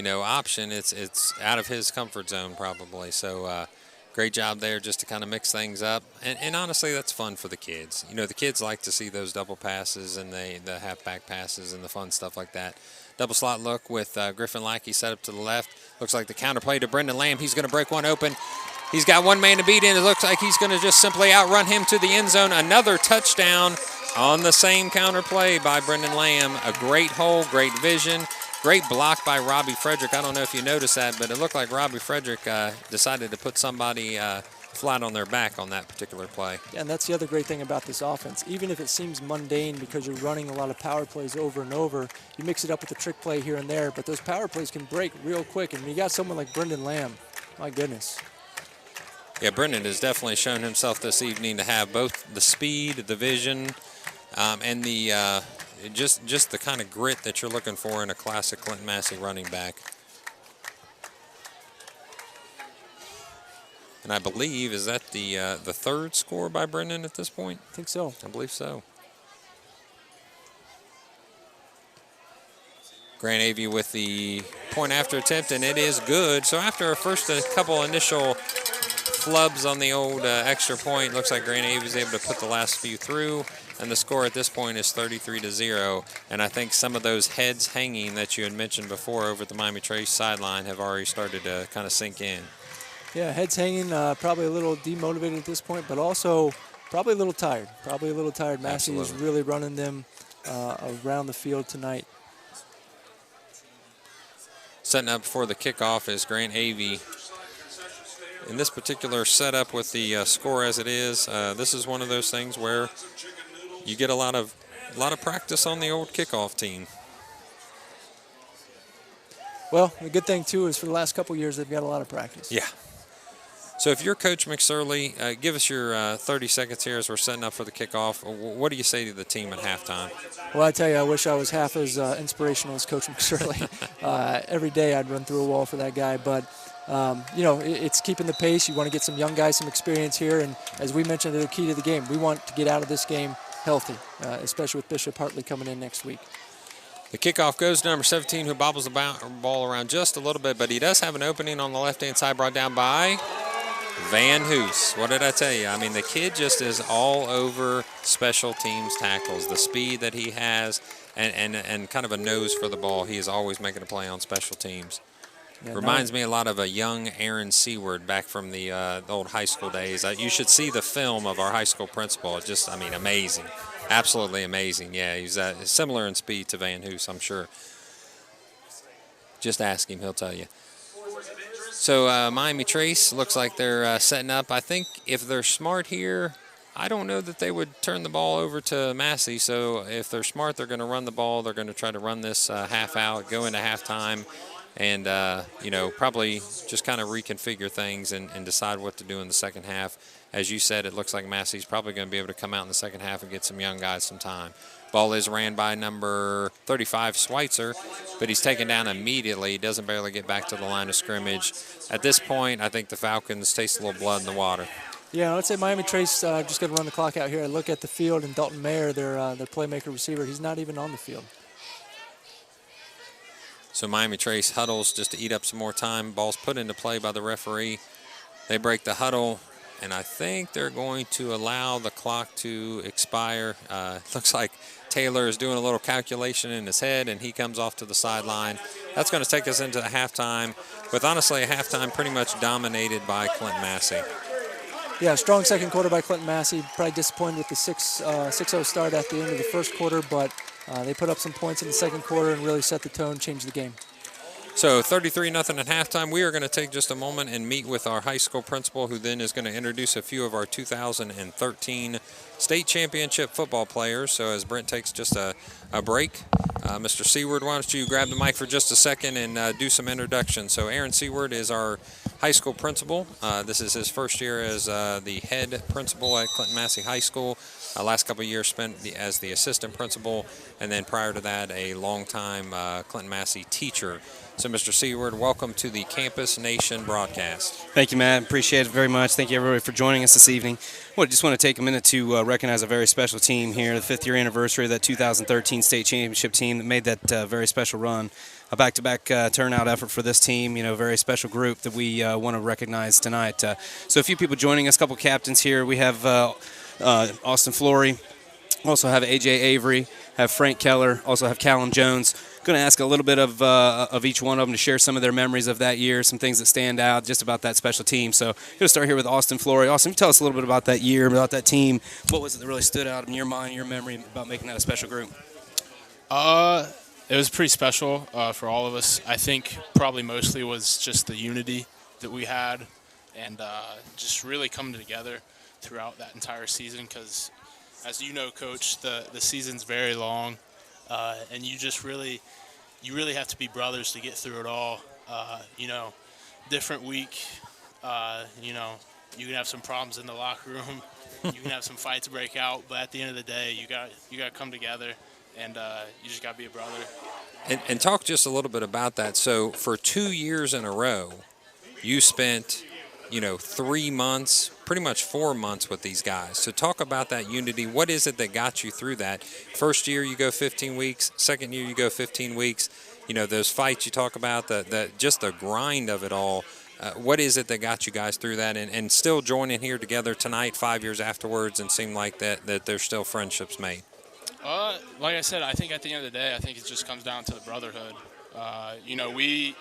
option, it's out of his comfort zone probably. So great job there just to kind of mix things up. And honestly, that's fun for the kids. The kids like to see those double passes and the halfback passes and the fun stuff like that. Double slot look with Griffin Lackey set up to the left. Looks like the counter play to Brendan Lamb. He's going to break one open. He's got one man to beat in. It looks like he's going to just simply outrun him to the end zone. Another touchdown on the same counter play by Brendan Lamb. A great hole, great vision. Great block by Robbie Frederick. I don't know if you noticed that, but it looked like Robbie Frederick decided to put somebody flat on their back on that particular play. Yeah, and that's the other great thing about this offense. Even if it seems mundane because you're running a lot of power plays over and over, you mix it up with a trick play here and there, but those power plays can break real quick. And when you got someone like Brendan Lamb, my goodness. Yeah, Brendan has definitely shown himself this evening to have both the speed, the vision, and the just the kind of grit that you're looking for in a classic Clinton-Massie running back. And I believe, is that the 3rd score by Brendan at this point? I think so. I believe so. Grant Avey with the point after attempt, and it is good. So after a couple initial flubs on the old extra point, looks like Grant Avey is able to put the last few through. And the score at this point is 33-0. And I think some of those heads hanging that you had mentioned before over at the Miami Trace sideline have already started to kind of sink in. Yeah, heads hanging, probably a little demotivated at this point, but also probably a little tired. Massie is really running them around the field tonight. Setting up for the kickoff is Grant Avey. In this particular setup with the score as it is, this is one of those things where you get a lot of practice on the old kickoff team. Well, the good thing, too, is for the last couple of years, they've got a lot of practice. Yeah. So if you're Coach McSorley, give us your 30 seconds here as we're setting up for the kickoff. What do you say to the team at halftime? Well, I tell you, I wish I was half as inspirational as Coach McSorley. Every day I'd run through a wall for that guy. But, it's keeping the pace. You want to get some young guys some experience here. And as we mentioned, the key to the game, we want to get out of this game healthy, especially with Bishop Hartley coming in next week. The kickoff goes to number 17, who bobbles the ball around just a little bit, but he does have an opening on the left-hand side brought down by Van Hoos. What did I tell you? I mean, the kid just is all over special teams tackles. The speed that he has and kind of a nose for the ball. He is always making a play on special teams. Yeah, reminds me a lot of a young Aaron Seward back from the old high school days. You should see the film of our high school principal. It's just, I mean, amazing. Absolutely amazing. Yeah, he's similar in speed to Van Hoos, I'm sure. Just ask him, he'll tell you. So Miami Trace looks like they're setting up. I think if they're smart here, I don't know that they would turn the ball over to Massey. So if they're smart, they're going to run the ball. They're going to try to run this half out, go into halftime, and, probably just kind of reconfigure things and decide what to do in the second half. As you said, it looks like Massey's probably going to be able to come out in the second half and get some young guys some time. Ball is ran by number 35, Schweitzer, but he's taken down immediately. He doesn't barely get back to the line of scrimmage. At this point, I think the Falcons taste a little blood in the water. Yeah, I'd say Miami Trace just going to run the clock out here. I look at the field, and Dalton Mayer, their playmaker receiver, he's not even on the field. So Miami Trace huddles just to eat up some more time. Ball's put into play by the referee. They break the huddle, and I think they're going to allow the clock to expire. Looks like Taylor is doing a little calculation in his head, and he comes off to the sideline. That's going to take us into the halftime, with honestly a halftime pretty much dominated by Clinton-Massie. Yeah, strong second quarter by Clinton-Massie. Probably disappointed with the 6-0 start at the end of the first quarter, but they put up some points in the second quarter and really set the tone, changed the game. So 33-0 at halftime. We are going to take just a moment and meet with our high school principal, who then is going to introduce a few of our 2013 state championship football players. So as Brent takes just a break, Mr. Seward, why don't you grab the mic for just a second and do some introductions. So Aaron Seward is our high school principal. This is his first year as the head principal at Clinton-Massie High School. Last couple of years spent as the assistant principal, and then prior to that, a longtime Clinton-Massie teacher. So, Mr. Seward, welcome to the Campus Nation broadcast. Thank you, Matt. Appreciate it very much. Thank you, everybody, for joining us this evening. Well, I just want to take a minute to recognize a very special team here, the 5th year anniversary of that 2013 state championship team that made that very special run. A back-to-back turnout effort for this team, very special group that we want to recognize tonight. So a few people joining us, a couple captains here. We have Austin Flory, also have A.J. Avery, have Frank Keller, also have Callum Jones. Going to ask a little bit of each one of them to share some of their memories of that year, some things that stand out just about that special team. So I'm going to start here with Austin Flory. Austin, tell us a little bit about that year, about that team. What was it that really stood out in your mind, your memory about making that a special group? It was pretty special for all of us. I think probably mostly was just the unity that we had and just really coming together throughout that entire season because, as you know, Coach, the season's very long, and you really have to be brothers to get through it all. Different week, you can have some problems in the locker room, you can have some fights break out, but at the end of the day, you got to come together. And you just got to be a brother. And talk just a little bit about that. So for 2 years in a row, you spent, 3 months, pretty much 4 months with these guys. So talk about that unity. What is it that got you through that? First year you go 15 weeks. Second year you go 15 weeks. Those fights you talk about, just the grind of it all. What is it that got you guys through that and still joining here together tonight 5 years afterwards and seem like that there's still friendships made? Like I said, I think at the end of the day, I think it just comes down to the brotherhood. We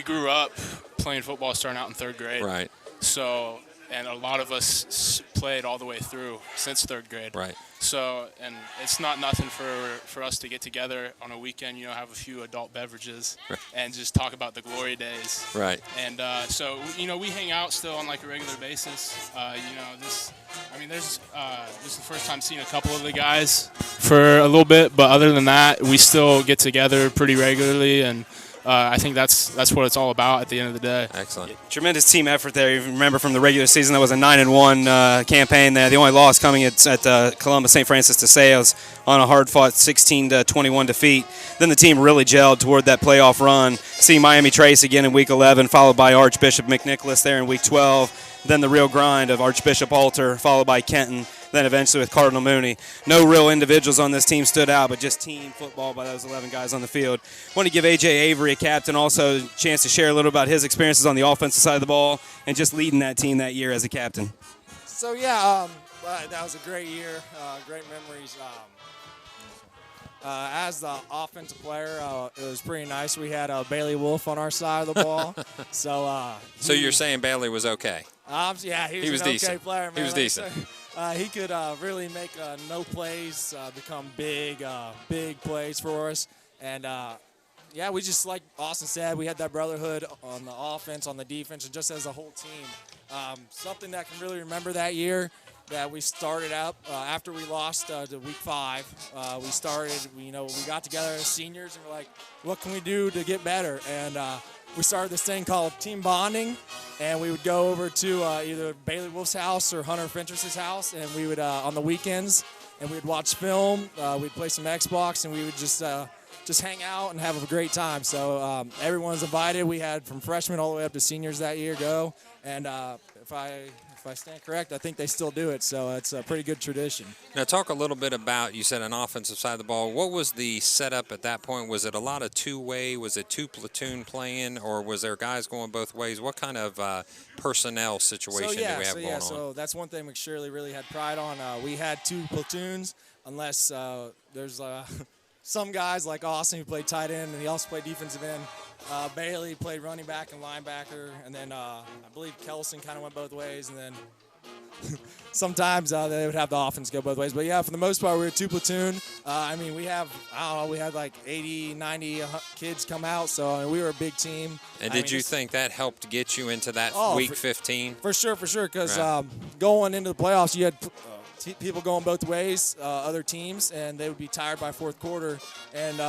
grew up playing football starting out in 3rd grade. Right. So, and a lot of us played all the way through since 3rd grade. Right. So, and it's not nothing for us to get together on a weekend, have a few adult beverages and just talk about the glory days. Right. And so, we hang out still on like a regular basis. This is the first time seeing a couple of the guys for a little bit, but other than that, we still get together pretty regularly and I think that's what it's all about at the end of the day. Excellent. Tremendous team effort there. You remember from the regular season, that was a 9-1 campaign there. The only loss coming at Columbus St. Francis de Sales on a hard-fought 16-21 defeat. Then the team really gelled toward that playoff run. See Miami Trace again in Week 11, followed by Archbishop McNicholas there in Week 12. Then the real grind of Archbishop Alter, followed by Kenton, then eventually with Cardinal Mooney. No real individuals on this team stood out, but just team football by those 11 guys on the field. I want to give A.J. Avery, a captain, also a chance to share a little about his experiences on the offensive side of the ball and just leading that team that year as a captain. So, yeah, that was a great year, great memories. As the offensive player, it was pretty nice. We had Bailey Wolf on our side of the ball. So you're saying Bailey was okay? Yeah, he was an decent. okay player, man. He was decent. He could really make no plays become big plays for us. And, yeah, we just, like Austin said, we had that brotherhood on the offense, on the defense, and just as a whole team. Something that I can really remember that year that we started up after we lost to Week 5. We got together as seniors and we're like, what can we do to get better? And we started this thing called team bonding, and we would go over to either Bailey Wolf's house or Hunter Fentress's house, and we would on the weekends, and we'd watch film. We'd play some Xbox, and we would just hang out and have a great time. So everyone's invited. We had from freshmen all the way up to seniors that year go, and if I stand correct, I think they still do it, so it's a pretty good tradition. Now, talk a little bit about, you said an offensive side of the ball. What was the setup at that point? Was it a lot of two-way? Was it two platoon playing, or was there guys going both ways? What kind of personnel situation do we have going on? So that's one thing McShirley really had pride on. We had two platoons, unless there's some guys like Austin who played tight end, and he also played defensive end. Bailey played running back and linebacker, and then I believe Kelson kind of went both ways, and then sometimes they would have the offense go both ways. But, yeah, for the most part, we were two platoon. We had like 80, 90 kids come out, so we were a big team. And did you think that helped get you into that Week 15? For sure, because going into the playoffs, you had people going both ways, other teams, and they would be tired by fourth quarter. And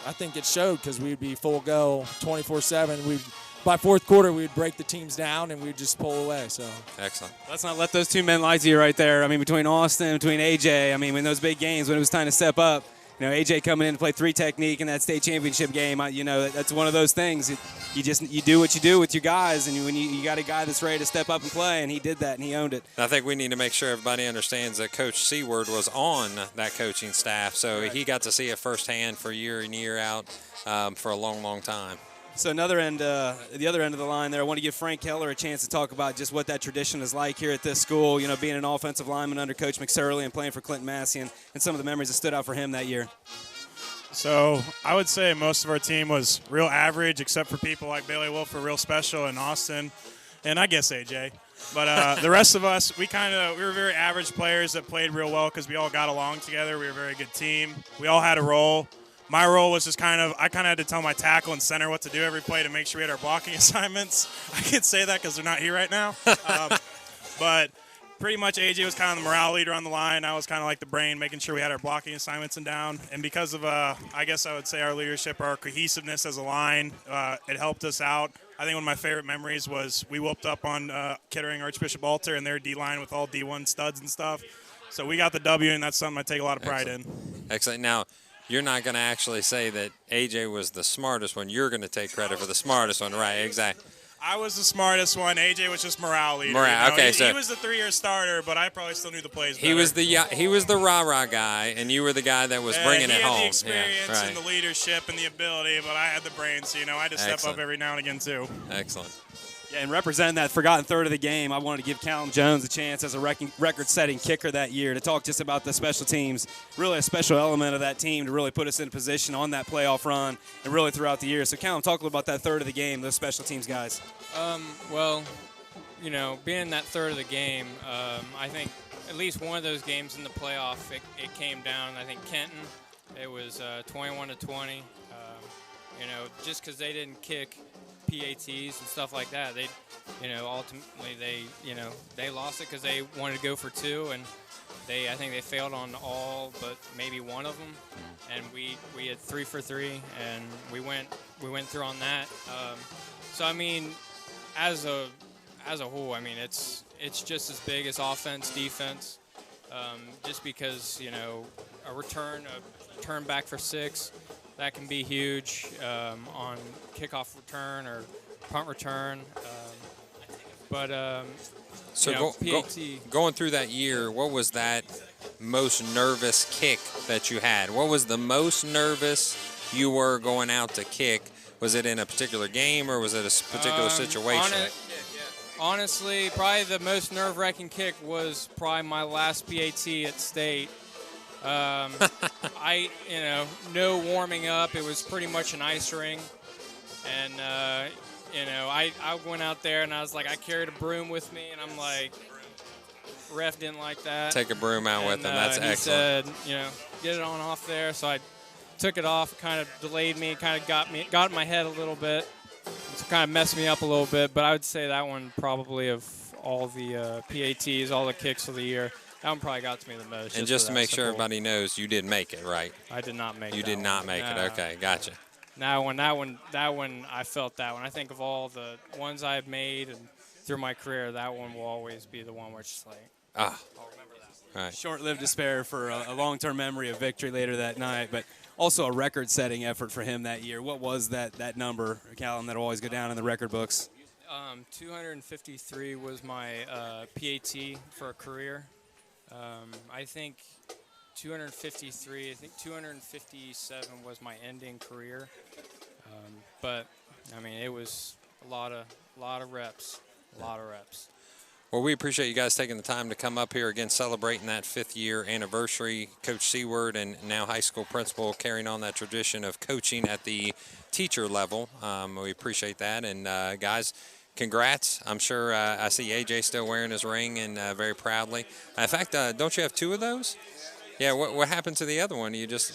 I think it showed because we'd be full go 24/7. By fourth quarter, we'd break the teams down, and we'd just pull away. So excellent. Let's not let those two men lie to you right there. Between Austin, between A.J., in those big games when it was time to step up, A.J. coming in to play 3 technique in that state championship game, that's one of those things. You do what you do with your guys, and when you got a guy that's ready to step up and play, and he did that, and he owned it. I think we need to make sure everybody understands that Coach Seward was on that coaching staff, so he got to see it firsthand for year in, year out for a long, long time. So the other end of the line there, I want to give Frank Keller a chance to talk about just what that tradition is like here at this school, being an offensive lineman under Coach McSorley and playing for Clinton-Massie, and some of the memories that stood out for him that year. So I would say most of our team was real average, except for people like Bailey Wolf were real special, and Austin, and I guess AJ. But the rest of us, we were very average players that played real well because we all got along together. We were a very good team. We all had a role. My role was just I had to tell my tackle and center what to do every play to make sure we had our blocking assignments. I can't say that because they're not here right now. But pretty much AJ was kind of the morale leader on the line. I was kind of like the brain, making sure we had our blocking assignments and down. And because of, I guess I would say our leadership, our cohesiveness as a line, it helped us out. I think one of my favorite memories was we whooped up on Kettering Archbishop Alter and their D-line with all D1 studs and stuff. So we got the W, and that's something I take a lot of pride in. Excellent. Now, you're not going to actually say that AJ was the smartest one. You're going to take credit for the smartest one, right? Exactly. I was the smartest one. AJ was just morale leader. Okay, he was the 3-year starter, but I probably still knew the plays better. He was the rah-rah guy, and you were the guy that was bringing it home. He had the experience and the leadership and the ability, but I had the brains, so I had to step up every now and again too. Excellent. Yeah, and representing that forgotten third of the game, I wanted to give Callum Jones a chance as a record-setting kicker that year to talk just about the special teams, really a special element of that team to really put us in position on that playoff run and really throughout the year. So, Callum, talk a little about that third of the game, those special teams guys. Being that third of the game, I think at least one of those games in the playoff, it came down. I think Kenton, it was 21-20. Just because they didn't kick PATs and stuff like that, ultimately they lost it because they wanted to go for 2, and I think they failed on all but maybe one of them, and we had 3 for 3, and we went through on that. So I mean, as a whole, I mean it's just as big as offense, defense. Just because a turn back for 6, that can be huge on kickoff return or punt return. So going through that year, what was that most nervous kick that you had? What was the most nervous you were going out to kick? Was it in a particular game or was it a particular situation? Honestly, probably the most nerve-wracking kick was probably my last PAT at State. No warming up. It was pretty much an ice ring. And, I went out there and I was like, I carried a broom with me, and I'm like, ref didn't like that. Take a broom out with him. That's excellent. He said, get it on off there. So I took it off, kind of delayed me, kind of got in my head a little bit. It's kind of messed me up a little bit, but I would say that one probably of all the PATs, all the kicks of the year, that one probably got to me the most. And just to make sure everybody knows, you did make it, right? I did not make it. You did not make it. Okay, gotcha. That one, I felt that one. I think of all the ones I've made and through my career, that one will always be the one where it's just like, I'll remember that. All right. Short-lived despair for a long-term memory of victory later that night, but also a record-setting effort for him that year. What was that number, Callum, that will always go down in the record books? 253 was my PAT for a career. I think 253. I think 257 was my ending career. But I mean, it was a lot of reps. Well, we appreciate you guys taking the time to come up here again, celebrating that 5th year anniversary. Coach Seward, and now high school principal, carrying on that tradition of coaching at the teacher level. We appreciate that. And guys, congrats. I'm sure I see AJ still wearing his ring, and very proudly. In fact, don't you have 2 of those? Yeah. What happened to the other one? You just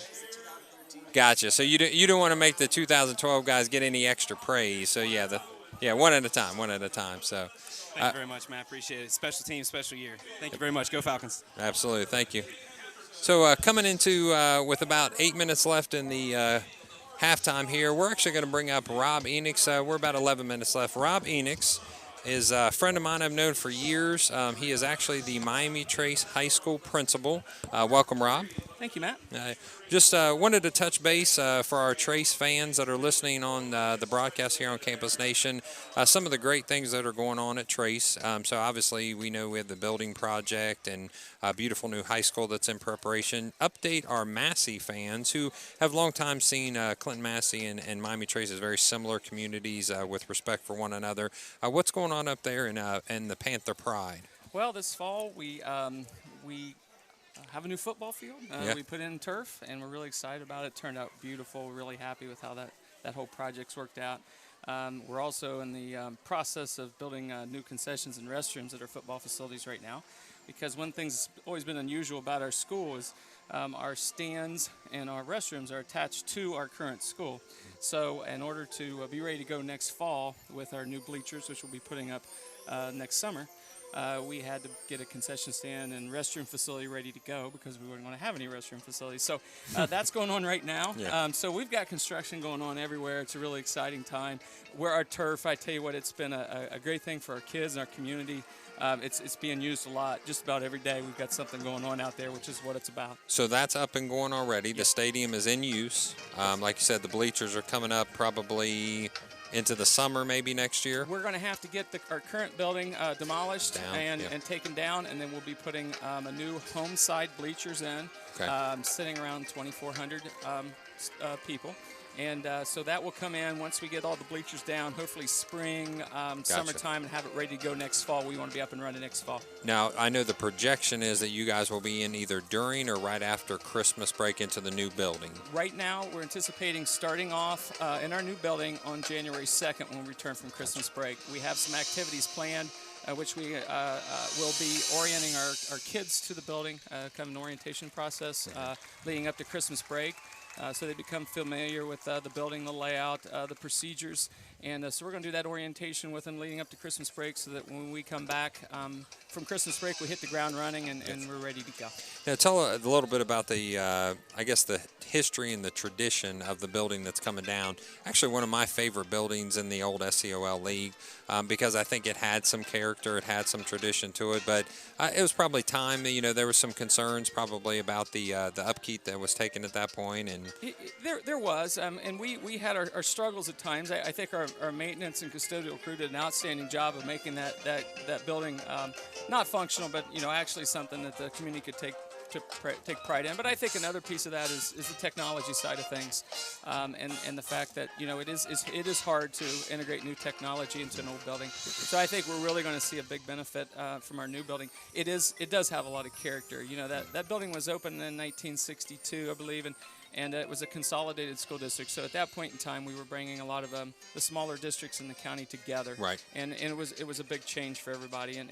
gotcha. So you don't want to make the 2012 guys get any extra praise. So one at a time. So. Thank you very much, Matt. Appreciate it. Special team, special year. Thank you very much. Go Falcons. Absolutely. Thank you. So coming into with about 8 minutes left in the halftime here, we're actually going to bring up Rob Enix. We're about 11 minutes left. Rob Enix is a friend of mine I've known for years. He is actually the Miami Trace High School principal. Welcome, Rob. Thank you, Matt. Just wanted to touch base for our Trace fans that are listening on the broadcast here on Campus Nation. Some of the great things that are going on at Trace. So obviously we know we have the building project and a beautiful new high school that's in preparation. Update our Massey fans who have long time seen Clinton-Massie and Miami Trace as very similar communities with respect for one another. What's going on up there in the Panther Pride? Well, this fall we have a new football field. We put in turf, and we're really excited about it. It turned out beautiful. We're really happy with how that whole project's worked out. We're also in the process of building new concessions and restrooms at our football facilities right now, because one thing that's always been unusual about our school is our stands and our restrooms are attached to our current school. So in order to be ready to go next fall with our new bleachers, which we'll be putting up next summer, we had to get a concession stand and restroom facility ready to go because we wouldn't want to have any restroom facilities. So that's going on right now. Yeah. So we've got construction going on everywhere. It's a really exciting time. Where our turf, I tell you what, it's been a great thing for our kids and our community. It's being used a lot. Just about every day we've got something going on out there, which is what it's about. So that's up and going already. The stadium is in use. Like you said, the bleachers are coming up probably into the summer, maybe next year. We're going to have to get our current building demolished and taken down, and then we'll be putting a new home side bleachers in, sitting around 2,400 people. And so that will come in once we get all the bleachers down, hopefully spring, summertime, and have it ready to go next fall. We want to be up and running next fall. Now, I know the projection is that you guys will be in either during or right after Christmas break into the new building. Right now, we're anticipating starting off in our new building on January 2nd when we return from Christmas break. We have some activities planned, which we will be orienting our kids to the building, kind of an orientation process leading up to Christmas break. So they become familiar with the building, the layout, the procedures, And so we're going to do that orientation with them leading up to Christmas break so that when we come back from Christmas break, we hit the ground running and we're ready to go. Now, tell a little bit about the, I guess, the history and the tradition of the building that's coming down. Actually, one of my favorite buildings in the old SCOL League because I think it had some character, it had some tradition to it, but it was probably time. You know, there was some concerns probably about the upkeep that was taken at that point. And there was, and we had our struggles at times. I think our maintenance and custodial crew did an outstanding job of making that building not functional, but actually something that the community could take pride in. But I think another piece of that is the technology side of things, and the fact that it is hard to integrate new technology into an old building. So I think we're really going to see a big benefit from our new building. It does have a lot of character. That building was opened in 1962, I believe, and it was a consolidated school district. So at that point in time, we were bringing a lot of the smaller districts in the county together. Right. And it was a big change for everybody. And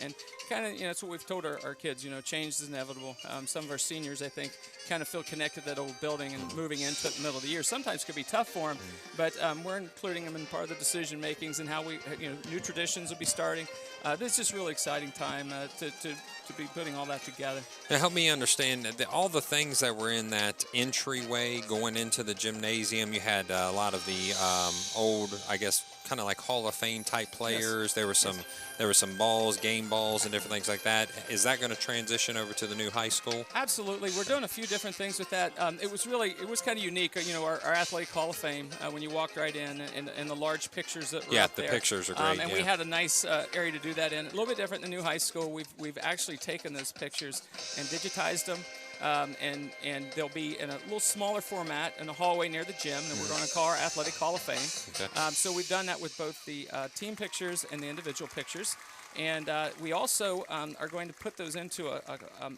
kind of, that's what we've told our kids, change is inevitable. Some of our seniors, I think, kind of feel connected to that old building and moving into it in the middle of the year. Sometimes could be tough for them, but we're including them in part of the decision makings and how we, new traditions will be starting. This is just a really exciting time to be putting all that together. Now, help me understand all the things that were in that entryway going into the gymnasium. You had a lot of the old, I guess, kind of like Hall of Fame type players. Yes. There were some balls, game balls, and different things like that. Is that going to transition over to the new high school? Absolutely. We're doing a few different things with that. It was kind of unique. Our Athletic Hall of Fame, when you walked right in, and the large pictures that were up there. Yeah, the pictures are great. And we had a nice area to do that in. A little bit different than the new high school. We've actually taken those pictures and digitized them. And they'll be in a little smaller format in the hallway near the gym that we're going to call our Athletic Hall of Fame. Okay. So we've done that with both the team pictures and the individual pictures. And we also are going to put those into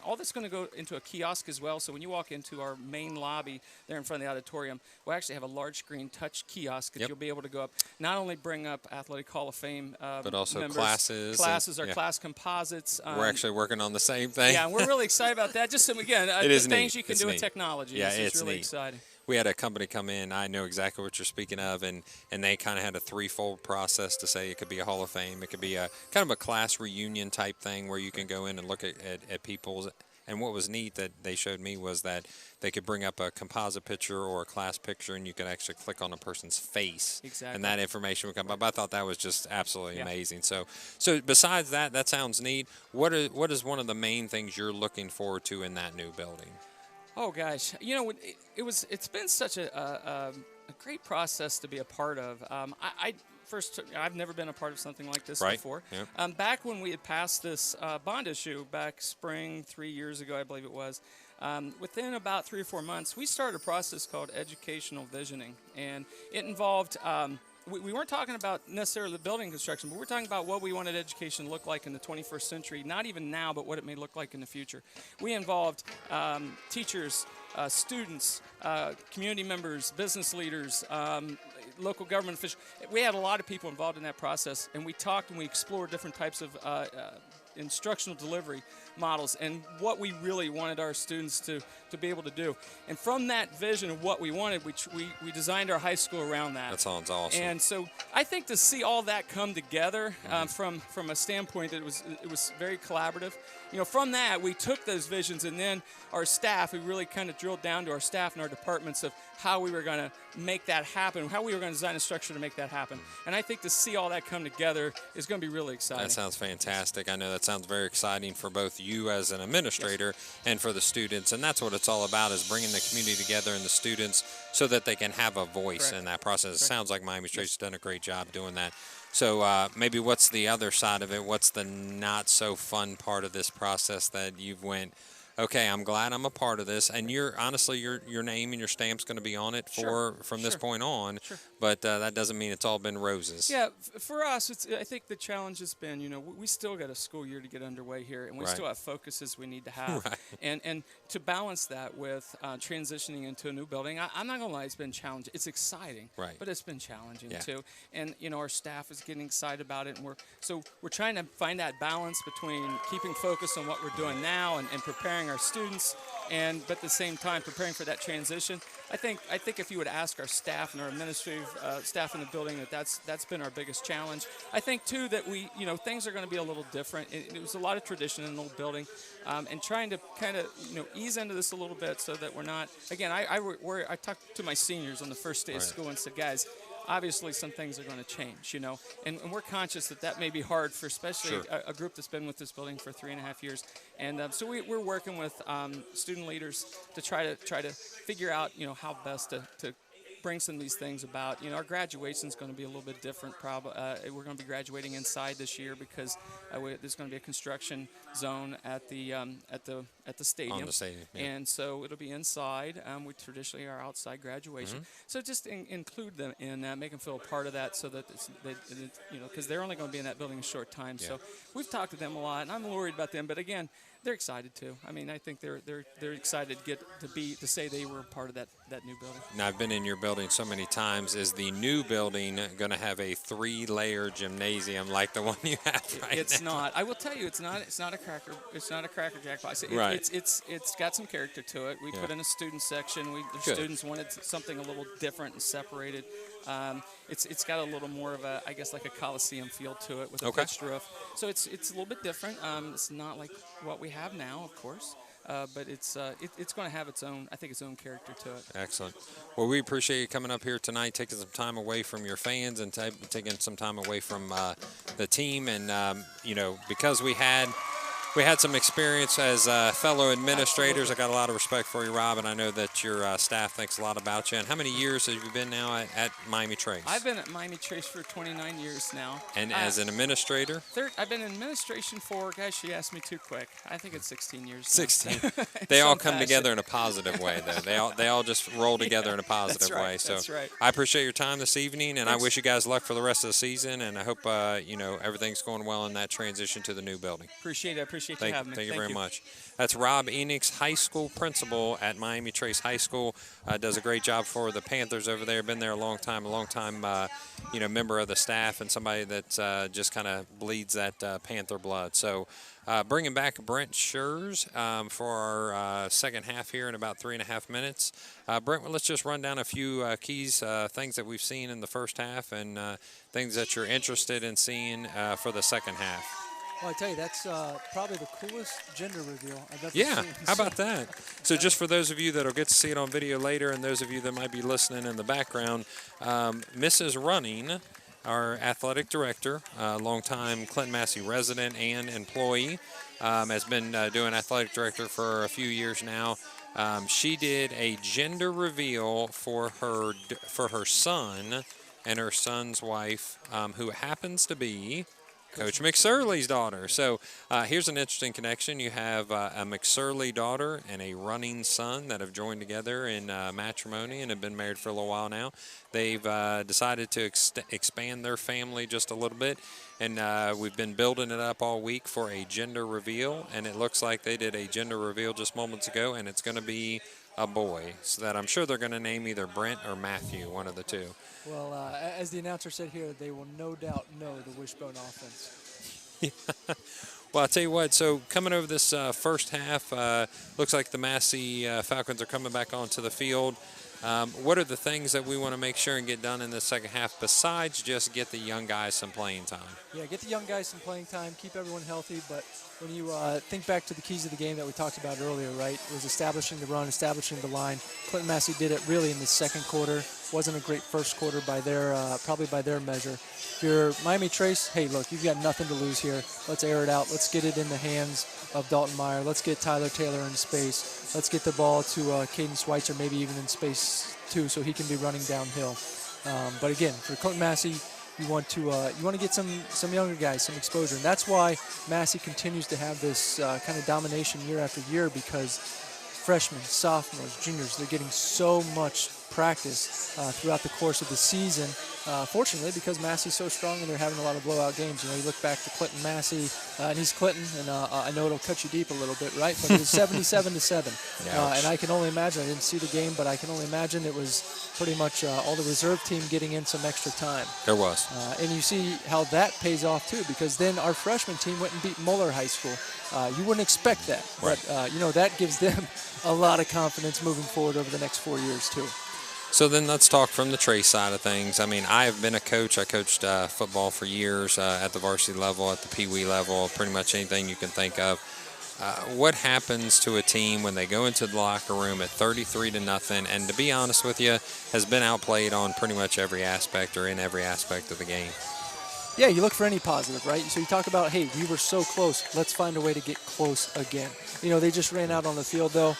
all that's going to go into a kiosk as well. So when you walk into our main lobby there in front of the auditorium, we'll actually have a large screen touch kiosk that you'll be able to go up, not only bring up Athletic Hall of Fame but also members, classes, our class composites. We're actually working on the same thing. Yeah, and we're really excited about that. Just again, the things you can do with technology. Yeah, it's really exciting. We had a company come in, I know exactly what you're speaking of, and they kind of had a threefold process to say it could be a Hall of Fame, it could be a kind of a class reunion type thing where you can go in and look at people's. And what was neat that they showed me was that they could bring up a composite picture or a class picture, and you could actually click on a person's face. Exactly. And that information would come up. I thought that was just absolutely amazing. So besides that sounds neat. What is one of the main things you're looking forward to in that new building? Oh gosh, it's been such a great process to be a part of. I've never been a part of something like this before. Yeah. Back when we had passed this bond issue back spring 3 years ago, I believe it was, within about 3 or 4 months, we started a process called educational visioning, and it involved. We weren't talking about necessarily the building construction, but we're talking about what we wanted education to look like in the 21st century, not even now, but what it may look like in the future. We involved teachers, students, community members, business leaders, local government officials. We had a lot of people involved in that process, and we talked and we explored different types of instructional delivery models and what we really wanted our students to be able to do. And from that vision of what we wanted, we designed our high school around that. That sounds awesome. And so I think to see all that come together from a standpoint that it was very collaborative. From that, we took those visions, and then our staff, we really kind of drilled down to our staff and our departments of how we were going to make that happen, how we were going to design a structure to make that happen. And I think to see all that come together is going to be really exciting. That sounds fantastic. I know that sounds very exciting for both you as an administrator and for the students. And that's what it's all about, is bringing the community together and the students so that they can have a voice in that process. It sounds like Miami Straight's done a great job doing that. So maybe what's the other side of it? What's the not so fun part of this process that you've went, okay, I'm glad I'm a part of this, and honestly your name and your stamp's going to be on it from this point on. Sure. But that doesn't mean it's all been roses. Yeah, for us, I think the challenge has been, we still got a school year to get underway here, and we still have focuses we need to have, and to balance that with transitioning into a new building. I'm not going to lie, it's been challenging. It's exciting, but it's been challenging too. And our staff is getting excited about it, and we're trying to find that balance between keeping focus on what we're doing now and preparing our students, but at the same time preparing for that transition. I think if you would ask our staff and our administrative staff in the building, that's been our biggest challenge. I think too that we, things are going to be a little different. It was a lot of tradition in the old building, and trying to kind of ease into this a little bit so that we're not. Again, I talked to my seniors on the first day of school and said, guys, obviously some things are going to change, and we're conscious that may be hard for especially a group that's been with this building for 3.5 years. And so we're working with student leaders to try to figure out, how best to bring some of these things about. Our graduation is going to be a little bit different. We're going to be graduating inside this year because there's going to be a construction zone at the stadium. On the stadium, yeah. And so it'll be inside. We traditionally are outside graduation. So just include them in that, make them feel a part of that, so that because they're only going to be in that building a short time. Yeah. So we've talked to them a lot, and I'm worried about them. But again, they're excited too. I mean, I think they're excited to say they were a part of that new building. Now, I've been in your building so many times. Is the new building going to have a 3-layer gymnasium like the one you have right now? It's not. I will tell you, it's not a cracker. It's not a Cracker Jack box. It's got some character to it. We put in a student section. The students wanted something a little different and separated. It's got a little more of a, I guess, like a Coliseum feel to it with a pitched roof. So it's a little bit different. It's not like what we have now, of course. But it's going to have its own character to it. Excellent. Well, we appreciate you coming up here tonight, taking some time away from your fans and taking some time away from the team. And, because we had some experience as fellow administrators. I got a lot of respect for you, Rob, and I know that your staff thinks a lot about you. And how many years have you been now at Miami Trace? I've been at Miami Trace for 29 years now. And as an administrator? I've been in administration for, gosh, you asked me too quick. I think it's 16 years now. 16. They all come together in a positive way, though. They all just roll together in a positive way. So that's right. I appreciate your time this evening, and I wish you guys luck for the rest of the season. And I hope everything's going well in that transition to the new building. Appreciate it. Appreciate you having me. Thank you very much. That's Rob Enix, high school principal at Miami Trace High School. Does a great job for the Panthers over there. Been there a long time member of the staff and somebody that just kind of bleeds that Panther blood. So bringing back Brent Schurz for our second half here in about 3.5 minutes. Brent, let's just run down a few keys, things that we've seen in the first half and things that you're interested in seeing for the second half. Well, I tell you, that's probably the coolest gender reveal I've ever seen. Yeah, how about that? So just for those of you that will get to see it on video later and those of you that might be listening in the background, Mrs. Running, our athletic director, longtime Clinton-Massie resident and employee, has been doing athletic director for a few years now. She did a gender reveal for her son and her son's wife, who happens to be Coach McSorley's daughter. So here's an interesting connection. You have a McSorley daughter and a Running son that have joined together in matrimony and have been married for a little while now. They've decided to expand their family just a little bit, and we've been building it up all week for a gender reveal, and it looks like they did a gender reveal just moments ago, and it's going to be a boy, so that I'm sure they're going to name either Brent or Matthew, one of the two. Well, as the announcer said here, they will no doubt know the wishbone offense. Yeah. Well, I'll tell you what, so coming over this first half, looks like the Massie Falcons are coming back onto the field. What are the things that we want to make sure and get done in the second half besides just get the young guys some playing time? Yeah, get the young guys some playing time, keep everyone healthy, but when you think back to the keys of the game that we talked about earlier, right, it was establishing the run, establishing the line. Clinton-Massie did it really in the second quarter. Wasn't a great first quarter by their, probably by their measure. If you're Miami Trace, hey, look, you've got nothing to lose here. Let's air it out. Let's get it in the hands of Dalton Meyer. Let's get Tyler Taylor in space. Let's get the ball to Caden Schweitzer, maybe even in space too, so he can be running downhill. But again, for Clinton-Massie, you want to get some younger guys, some exposure, and that's why Massie continues to have this kind of domination year after year, because freshmen, sophomores, juniors, they're getting so much practice throughout the course of the season. Fortunately, because Massey's so strong and they're having a lot of blowout games. You know, you look back to Clinton-Massie, and he's Clinton, and I know it'll cut you deep a little bit, right? But it was 77-7, and I can only imagine. I didn't see the game, but I can only imagine it was pretty much all the reserve team getting in some extra time. There was. And you see how that pays off too, because then our freshman team went and beat Muller High School. You wouldn't expect that, right. But you know, that gives them a lot of confidence moving forward over the next 4 years too. So then let's talk from the Trace side of things. I mean, I have been a coach. I coached football for years at the varsity level, at the Pee Wee level, pretty much anything you can think of. What happens to a team when they go into the locker room at 33-0, and to be honest with you, has been outplayed on pretty much every aspect or in every aspect of the game? Yeah, you look for any positive, right? So you talk about, hey, we were so close. Let's find a way to get close again. You know, they just ran out on the field, though.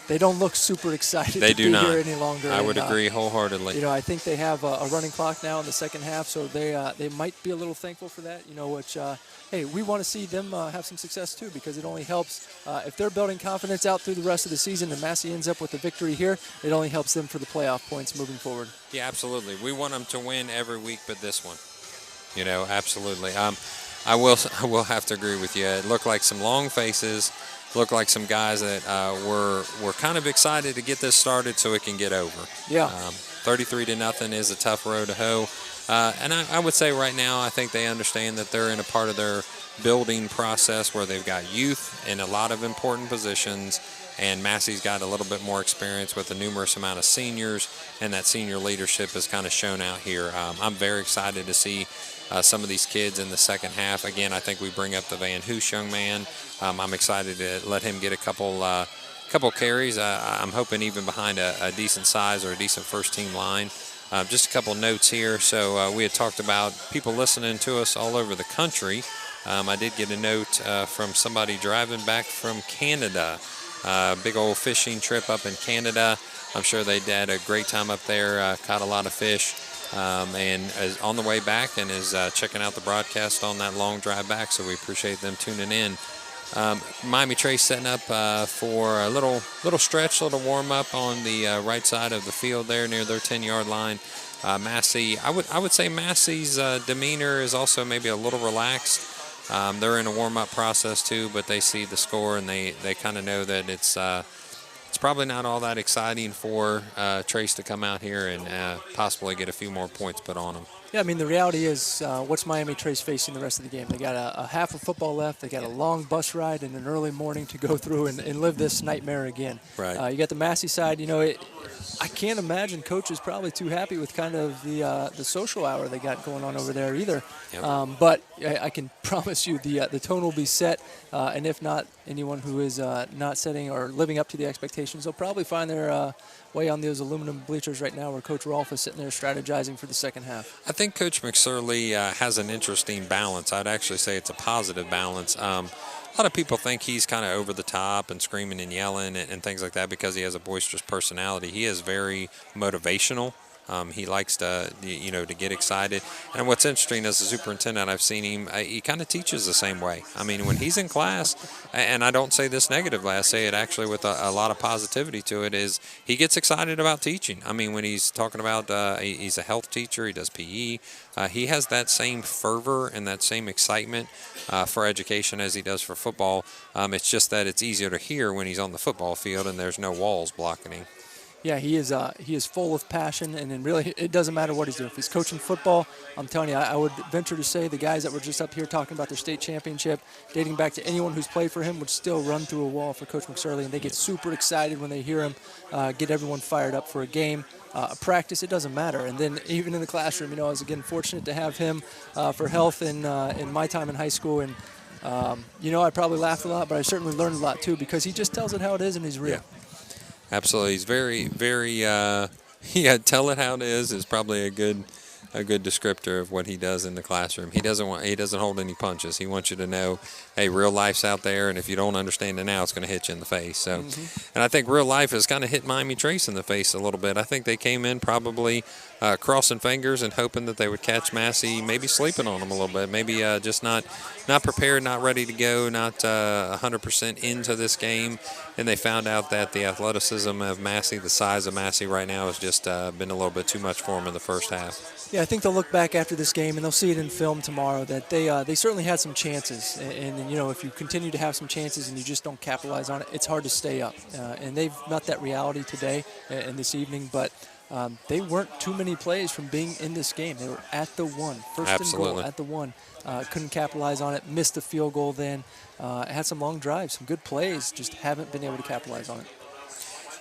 They don't look super excited to be here any longer. I would agree wholeheartedly. You know, I think they have a running clock now in the second half, so they might be a little thankful for that. You know, which hey, we want to see them have some success too, because it only helps if they're building confidence out through the rest of the season. And Massey ends up with a victory here, it only helps them for the playoff points moving forward. Yeah, absolutely. We want them to win every week, but this one. You know, absolutely. I will have to agree with you. It looked like some long faces. Look like some guys that were kind of excited to get this started so it can get over. Yeah. 33-0 is a tough road to hoe. And I would say right now I think they understand that they're in a part of their building process where they've got youth in a lot of important positions, and Massey's got a little bit more experience with a numerous amount of seniors, and that senior leadership is kind of shown out here. I'm very excited to see some of these kids in the second half. Again, I think we bring up the Van Hoos young man. I'm excited to let him get a couple carries. I'm hoping even behind a decent size or a decent first-team line. Just a couple notes here. So we had talked about people listening to us all over the country. I did get a note from somebody driving back from Canada. Big old fishing trip up in Canada. I'm sure they had a great time up there, caught a lot of fish. And is on the way back and is checking out the broadcast on that long drive back, so we appreciate them tuning in. Miami Trace setting up for a little stretch, little warm-up on the right side of the field there near their 10-yard line. Massey, I would say Massey's demeanor is also maybe a little relaxed. They're in a warm-up process too, but they see the score and they kind of know that it's probably not all that exciting for Trace to come out here and possibly get a few more points put on them. Yeah, I mean, the reality is what's Miami Trace facing the rest of the game? They got a half of football left. They got a long bus ride and an early morning to go through and live this nightmare again. Right. You got the Massey side. You know, I can't imagine Coach is probably too happy with kind of the social hour they got going on over there either. Yep. But I can promise you the tone will be set. And if not, anyone who is not setting or living up to the expectations, they'll probably find their way on those aluminum bleachers right now where Coach Rolfe is sitting there strategizing for the second half. I think Coach McSorley has an interesting balance. I'd actually say it's a positive balance. A lot of people think he's kind of over the top and screaming and yelling and things like that because he has a boisterous personality. He is very motivational. He likes to get excited. And what's interesting as a superintendent, I've seen him, he kind of teaches the same way. I mean, when he's in class, and I don't say this negatively, I say it actually with a lot of positivity to it, is he gets excited about teaching. I mean, when he's talking about he's a health teacher, he does PE, he has that same fervor and that same excitement for education as he does for football. It's just that it's easier to hear when he's on the football field and there's no walls blocking him. Yeah, he is full of passion, and then really it doesn't matter what he's doing. If he's coaching football, I'm telling you, I would venture to say the guys that were just up here talking about their state championship, dating back to anyone who's played for him, would still run through a wall for Coach McSorley, and they get super excited when they hear him get everyone fired up for a game. Practice, it doesn't matter. And then even in the classroom, I was, again, fortunate to have him for health in my time in high school, and I probably laughed a lot, but I certainly learned a lot too because he just tells it how it is and he's real. Yeah. Absolutely. He's very, very, tell it how it is probably a good a good descriptor of what he does in the classroom. He doesn't hold any punches. He wants you to know, hey, real life's out there, and if you don't understand it now, it's going to hit you in the face. So, and I think real life has kind of hit Miami Trace in the face a little bit. I think they came in probably crossing fingers and hoping that they would catch Massie, maybe sleeping on him a little bit, maybe just not prepared, not ready to go, not 100% into this game. And they found out that the athleticism of Massie, the size of Massie right now, has just been a little bit too much for him in the first half. Yeah, I think they'll look back after this game and they'll see it in film tomorrow that they certainly had some chances. And you know, if you continue to have some chances and you just don't capitalize on it, it's hard to stay up. And they've met that reality today and this evening, but they weren't too many plays from being in this game. They were at the one, first and goal at the one. Couldn't capitalize on it, missed the field goal then. Had some long drives, some good plays, just haven't been able to capitalize on it.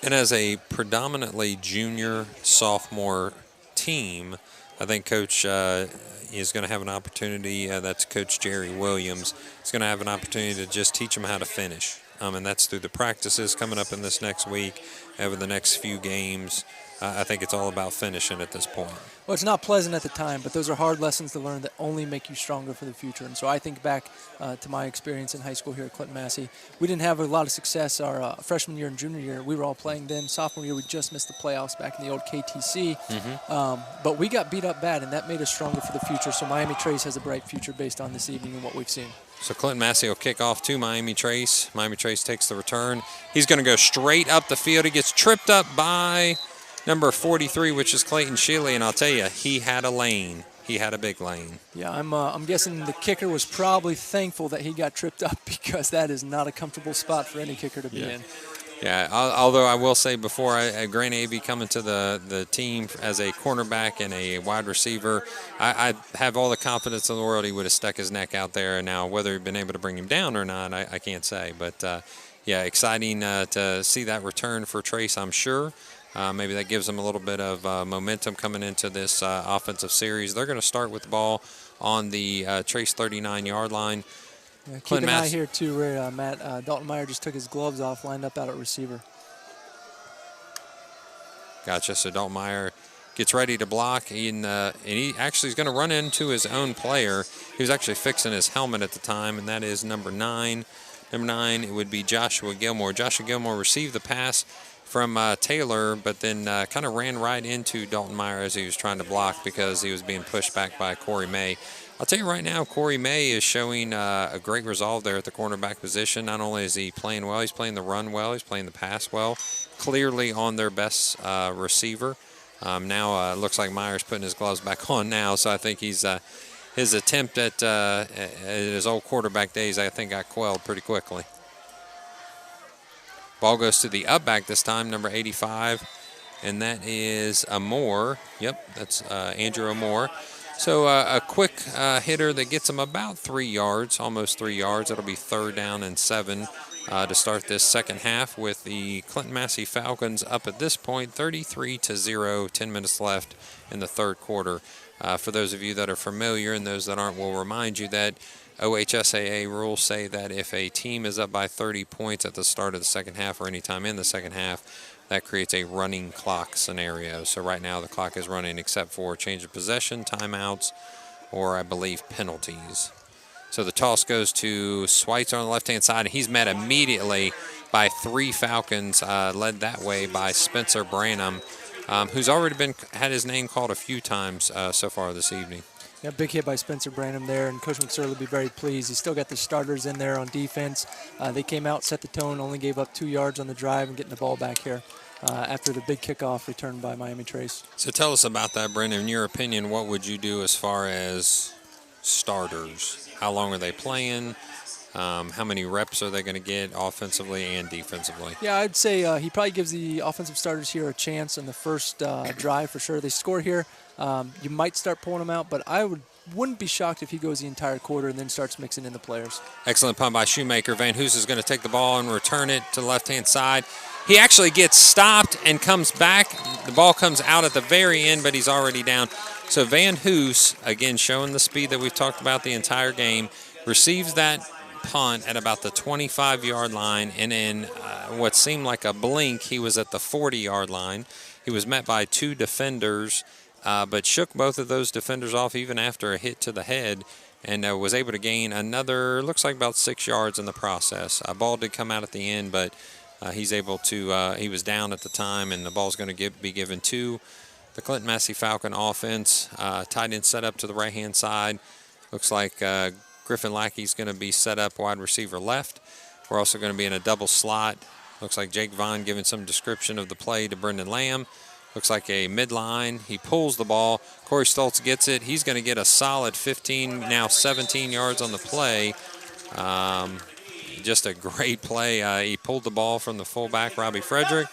And as a predominantly junior, sophomore team, I think Coach is going to have an opportunity. That's Coach Jerry Williams. He's going to have an opportunity to just teach them how to finish. And that's through the practices coming up in this next week, over the next few games. I think it's all about finishing at this point. Well, it's not pleasant at the time, but those are hard lessons to learn that only make you stronger for the future. And so I think back to my experience in high school here at Clinton-Massie. We didn't have a lot of success our freshman year and junior year. We were all playing then. Sophomore year, we just missed the playoffs back in the old KTC. But we got beat up bad, and that made us stronger for the future. So Miami Trace has a bright future based on this evening and what we've seen. So Clinton-Massie will kick off to Miami Trace. Miami Trace takes the return. He's going to go straight up the field. He gets tripped up by number 43, which is Clayton Shealy, and I'll tell you, he had a lane. He had a big lane. Yeah, I'm guessing the kicker was probably thankful that he got tripped up because that is not a comfortable spot for any kicker to be in. Yeah, although I will say before, Grant Avey coming to the team as a cornerback and a wide receiver, I have all the confidence in the world he would have stuck his neck out there. And now whether he'd been able to bring him down or not, I can't say. But, yeah, exciting to see that return for Trace, I'm sure. Maybe that gives them a little bit of momentum coming into this offensive series. They're going to start with the ball on the Trace 39-yard line. Yeah, keep an eye here, too, where Matt Dalton Meyer just took his gloves off, lined up out at receiver. Gotcha. So Dalton Meyer gets ready to block, and he actually is going to run into his own player. He was actually fixing his helmet at the time, and that is number 9. Number 9, it would be Joshua Gilmore. Joshua Gilmore received the pass from Taylor, but then kind of ran right into Dalton Meyer as he was trying to block because he was being pushed back by Corey May. I'll tell you right now, Corey May is showing a great resolve there at the cornerback position. Not only is he playing well, he's playing the run well, he's playing the pass well. Clearly on their best receiver. Now it looks like Meyer's putting his gloves back on now, so I think he's his attempt at his old quarterback days, I think, got quelled pretty quickly. Ball goes to the up back this time, number 85, and that is Amore. Yep, that's Andrew Amore. So a quick hitter that gets him about 3 yards, almost 3 yards. It'll be 3rd down and 7 to start this second half with the Clinton-Massie Falcons up at this point, 33-0, 10 minutes left in the third quarter. For those of you that are familiar and those that aren't, we'll remind you that OHSAA rules say that if a team is up by 30 points at the start of the second half or any time in the second half, that creates a running clock scenario. So right now the clock is running except for change of possession, timeouts, or I believe penalties. So the toss goes to Schweitzer on the left-hand side, and he's met immediately by 3 Falcons, led that way by Spencer Branham, who's already had his name called a few times so far this evening. Yeah, big hit by Spencer Branham there, and Coach McSorley will be very pleased. He's still got the starters in there on defense. They came out, set the tone, only gave up 2 yards on the drive and getting the ball back here after the big kickoff return by Miami Trace. So tell us about that, Brendan. In your opinion, what would you do as far as starters? How long are they playing? How many reps are they going to get offensively and defensively? Yeah, I'd say he probably gives the offensive starters here a chance in the first drive for sure. They score here. You might start pulling them out, but I wouldn't be shocked if he goes the entire quarter and then starts mixing in the players. Excellent punt by Shoemaker. Van Hoos is going to take the ball and return it to the left-hand side. He actually gets stopped and comes back. The ball comes out at the very end, but he's already down. So Van Hoos, again, showing the speed that we've talked about the entire game, receives that punt at about the 25-yard line, and in what seemed like a blink, he was at the 40-yard line. He was met by 2 defenders but shook both of those defenders off even after a hit to the head, and was able to gain another, looks like about 6 yards in the process. A ball did come out at the end, but he's able to, he was down at the time, and the ball's going to be given to the Clinton-Massie Falcon offense. Tight end set up to the right-hand side. Looks like Griffin Lackey's going to be set up wide receiver left. We're also going to be in a double slot. Looks like Jake Vaughn giving some description of the play to Brendan Lamb. Looks like a midline. He pulls the ball. Corey Stoltz gets it. He's going to get a solid 15, now 17 yards on the play. Just a great play. He pulled the ball from the fullback, Robbie Frederick.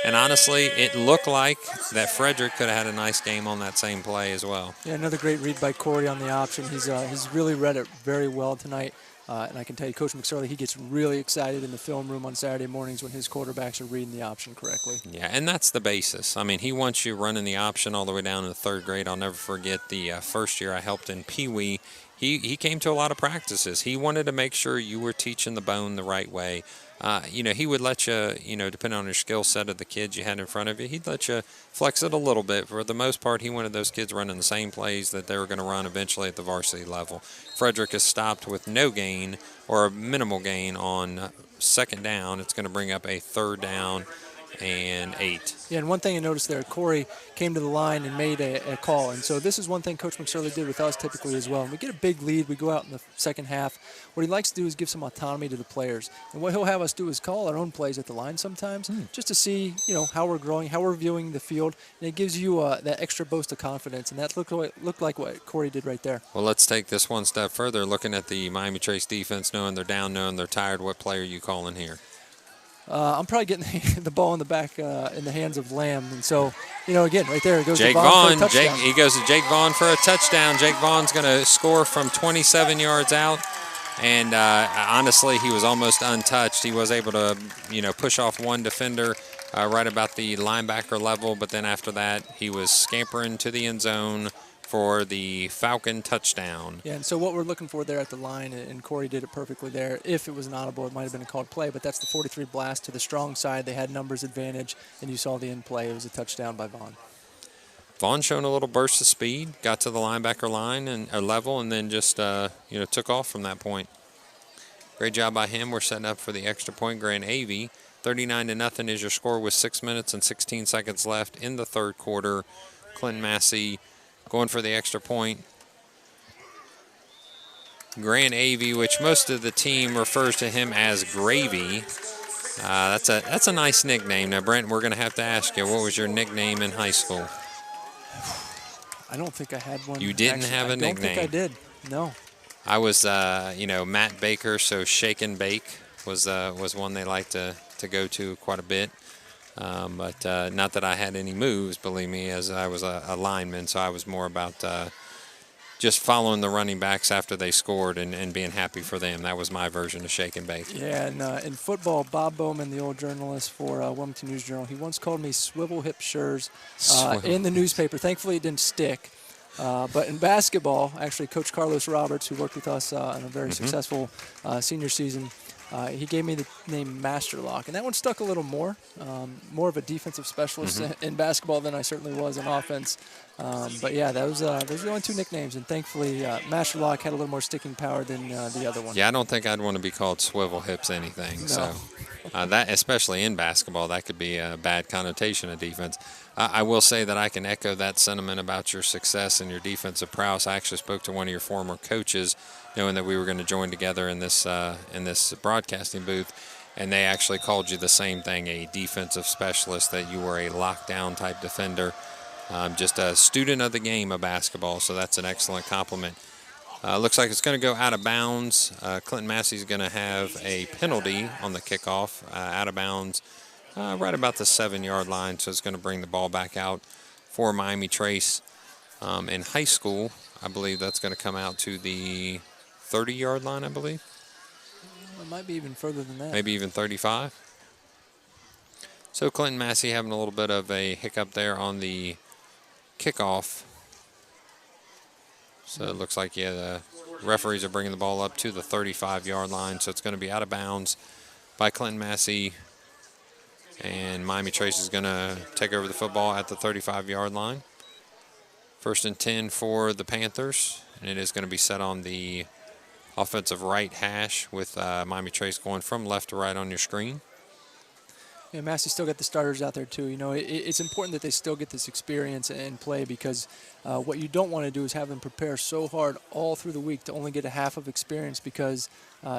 And honestly, it looked like that Frederick could have had a nice game on that same play as well. Yeah, another great read by Corey on the option. He's really read it very well tonight. And I can tell you, Coach McSorley, he gets really excited in the film room on Saturday mornings when his quarterbacks are reading the option correctly. Yeah, and that's the basis. I mean, he wants you running the option all the way down in the 3rd grade. I'll never forget the first year I helped in Pee Wee. He came to a lot of practices. He wanted to make sure you were teaching the bone the right way. He would let you, depending on your skill set of the kids you had in front of you, he'd let you flex it a little bit. For the most part, he wanted those kids running the same plays that they were going to run eventually at the varsity level. Frederick is stopped with no gain or a minimal gain on 2nd down. It's going to bring up a 3rd down and 8. Yeah, and one thing I noticed there, Corey came to the line and made a call. And so this is one thing Coach McSorley did with us typically as well. And we get a big lead. We go out in the second half. What he likes to do is give some autonomy to the players. And what he'll have us do is call our own plays at the line sometimes just to see, how we're growing, how we're viewing the field. And it gives you that extra boost of confidence. And that looked like what Corey did right there. Well, let's take this one step further. Looking at the Miami Trace defense, knowing they're down, knowing they're tired, what play are you calling here? I'm probably getting the ball in the back in the hands of Lamb. And so, again, right there, it goes Jake to Vaughn for a Vaughn. touchdown. He goes to Jake Vaughn for a touchdown. Jake Vaughn's going to score from 27 yards out. And honestly, he was almost untouched. He was able to, push off one defender right about the linebacker level. But then after that, he was scampering to the end zone for the Falcon touchdown. Yeah, and so what we're looking for there at the line, and Corey did it perfectly there. If it was an audible, it might have been a called play, but that's the 43 blast to the strong side. They had numbers advantage, and you saw the in play. It was a touchdown by Vaughn. Vaughn showing a little burst of speed, got to the linebacker line and level, and then just took off from that point. Great job by him. We're setting up for the extra point. Grand Avey, 39-0 is your score with 6 minutes and 16 seconds left in the 3rd quarter. Clinton-Massie going for the extra point. Grand Avey, which most of the team refers to him as Gravy. That's a nice nickname. Now, Brent, we're going to have to ask you, what was your nickname in high school? I don't think I had one. You didn't have a nickname? I don't think I did, no. I was, Matt Baker, so Shake and Bake was one they liked to go to quite a bit. But not that I had any moves, believe me, as I was a lineman, so I was more about just following the running backs after they scored and being happy for them. That was my version of Shake and Bake. Yeah, and in football, Bob Bowman, the old journalist for Wilmington News Journal, he once called me Swivel Hip Schurz in the newspaper. Thankfully, it didn't stick. But in basketball, actually, Coach Carlos Roberts, who worked with us on a very successful senior season, he gave me the name Master Lock, and that one stuck a little more of a defensive specialist in basketball than I certainly was in offense. But yeah, those are the only 2 nicknames, and thankfully Master Lock had a little more sticking power than the other one. Yeah, I don't think I'd want to be called Swivel Hips anything. No. So that, especially in basketball, that could be a bad connotation of defense. I will say that I can echo that sentiment about your success and your defensive prowess. I actually spoke to one of your former coaches, knowing that we were going to join together in this broadcasting booth, and they actually called you the same thing, a defensive specialist, that you were a lockdown type defender, just a student of the game of basketball. So that's an excellent compliment. Looks like it's going to go out of bounds. Clinton-Massie is going to have a penalty on the kickoff, out of bounds, right about the 7-yard line. So it's going to bring the ball back out for Miami Trace. In high school, I believe that's going to come out to the 30-yard line, I believe. It might be even further than that. Maybe even 35. So Clinton-Massie having a little bit of a hiccup there on the kickoff. So it looks like, the referees are bringing the ball up to the 35-yard line. So it's going to be out of bounds by Clinton-Massie. And Miami Trace is going to take over the football at the 35-yard line. First and 10 for the Panthers, and it is going to be set on the offensive right hash with Miami Trace going from left to right on your screen. Yeah, Massey still got the starters out there too. You know, it's important that they still get this experience and play, because what you don't want to do is have them prepare so hard all through the week to only get a half of experience, because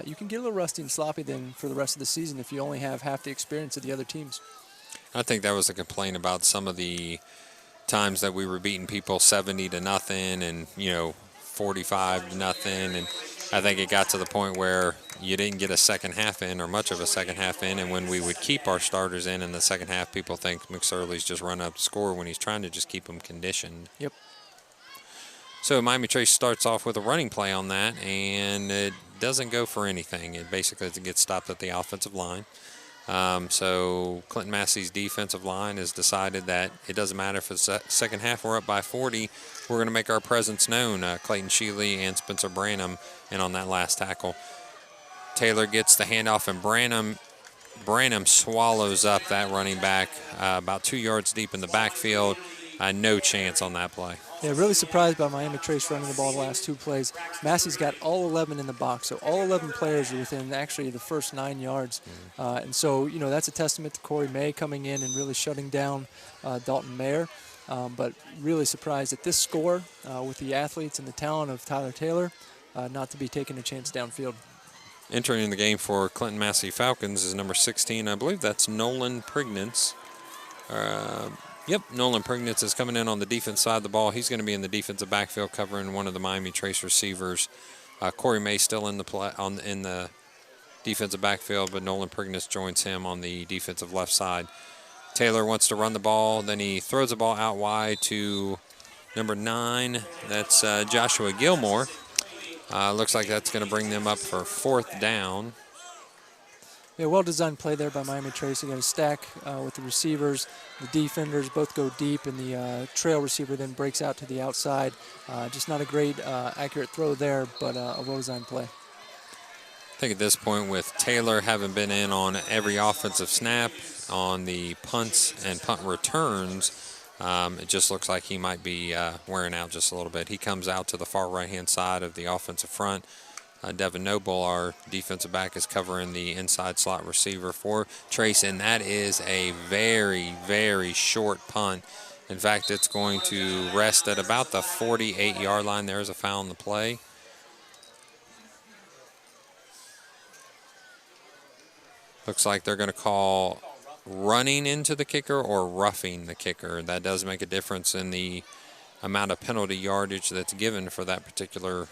you can get a little rusty and sloppy then for the rest of the season if you only have half the experience of the other teams. I think that was a complaint about some of the times that we were beating people 70-0 and 45-0, and I think it got to the point where you didn't get a second half in, or much of a second half in, and when we would keep our starters in the second half, people think McSorley's just run up the score when he's trying to just keep them conditioned. Yep. So Miami Trace starts off with a running play on that, and it doesn't go for anything. It basically gets stopped at the offensive line. So Clinton-Massie's defensive line has decided that it doesn't matter if it's second half we're up by 40, we're going to make our presence known. Clayton Shealy and Spencer Branham in on that last tackle. Taylor gets the handoff, and Branham swallows up that running back about 2 yards deep in the backfield. No chance on that play. Yeah, really surprised by Miami Trace running the ball the last 2 plays. Massey's got all 11 in the box, so all 11 players are within actually the first 9 yards. And so, that's a testament to Corey May coming in and really shutting down Dalton Mayer. But really surprised at this score with the athletes and the talent of Tyler Taylor not to be taking a chance downfield. Entering the game for Clinton-Massie Falcons is number 16. I believe that's Nolan Prignitz. Yep, Nolan Prignitz is coming in on the defense side of the ball. He's going to be in the defensive backfield covering one of the Miami Trace receivers. Corey May still in the defensive backfield, but Nolan Prignitz joins him on the defensive left side. Taylor wants to run the ball. Then he throws the ball out wide to number 9. That's Joshua Gilmore. Looks like that's going to bring them up for 4th down. Yeah, well-designed play there by Miami Trace. They got a stack with the receivers. The defenders both go deep, and the trail receiver then breaks out to the outside. Just not a great, accurate throw there, but a well-designed play. I think at this point, with Taylor having been in on every offensive snap, on the punts and punt returns, it just looks like he might be wearing out just a little bit. He comes out to the far right-hand side of the offensive front. Devin Noble, our defensive back, is covering the inside slot receiver for Trace, and that is a very, very short punt. In fact, it's going to rest at about the 48-yard line. There's a foul in the play. Looks like they're going to call running into the kicker or roughing the kicker. That does make a difference in the amount of penalty yardage that's given for that particular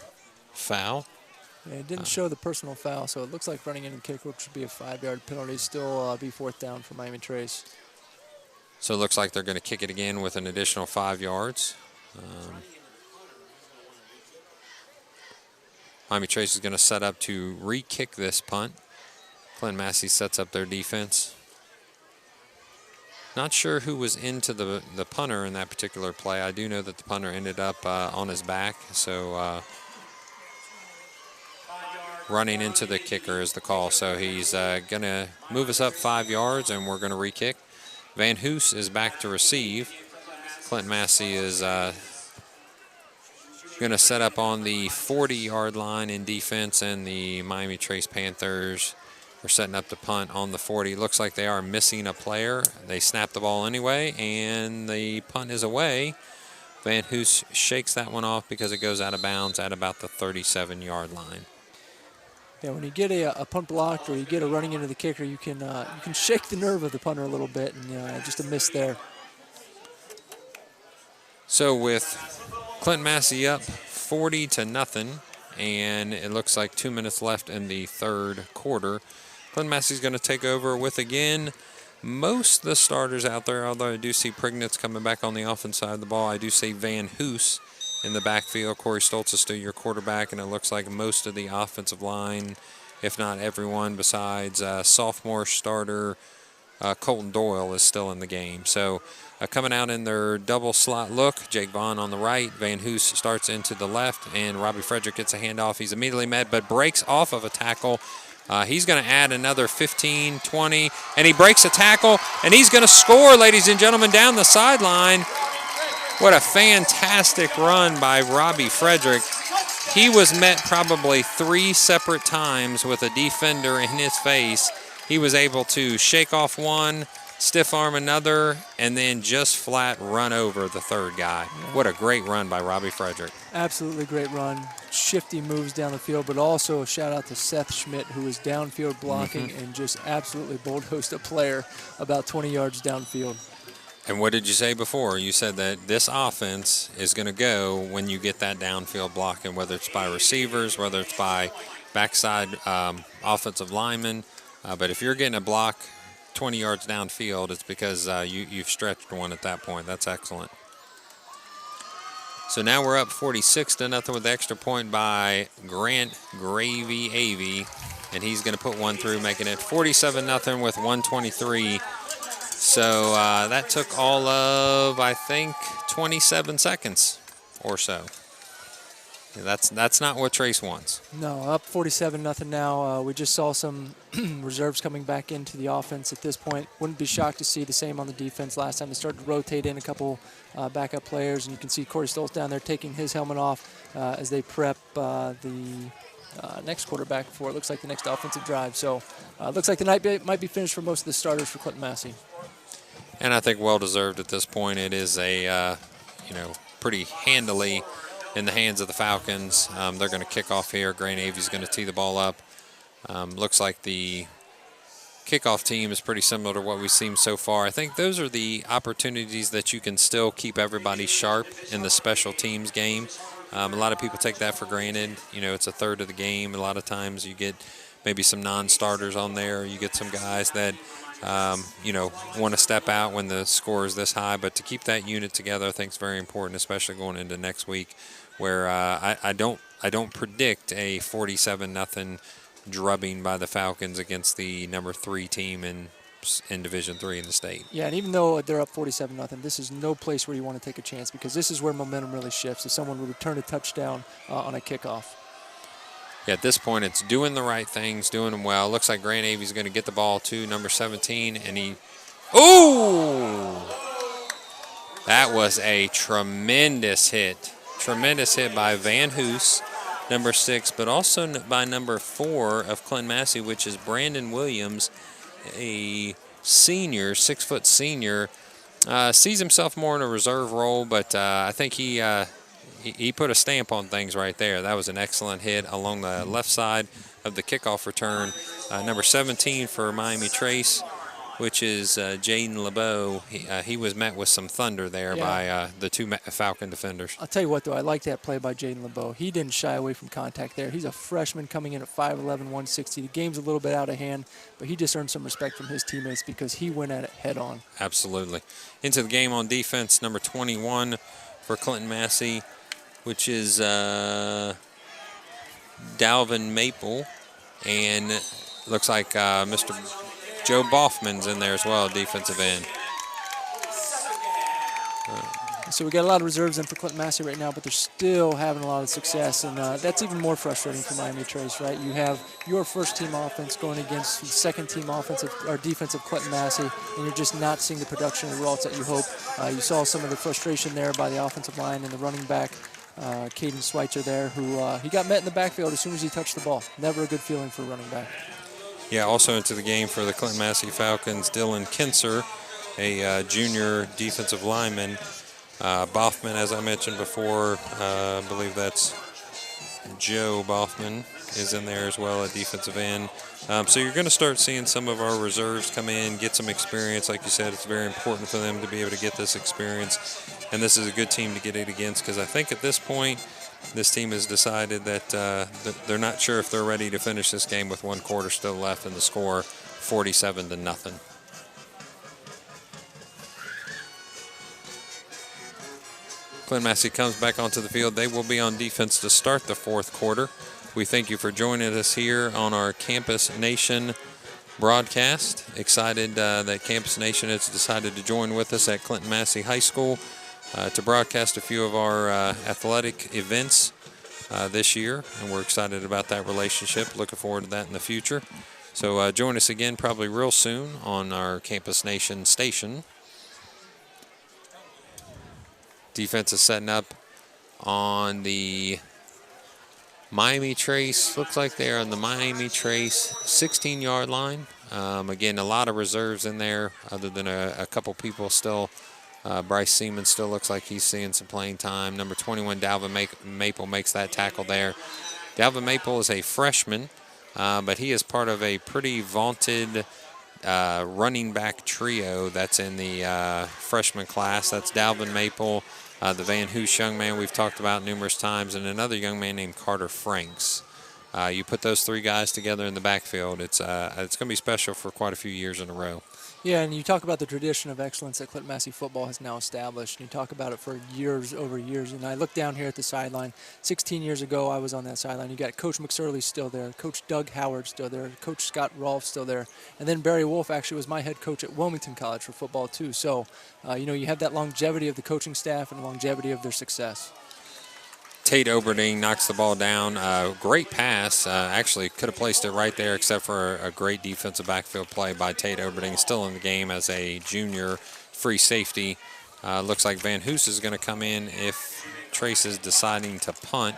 foul. Yeah, it didn't show the personal foul, so it looks like running into the kicker, which would be a 5-yard penalty, still be 4th down for Miami Trace. So it looks like they're going to kick it again with an additional 5 yards. Miami Trace is going to set up to re-kick this punt. Clinton-Massie sets up their defense. Not sure who was into the punter in that particular play. I do know that the punter ended up on his back, so running into the kicker is the call. So he's going to move us up 5 yards, and we're going to re-kick. Van Hoos is back to receive. Clinton-Massie is going to set up on the 40-yard line in defense, and the Miami Trace Panthers are setting up the punt on the 40. Looks like they are missing a player. They snap the ball anyway, and the punt is away. Van Hoos shakes that one off because it goes out of bounds at about the 37-yard line. Yeah, when you get a punt blocked or you get a running into the kicker, you can shake the nerve of the punter a little bit, and just a miss there. So with Clinton-Massie up 40-0, and it looks like 2 minutes left in the third quarter, Clinton-Massie's going to take over with, again, most of the starters out there, although I do see Prignitz coming back on the offense side of the ball. I do see Van Hoos in the backfield. Corey Stoltz is still your quarterback, and it looks like most of the offensive line, if not everyone besides sophomore starter Colton Doyle, is still in the game. So coming out in their double slot look, Jake Vaughn on the right, Van Hoos starts into the left, and Robbie Frederick gets a handoff. He's immediately met, but breaks off of a tackle. He's going to add another 15, 20, and he breaks a tackle, and he's going to score, ladies and gentlemen, down the sideline. What a fantastic run by Robbie Frederick. He was met probably 3 separate times with a defender in his face. He was able to shake off one, stiff arm another, and then just flat run over the third guy. Yeah. What a great run by Robbie Frederick. Absolutely great run. Shifty moves down the field, but also a shout out to Seth Schmidt, who was downfield blocking and just absolutely bulldozed a player about 20 yards downfield. And what did you say before? You said that this offense is going to go when you get that downfield blocking, whether it's by receivers, whether it's by backside offensive linemen. But if you're getting a block 20 yards downfield, it's because you've stretched one at that point. That's excellent. So now we're up 46-0 with the extra point by Grant Gravy Avey, and he's going to put one through, making it 47-0 with 1:23. So that took all of, I think, 27 seconds or so. That's not what Trace wants. No, up 47-0 now. We just saw some reserves coming back into the offense at this point. Wouldn't be shocked to see the same on the defense. Last time they started to rotate in a couple backup players, and you can see Corey Stoltz down there taking his helmet off as they prep the next quarterback for it looks like the next offensive drive. So it looks like the night might be finished for most of the starters for Clinton-Massie. And I think well-deserved at this point. It is a, pretty handily in the hands of the Falcons. They're going to kick off here. Grant Avey's going to tee the ball up. Looks like the kickoff team is pretty similar to what we've seen so far. I think those are the opportunities that you can still keep everybody sharp in the special teams game. A lot of people take that for granted. It's a third of the game. A lot of times you get maybe some non-starters on there. You get some guys that want to step out when the score is this high. But to keep that unit together, I think is very important, especially going into next week, where I don't predict a 47-0 drubbing by the Falcons against the number 3 team in Division III in the state. Yeah, and even though they're up 47-0, this is no place where you want to take a chance, because this is where momentum really shifts. If someone would return a touchdown on a kickoff. Yeah, at this point, it's doing the right things, doing them well. Looks like Grant Avey's going to get the ball to number 17, and he... Ooh! That was a tremendous hit. Tremendous hit by Van Hoos, number 6, but also by number 4 of Clinton-Massie, which is Brandon Williams, a senior, 6-foot senior. Sees himself more in a reserve role, but I think he put a stamp on things right there. That was an excellent hit along the left side of the kickoff return. Number 17 for Miami Trace, which is Jaden LeBeau. He was met with some thunder there by the 2 Falcon defenders. I'll tell you what, though, I like that play by Jaden LeBeau. He didn't shy away from contact there. He's a freshman coming in at 5'11", 160. The game's a little bit out of hand, but he just earned some respect from his teammates because he went at it head on. Absolutely. Into the game on defense, number 21 for Clinton-Massie, which is Dalvin Maple, and looks like Mr. Joe Boffman's in there as well, defensive end. So we got a lot of reserves in for Clinton-Massie right now, but they're still having a lot of success, and that's even more frustrating for Miami Trace, right? You have your first-team offense going against the second-team offensive or defensive Clinton-Massie, and you're just not seeing the production and results that you hope. You saw some of the frustration there by the offensive line and the running back, Caden Schweitzer there, who he got met in the backfield as soon as he touched the ball. Never a good feeling for a running back. Yeah, also into the game for the Clinton-Massie Falcons, Dylan Kinser, a junior defensive lineman. Boffman, as I mentioned before, I believe that's Joe Boffman is in there as well, a defensive end. So you're going to start seeing some of our reserves come in, get some experience. Like you said, it's very important for them to be able to get this experience. And this is a good team to get it against, because I think at this point, this team has decided that they're not sure if they're ready to finish this game with 1 quarter still left and the score 47-0. Clinton-Massie comes back onto the field. They will be on defense to start the 4th quarter. We thank you for joining us here on our Campus Nation broadcast. Excited that Campus Nation has decided to join with us at Clinton-Massie High School to broadcast a few of our athletic events this year, and we're excited about that relationship. Looking forward to that in the future. So join us again probably real soon on our Campus Nation station. Defense is setting up on the Miami Trace. Looks like they're on the Miami Trace 16-yard line. Again, a lot of reserves in there other than a couple people still. Bryce Seaman still looks like he's seeing some playing time. Number 21, Dalvin Maple makes that tackle there. Dalvin Maple is a freshman, but he is part of a pretty vaunted running back trio that's in the freshman class. That's Dalvin Maple, the Van Hoos young man we've talked about numerous times, and another young man named Carter Franks. You put those three guys together in the backfield, it's going to be special for quite a few years in a row. Yeah, and you talk about the tradition of excellence that Clinton-Massie football has now established, and you talk about it for years over years. And I look down here at the sideline. 16 years ago, I was on that sideline. You got Coach McSorley still there, Coach Doug Howard still there, Coach Scott Rolfe still there, and then Barry Wolf actually was my head coach at Wilmington College for football too. So, you have that longevity of the coaching staff and longevity of their success. Tate Oberding knocks the ball down. Great pass. Actually could have placed it right there except for a great defensive backfield play by Tate Oberding. Still in the game as a junior free safety. Looks like Van Hoos is going to come in if Trace is deciding to punt.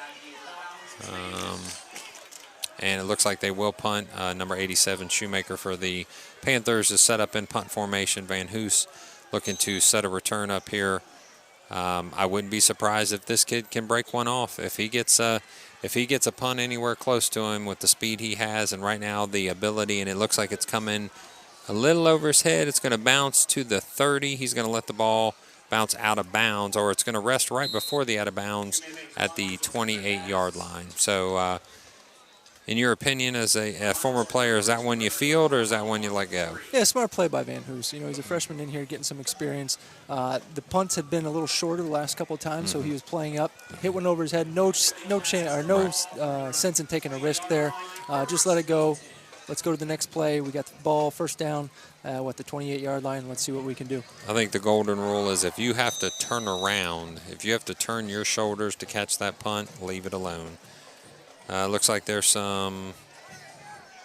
And it looks like they will punt. Number 87, Shoemaker for the Panthers is set up in punt formation. Van Hoos looking to set a return up here. I wouldn't be surprised if this kid can break one off. If he gets a punt anywhere close to him with the speed he has and right now the ability, and it looks like it's coming a little over his head. It's going to bounce to the 30. He's going to let the ball bounce out of bounds, or it's going to rest right before the out of bounds at the 28-yard line. So in your opinion, as a former player, is that one you field or is that one you let go? Yeah, smart play by Van Hoos. He's a freshman in here getting some experience. The punts had been a little shorter the last couple of times, so he was playing up. Hit one over his head. No sense in taking a risk there. Just let it go. Let's go to the next play. We got the ball, first down, the 28-yard line. Let's see what we can do. I think the golden rule is if you have to turn around, if you have to turn your shoulders to catch that punt, leave it alone. Looks like there's some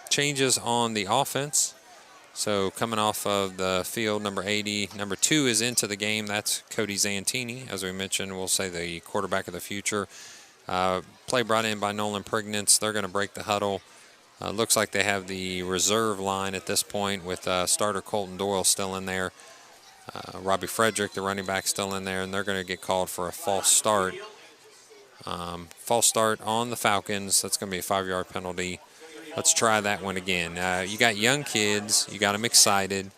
changes on the offense. So coming off of the field, number 80, number 2 is into the game. That's Cody Zantini. As we mentioned, we'll say the quarterback of the future. Play brought in by Nolan Prignitz. They're going to break the huddle. Looks like they have the reserve line at this point with starter Colton Doyle still in there. Robbie Frederick, the running back, still in there, and they're going to get called for a false start. False start on the Falcons. That's going to be a 5-yard penalty. Let's try that one again. You got young kids. You got them excited.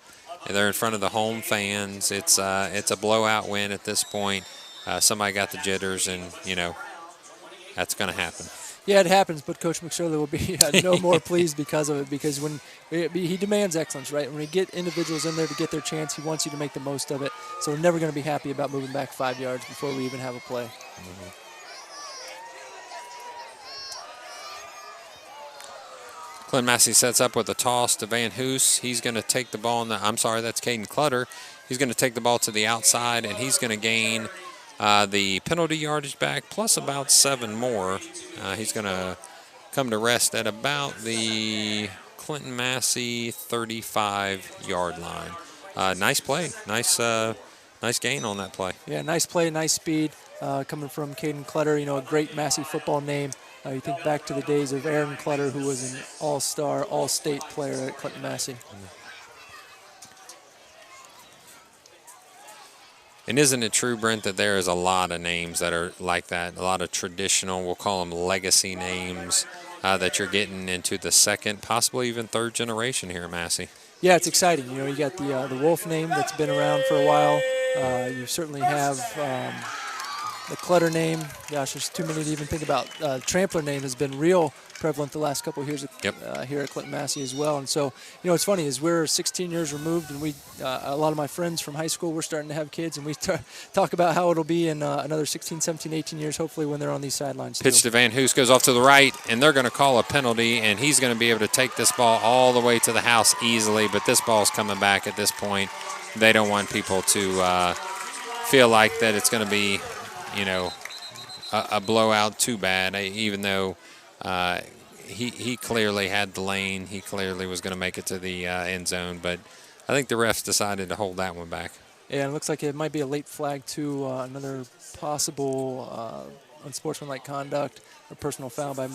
And they're in front of the home fans. It's a blowout win at this point. Somebody got the jitters, and, that's going to happen. Yeah, it happens, but Coach McSorley will be no more pleased because of it, because when he demands excellence, right? When we get individuals in there to get their chance, he wants you to make the most of it. So we're never going to be happy about moving back 5 yards before we even have a play. Mm-hmm. Clinton-Massie sets up with a toss to Van Hoos. He's going to take the ball that's Caden Clutter. He's going to take the ball to the outside, and he's going to gain the penalty yardage back plus about 7 more. He's going to come to rest at about the Clinton-Massie 35-yard line. Nice play. Nice gain on that play. Yeah, nice play, nice speed coming from Caden Clutter, a great Massey football name. You think back to the days of Aaron Clutter, who was an all-star, all-state player at Clinton-Massie. And isn't it true, Brent, that there is a lot of names that are like that, a lot of traditional, we'll call them legacy names, that you're getting into the second, possibly even third generation here at Massey? Yeah, it's exciting. You got the Wolf name that's been around for a while. You certainly have the Clutter name. Gosh, there's too many to even think about. Trampler name has been real prevalent the last couple of years here at Clinton-Massie as well. And so, what's funny is we're 16 years removed, and a lot of my friends from high school, we're starting to have kids, and we talk about how it'll be in another 16, 17, 18 years, hopefully, when they're on these sidelines. Pitch to Van Hoos, goes off to the right, and they're going to call a penalty, and he's going to be able to take this ball all the way to the house easily, but this ball's coming back at this point. They don't want people to feel like that it's going to be, a blowout too bad, even though he clearly had the lane. He clearly was going to make it to the end zone, but I think the refs decided to hold that one back. Yeah, it looks like it might be a late flag to another possible unsportsmanlike conduct or personal foul by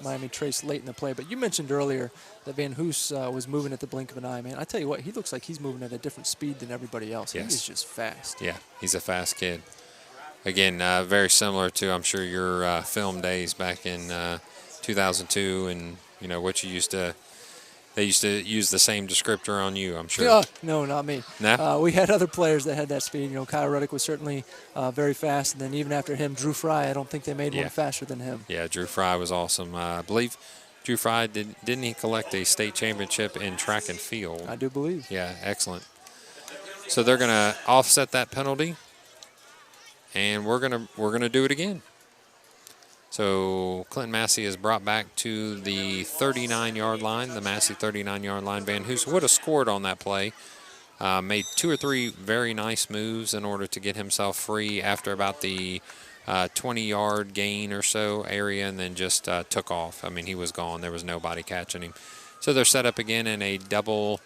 Miami Trace late in the play. But you mentioned earlier that Van Hoos was moving at the blink of an eye, man. I tell you what, he looks like he's moving at a different speed than everybody else. Yes. He is just fast. Yeah, he's a fast kid. Again, very similar to, I'm sure, your film days back in 2002 and, you know, what you used to – they used to use the same descriptor on you, I'm sure. No, not me. No? We had other players that had that speed. You know, Kyle Ruddick was certainly very fast. And then even after him, Drew Fry, I don't think they made one faster than him. Yeah, Drew Fry was awesome. I believe Drew Fry, didn't he collect a state championship in track and field? I do believe. Yeah, excellent. So they're going to offset that penalty, and we're gonna do it again. So Clinton-Massie is brought back to the 39-yard line, the Massey 39-yard line. Van Hoos would have scored on that play. Made 2 or 3 very nice moves in order to get himself free after about the 20-yard gain or so area, and then just took off. I mean, he was gone. There was nobody catching him. So they're set up again in a double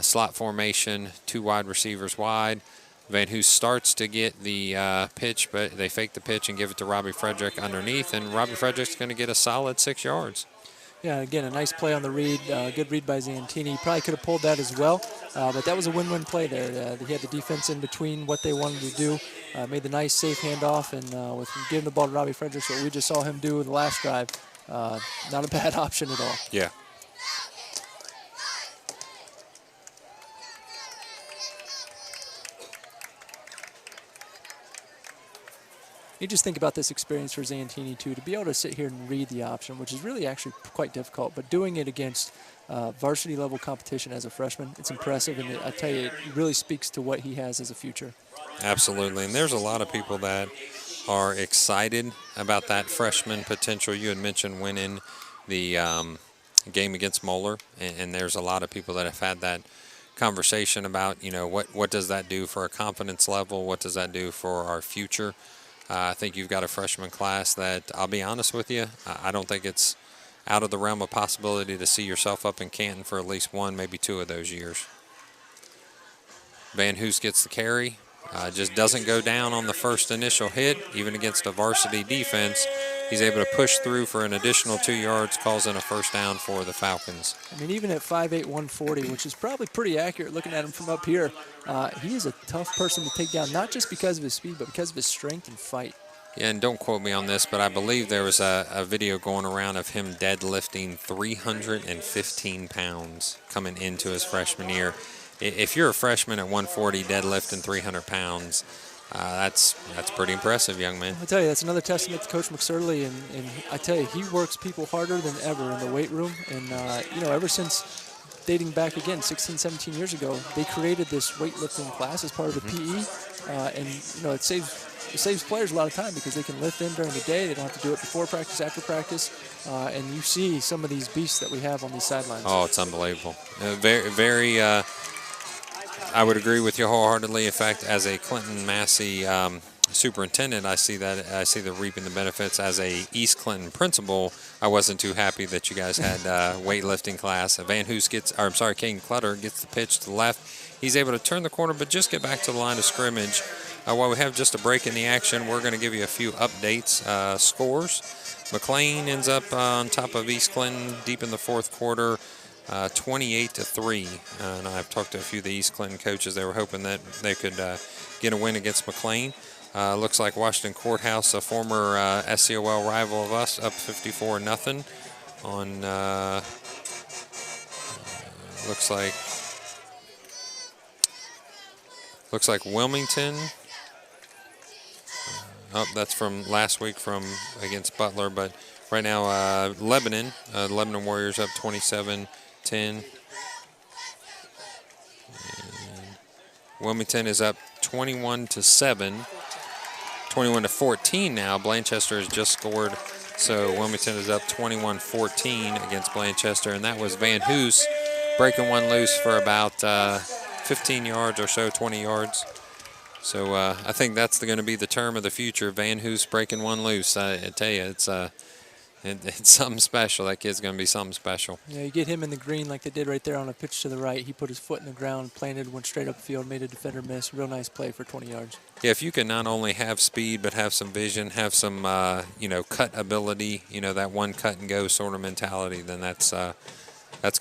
slot formation, 2 wide receivers wide. Van Hoos starts to get the pitch, but they fake the pitch and give it to Robbie Frederick underneath, and Robbie Frederick's going to get a solid 6 yards. Yeah, again, a nice play on the read. Good read by Zantini. He probably could have pulled that as well, but that was a win-win play there. He had the defense in between what they wanted to do, made the nice, safe handoff, and with giving the ball to Robbie Frederick, what we just saw him do in the last drive, not a bad option at all. Yeah. You just think about this experience for Zantini, too, to be able to sit here and read the option, which is really actually quite difficult, but doing it against varsity-level competition as a freshman, it's impressive, and I tell you, it really speaks to what he has as a future. Absolutely, and there's a lot of people that are excited about that freshman potential. You had mentioned winning the game against Moeller, and there's a lot of people that have had that conversation about, you know, what does that do for our confidence level? What does that do for our future? I think you've got a freshman class that, I'll be honest with you, I don't think it's out of the realm of possibility to see yourself up in Canton for at least 1, maybe 2 of those years. Van Hoos gets the carry, just doesn't go down on the first initial hit, even against a varsity defense. He's able to push through for an additional 2 yards, calls in a first down for the Falcons. I mean, even at 5'8", 140, which is probably pretty accurate looking at him from up here, he is a tough person to take down, not just because of his speed, but because of his strength and fight. Yeah, and don't quote me on this, but I believe there was a video going around of him deadlifting 315 pounds coming into his freshman year. If you're a freshman at 140 deadlifting 300 pounds, that's pretty impressive, young man. I tell you, that's another testament to Coach McSorley, and I tell you, he works people harder than ever in the weight room. And, you know, ever since dating back again 16, 17 years ago, they created this weightlifting class as part of the PE, and, you know, it saves players a lot of time because they can lift in during the day. They don't have to do it before practice, after practice, and you see some of these beasts that we have on these sidelines. Oh, it's unbelievable. Very, I would agree with you wholeheartedly. In fact, as a Clinton-Massie superintendent, I see the reaping the benefits. As a East Clinton principal, I wasn't too happy that you guys had weightlifting class. Van Hoos Caden Clutter gets the pitch to the left. He's able to turn the corner, but just get back to the line of scrimmage. While we have just a break in the action, we're going to give you a few updates, scores. McLean ends up on top of East Clinton deep in the fourth quarter, 28-3. And I've talked to a few of the East Clinton coaches. They were hoping that they could get a win against McLean. Looks like Washington Courthouse, a former SCOL rival of us, up 54-0 on, looks like Wilmington. That's from last week against Butler, but right now Lebanon Warriors up 27-10. Wilmington is up 21-7, 21-14 now. Blanchester has just scored, so Wilmington is up 21-14 against Blanchester, and that was Van Hoos breaking one loose for about 15 yards or so, 20 yards. So I think that's going to be the term of the future, Van Hoos breaking one loose. I tell you, It's something special. That kid's going to be something special. Yeah, you get him in the green like they did right there on a pitch to the right. He put his foot in the ground, planted, went straight up the field, made a defender miss. Real nice play for 20 yards. Yeah, if you can not only have speed but have some vision, have some cut ability, that one cut and go sort of mentality, then that's going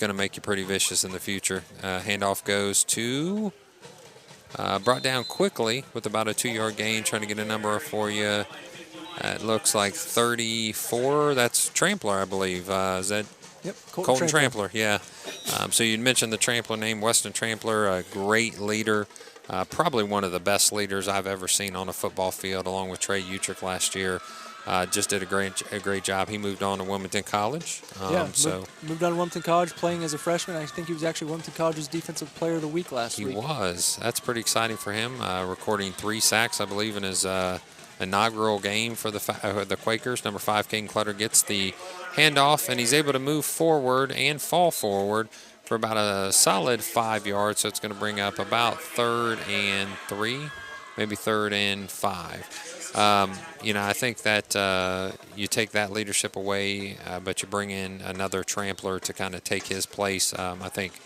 to make you pretty vicious in the future. Handoff goes to brought down quickly with about a 2-yard gain, trying to get a number for you. It looks like 34. That's Trampler, I believe. Is that? Yep, Colton Trampler, yeah. So you mentioned the Trampler name, Weston Trampler, a great leader, probably one of the best leaders I've ever seen on a football field, along with Trey Utrick last year. Just did a great job. He moved on to Wilmington College. Moved on to Wilmington College, playing as a freshman. I think he was actually Wilmington College's Defensive Player of the Week last week. He was. That's pretty exciting for him. Recording 3 sacks, I believe, in his inaugural game for the Quakers. Number 5, Caden Clutter, gets the handoff, and he's able to move forward and fall forward for about a solid 5 yards. So it's going to bring up about 3rd and 3, maybe 3rd and 5. I think that you take that leadership away, but you bring in another Trampler to kind of take his place. I think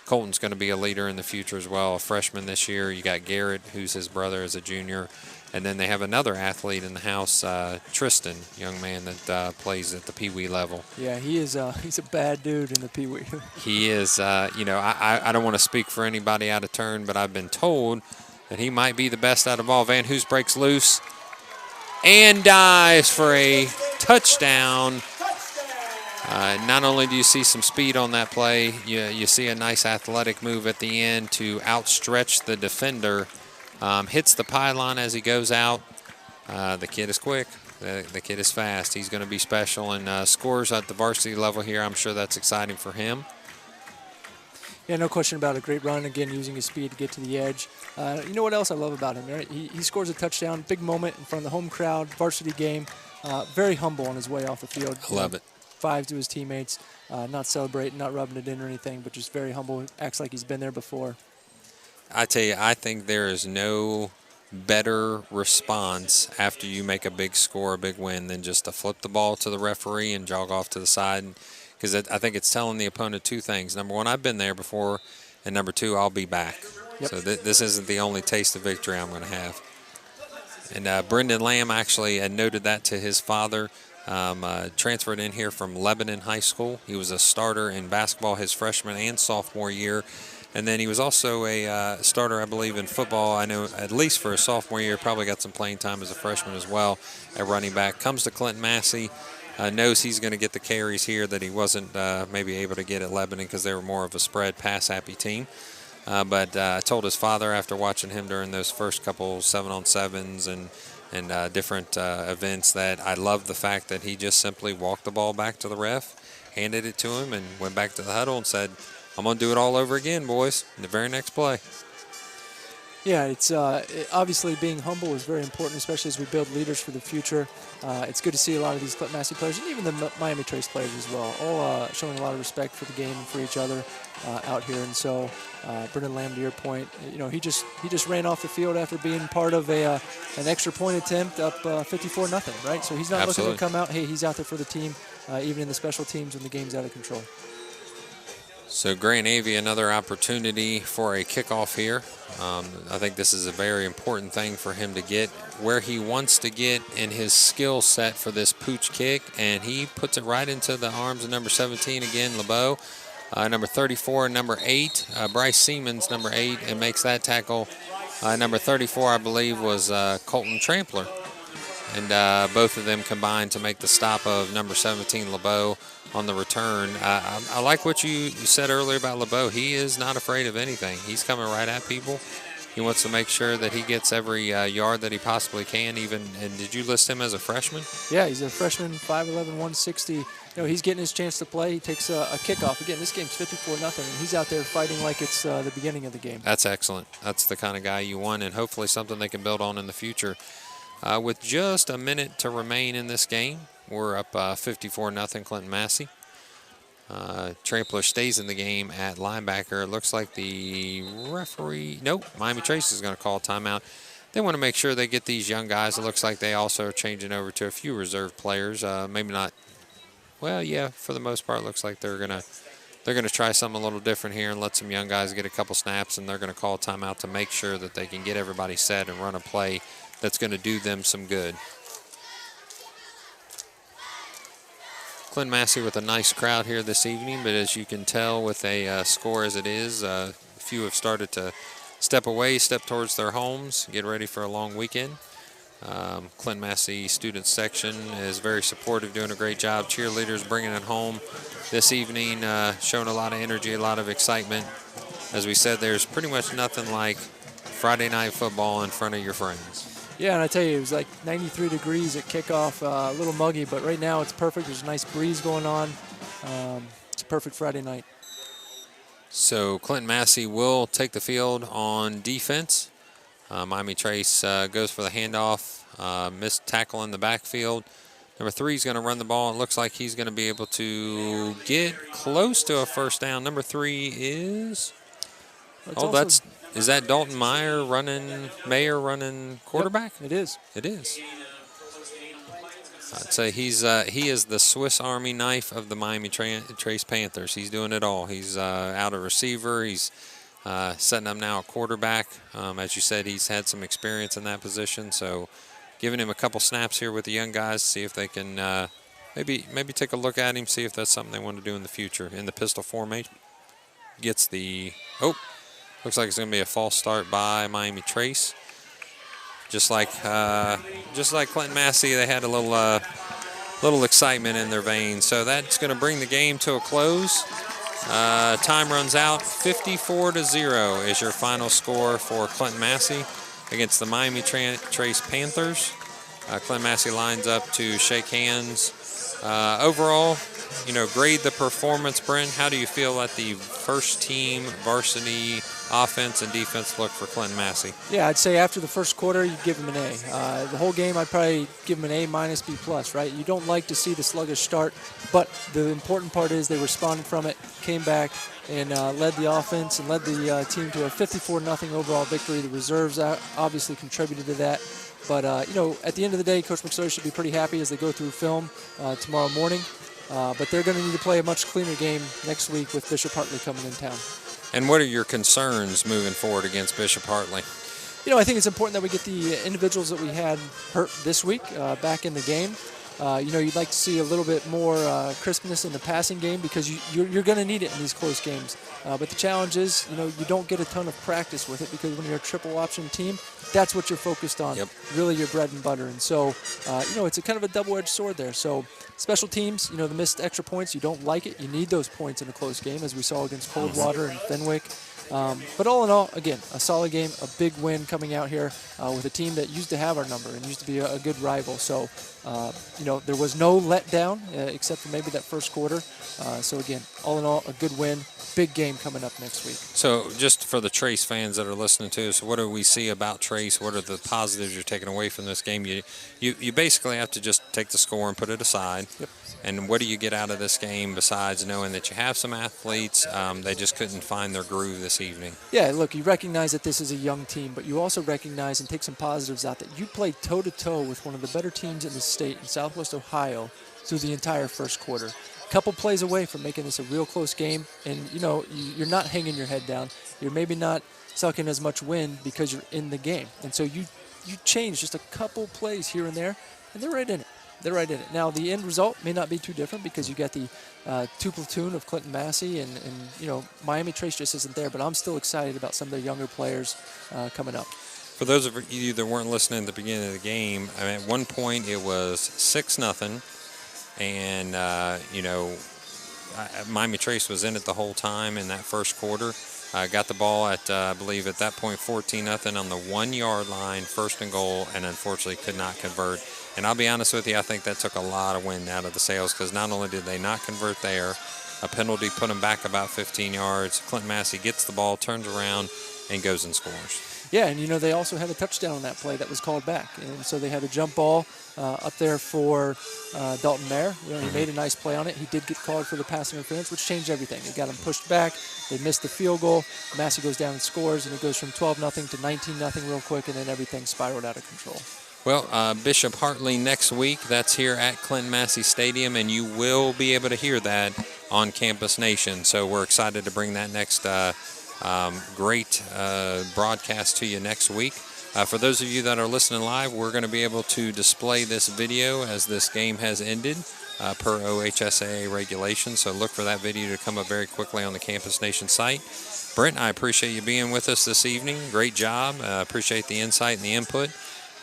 Colton's going to be a leader in the future as well, a freshman this year. You got Garrett, who's his brother, as a junior. And then they have another athlete in the house, Tristan, young man that plays at the Pee Wee level. Yeah, he's a bad dude in the Pee Wee. He is, I don't want to speak for anybody out of turn, but I've been told that he might be the best out of all. Van Hoos breaks loose and dives for a touchdown. Not only do you see some speed on that play, you see a nice athletic move at the end to outstretch the defender. Hits the pylon as he goes out. The kid is quick. The kid is fast. He's going to be special, and scores at the varsity level here. I'm sure that's exciting for him. Yeah, no question about it. Great run, again, using his speed to get to the edge. You know what else I love about him, right? He scores a touchdown, big moment in front of the home crowd, varsity game. Very humble on his way off the field. I love it. 5 to his teammates, not celebrating, not rubbing it in or anything, but just very humble, acts like he's been there before. I tell you, I think there is no better response after you make a big score, a big win, than just to flip the ball to the referee and jog off to the side. Because I think it's telling the opponent 2 things. Number 1, I've been there before, and number 2, I'll be back. Yep. So this isn't the only taste of victory I'm going to have. And Brendan Lamb actually had noted that to his father. Transferred in here from Lebanon High School. He was a starter in basketball his freshman and sophomore year. And then he was also a starter, I believe, in football. I know at least for his sophomore year, probably got some playing time as a freshman as well at running back. Comes to Clinton-Massie, knows he's going to get the carries here that he wasn't maybe able to get at Lebanon because they were more of a spread pass-happy team. But I told his father after watching him during those first couple 7-on-7s and different events that I love the fact that he just simply walked the ball back to the ref, handed it to him, and went back to the huddle and said, I'm going to do it all over again, boys, in the very next play. Yeah, it's obviously being humble is very important, especially as we build leaders for the future. It's good to see a lot of these Clinton-Massie players, and even the Miami Trace players as well, all showing a lot of respect for the game and for each other out here. And so, Brendan Lamb, to your point, he just ran off the field after being part of an extra point attempt up 54-0, right? So he's not looking to come out. Hey, he's out there for the team, even in the special teams when the game's out of control. So Grand Navy, another opportunity for a kickoff here. I think this is a very important thing for him to get where he wants to get in his skill set for this pooch kick, and he puts it right into the arms of number 17 again, LeBeau. Number 34 and number 8, Bryce Siemens, number 8, and makes that tackle. Number 34, I believe, was Colton Trampler. And both of them combined to make the stop of number 17, LeBeau, on the return. I like what you said earlier about LeBeau. He is not afraid of anything. He's coming right at people. He wants to make sure that he gets every yard that he possibly can. And did you list him as a freshman? Yeah, he's a freshman, 5'11", 160. He's getting his chance to play. He takes a kickoff. Again, this game's 54-0, and he's out there fighting like it's the beginning of the game. That's excellent. That's the kind of guy you want, and hopefully something they can build on in the future. With just a minute to remain in this game, we're up 54-0 Clinton-Massie. Trampler stays in the game at linebacker. It looks like the referee, nope, Miami Trace is going to call timeout. They want to make sure they get these young guys. It looks like they also are changing over to a few reserve players. Maybe not well, yeah, for the most part, it looks like they're gonna try something a little different here and let some young guys get a couple snaps, and they're going to call a timeout to make sure that they can get everybody set and run a play that's going to do them some good. Clinton-Massie with a nice crowd here this evening, but as you can tell with a score as it is, a few have started to step away, step towards their homes, get ready for a long weekend. Clinton-Massie student section is very supportive, doing a great job. Cheerleaders bringing it home this evening, showing a lot of energy, a lot of excitement. As we said, there's pretty much nothing like Friday night football in front of your friends. Yeah, and I tell you, it was like 93 degrees at kickoff, a little muggy, but right now it's perfect. There's a nice breeze going on. It's a perfect Friday night. So Clinton-Massie will take the field on defense. Miami Trace goes for the handoff, missed tackle in the backfield. Number 3 is going to run the ball. It looks like he's going to be able to get close to a first down. Number 3 is... is that Dalton Mayer running quarterback? Yep, it is. It is. I'd say he is the Swiss Army knife of the Miami Trace Panthers. He's doing it all. He's out a receiver. He's setting up now at quarterback. As you said, he's had some experience in that position, so giving him a couple snaps here with the young guys, see if they can maybe take a look at him, see if that's something they want to do in the future. In the pistol formation, gets the looks like it's going to be a false start by Miami Trace. Just like Clinton-Massie, they had a little excitement in their veins. So that's going to bring the game to a close. Time runs out. 54-0 is your final score for Clinton-Massie against the Miami Trace Panthers. Clinton-Massie lines up to shake hands. Overall, grade the performance. Brent, how do you feel that the first team varsity offense and defense look for Clinton-Massie? Yeah, I'd say after the first quarter, you give them an A. The whole game, I'd probably give them an A-, B+, right? You don't like to see the sluggish start, but the important part is they responded from it, came back, and led the offense and led the team to a 54-0 overall victory. The reserves obviously contributed to that. But, at the end of the day, Coach McSorley should be pretty happy as they go through film tomorrow morning. But they're going to need to play a much cleaner game next week with Bishop Hartley coming in town. And what are your concerns moving forward against Bishop Hartley? I think it's important that we get the individuals that we had hurt this week back in the game. You'd like to see a little bit more crispness in the passing game because you're going to need it in these close games. But the challenge is, you don't get a ton of practice with it because when you're a triple option team, that's what you're focused on, really your bread and butter. And so, it's a kind of a double-edged sword there. So special teams, the missed extra points, you don't like it. You need those points in a close game, as we saw against Coldwater and Fenwick. But all in all, again, a solid game, a big win coming out here with a team that used to have our number and used to be a good rival. So, there was no letdown except for maybe that first quarter. So, again, all in all, a good win. Big game coming up next week. So just for the Trace fans that are listening to us, what do we see about Trace? What are the positives you're taking away from this game? You basically have to just take the score and put it aside. Yep. And what do you get out of this game besides knowing that you have some athletes? They just couldn't find their groove this evening. Yeah, look, you recognize that this is a young team, but you also recognize and take some positives out that you played toe-to-toe with one of the better teams in the state in Southwest Ohio through the entire first quarter. Couple plays away from making this a real close game, and you're not hanging your head down. You're maybe not sucking as much wind because you're in the game, and so you change just a couple plays here and there, and they're right in it. They're right in it. Now the end result may not be too different because you got the two platoon of Clinton-Massie, and Miami Trace just isn't there. But I'm still excited about some of their younger players coming up. For those of you that weren't listening at the beginning of the game, at one point it was 6-0. And, Miami Trace was in it the whole time in that first quarter. Got the ball at, I believe, at that point 14-0 on the 1-yard line, first and goal, and unfortunately could not convert. And I'll be honest with you, I think that took a lot of wind out of the sails because not only did they not convert there, a penalty put them back about 15 yards. Clinton-Massie gets the ball, turns around, and goes and scores. Yeah, and they also had a touchdown on that play that was called back. And so they had a jump ball up there for Dalton Mayer. He made a nice play on it. He did get called for the pass interference, which changed everything. It got him pushed back. They missed the field goal. Massie goes down and scores, and it goes from 12-0 to 19-0 real quick, and then everything spiraled out of control. Well, Bishop Hartley next week, that's here at Clinton-Massie Stadium, and you will be able to hear that on Campus Nation. So we're excited to bring that next great broadcast to you next week. For those of you that are listening live, we're going to be able to display this video as this game has ended per OHSAA regulations. So look for that video to come up very quickly on the Campus Nation site. Brent, I appreciate you being with us this evening. Great job. Appreciate the insight and the input.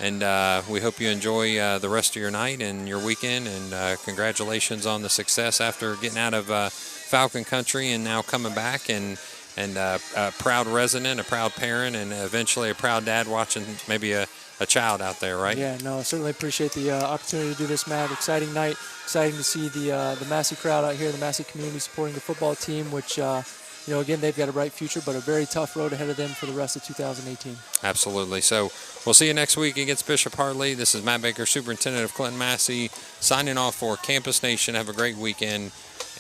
And we hope you enjoy the rest of your night and your weekend. And congratulations on the success after getting out of Falcon Country and now coming back. And a proud resident, a proud parent, and eventually a proud dad watching maybe a child out there, right? Yeah, no, I certainly appreciate the opportunity to do this, Matt. Exciting night. Exciting to see the Massie crowd out here, the Massie community supporting the football team, which, again, they've got a bright future, but a very tough road ahead of them for the rest of 2018. Absolutely. So we'll see you next week against Bishop Hartley. This is Matt Baker, Superintendent of Clinton-Massie, signing off for Campus Nation. Have a great weekend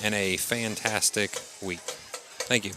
and a fantastic week. Thank you.